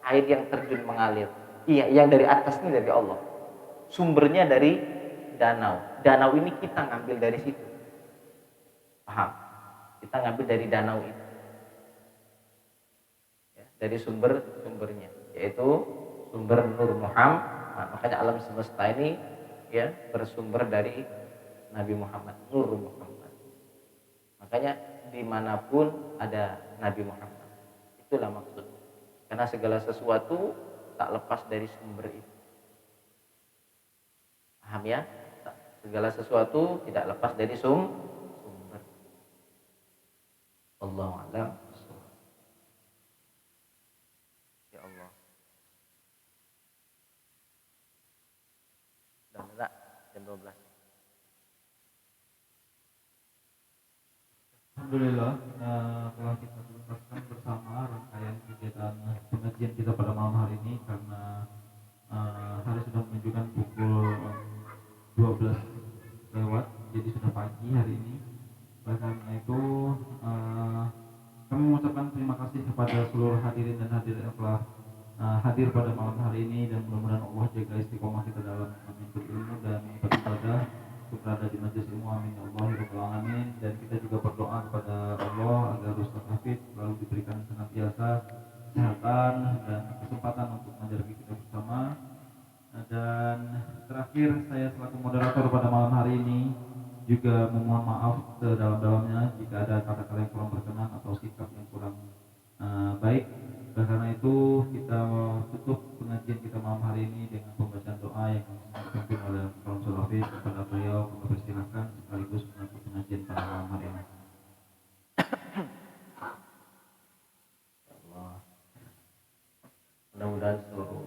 Air yang terjun mengalir. Iya, yang dari atas ini dari Allah. Sumbernya dari danau. Danau ini kita ngambil dari situ. Paham? Kita ngambil dari danau itu. Ya, dari sumbernya, yaitu sumber Nur Muhammad. Nah, makanya alam semesta ini ya bersumber dari Nabi Muhammad, Nur Muhammad. Makanya dimanapun ada Nabi Muhammad. Itulah maksud. Karena segala sesuatu tak lepas dari sumber itu. Paham ya? Segala sesuatu tidak lepas dari sumber. Allahu a'lam. Ya Allah. Dan enggak jam 12. Alhamdulillah, telah kita tuntaskan bersama rangkaian kegiatan pengajian kita pada malam hari ini, karena hari sudah menunjukkan pukul 12 lewat, jadi sudah pagi hari ini. Oleh karena itu kami mengucapkan terima kasih kepada seluruh hadirin dan hadirat yang telah hadir pada malam hari ini, dan mudah-mudahan Allah jaga istiqomah kita dalam menuntut ilmu dan beribadah untuk berada di majelis ilmu. Amin ya Allah ya Rabbal alamin. Dan kita juga berdoa kepada Allah agar Ustaz Hafid selalu diberikan senantiasa kesehatan dan kesempatan untuk mengajar kita bersama. Dan terakhir, saya selaku moderator pada malam hari ini juga memohon maaf sedalam-dalamnya jika ada kata-kata yang kurang berkenan atau sikap yang kurang baik. Karena itu kita tutup pengajian kita malam hari ini dengan pembacaan doa yang dipimpin oleh Prof. Rafi. Kepada beliau kami persilakan sekaligus menutup pengajian pada malam hari ini. Allah. Mudah-mudahan seluruh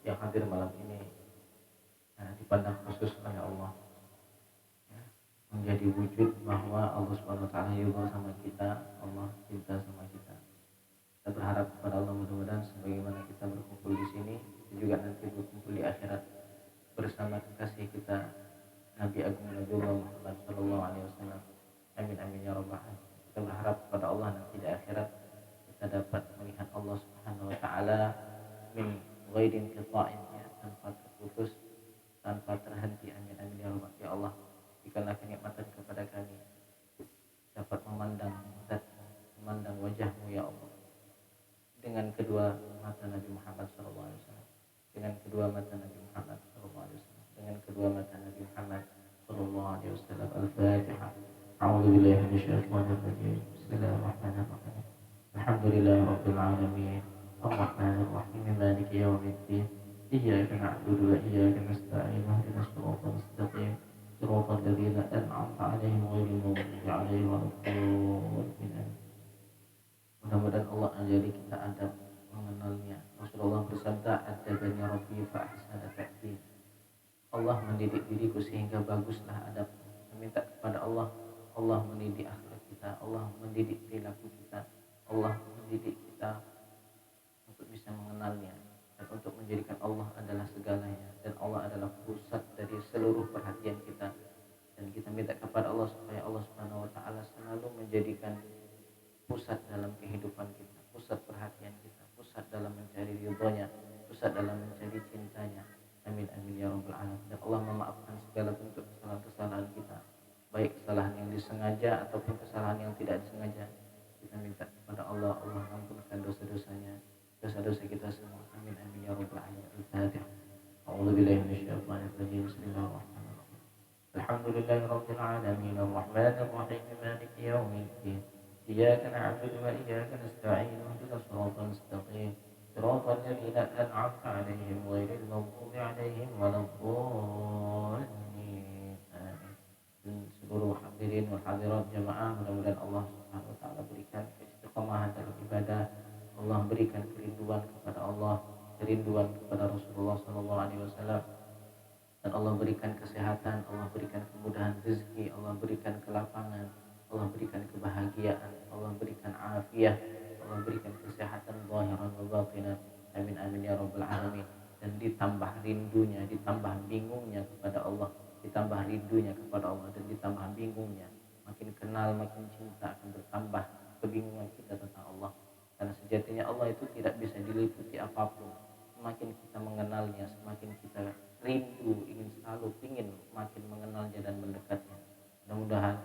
yang hadir malam ini dipandang khusus oleh Allah, ya, menjadi wujud bahwa Allah Subhanahu Wa Taala juga sama kita, Allah cinta sama kita. Kita berharap kepada Allah mudah-mudahan sebagaimana kita berkumpul di sini, kita juga nanti berkumpul di akhirat bersama kekasih kita Nabi Agung Nabiullah Muhammad Sallallahu Alaihi Wasallam. Amin amin ya rabbal alamin. Kita berharap kepada Allah nanti di akhirat kita dapat melihat Allah Subhanahu Wa Taala min ghairin qita'in, ya, tanpa terputus, tanpa terhenti. Amin amin ya rabbal alamin. Ya Allah, berikanlah kenikmatan kepada kami dapat memandang Zat-Mu, memandang wajah-Mu ya Allah, dengan kedua mata Nabi Muhammad SAW, dengan kedua mata Nabi Muhammad SAW, dengan kedua mata Nabi Muhammad SAW. Al-Fatihah. A'udzu billahi minasyaitonir rajim. Bismillahirrahmanirrahim. Alhamdulillahi rabbil alamin. Ar-Rahmanir Rahim. Maliki yaumiddin. Iyyaka na'budu wa iyyaka nasta'in. Ihdinas siratal mustaqim. Siratal ladzina an'amta 'alaihim ghairil maghdubi 'alaihim waladdallin. Mudah-mudahan Allah ajari kita adab mengenalnya. Rasulullah bersabda, "Adabani Rabbi fa ahsana ta'dib." Allah mendidik diriku sehingga baguslah adab. Meminta kepada Allah, Allah mendidik akhlak kita, Allah mendidik perilaku kita, Allah mendidik kita untuk bisa mengenalnya dan untuk menjadikan Allah adalah segalanya, dan Allah adalah pusat dari seluruh perhatian kita. Dan kita minta kepada Allah supaya Allah Subhanahu Wa Taala selalu menjadikan pusat dalam kehidupan kita, pusat perhatian kita, pusat dalam mencari ridhonya, pusat dalam mencari cintanya. disengaja ataupun kesalahan yang tidak disengaja, kita minta kepada Allah, Allah ampunkan dosa-dosanya, dosa-dosa kita semua. Amin amin ya rabbal alamin. Al-Fatihah. A'udzubillahi minasyaitonir rajim. Bismillahirrahmanirrahim. Alhamdulillahirabbil alamin arrahmanir rahim maliki yaumiddin. Iyyaka na'budu wa iyyaka nasta'in. Ihdinas siratal mustaqim. Siratal ladzina an'amta 'alaihim ghairil maghdubi 'alaihim waladdallin. Dan seluruh hadirin wal hadirat jamaah, mudah-mudahan Allah Subhanahu wa taala berikan keistiqomahan dalam ibadah, Allah berikan kerinduan kepada Allah, kerinduan kepada Rasulullah sallallahu alaihi wasallam, dan Allah berikan kesehatan, Allah berikan kemudahan rezeki, Allah berikan kelapangan, Allah berikan kebahagiaan, Allah berikan afiah, Allah berikan kesehatan zahiran wa batinan. Amin amin ya rabbal alamin. Dan ditambah rindunya, ditambah bingungnya kepada Allah, ditambah rindunya kepada Allah, dan ditambah bingungnya. Makin kenal, makin cinta, akan bertambah kebingungan kita tentang Allah. Karena sejatinya Allah itu tidak bisa diliputi apapun. Semakin kita mengenalnya, semakin kita rindu, ingin makin mengenalnya dan mendekatnya. Mudah-mudahan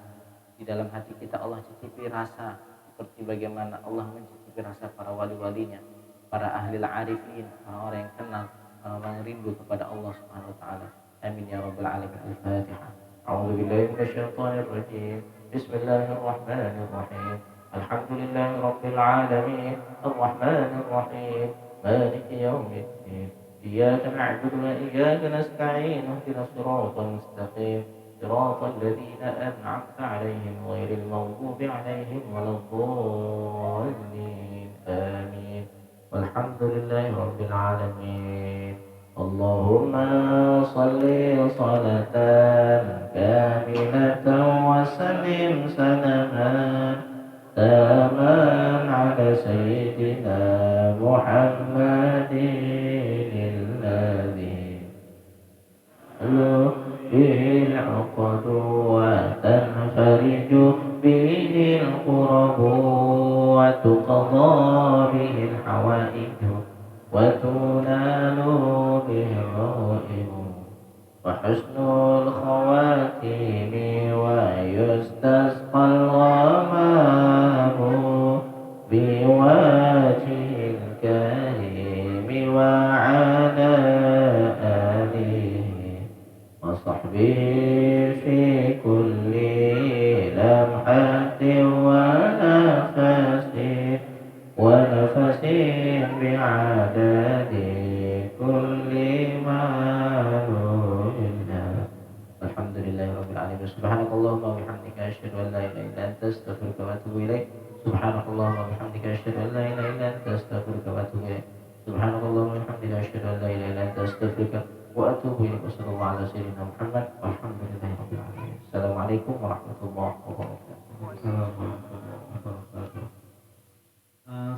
di dalam hati kita Allah cicipi rasa seperti bagaimana Allah mencicipi rasa para wali-walinya, para ahli arifin, orang-orang yang kenal, orang-orang yang rindu kepada Allah Subhanahu wa taala. Amin ya rabbal alamin. Al-Fatihah. A'udzu billahi minasyaitonir rajim. Bismillahirrahmanirrahim. Alhamdulillahi rabbil alamin. Arrahmanir rahim. Maliki yaumiddin. Iyyaka na'budu wa iyyaka nasta'in. Ihdinas siratal mustaqim. Siratal ladzina an'amta 'alaihim ghairil maghdubi 'alaihim waladdallin. Amin. Walhamdulillahi rabbil alamin. Allahumma salli salatan kamilatan wa sallim salaman taman ala sayyidina Muhammadin alladhi bihi al-'uqadu wa tanfariju bihi al-qurabu wa tuqadha bihi al-hawaiju وتنال به الرغائب وحسن الخواتيم ويستسقى الغمام بوجه الكريم وعلى آله وصحبه في كل لمحة ونفس بعدد كل معلوم. Alhamdulillahi rabbil alamin. Subhanakallahumma wa bihamdika asyhadu an la ilaha illa anta astaghfiruka wa atubu ilaik. Subhanakallahumma wa bihamdika asyhadu an la ilaha illa anta astaghfiruka wa atubu ilaik. Subhanakallahumma wa bihamdika asyhadu an la ilaha illa anta astaghfiruka wa atubu ilaik. Wassallallahu ala sayyidina Muhammad walhamdulillahi rabbil alamin. Assalamualaikum warahmatullahi wabarakatuh.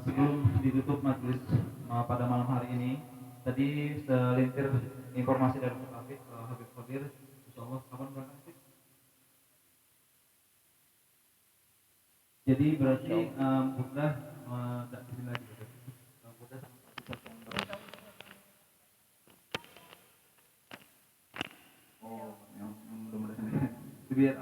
Sebelum ditutup majelis pada malam hari ini, tadi selintir informasi dari Habib Qadir. Insyaallah kapan berangkat Habib? Jadi berarti Bunda tidak di sini lagi. Bunda yang mudah-mudahan biar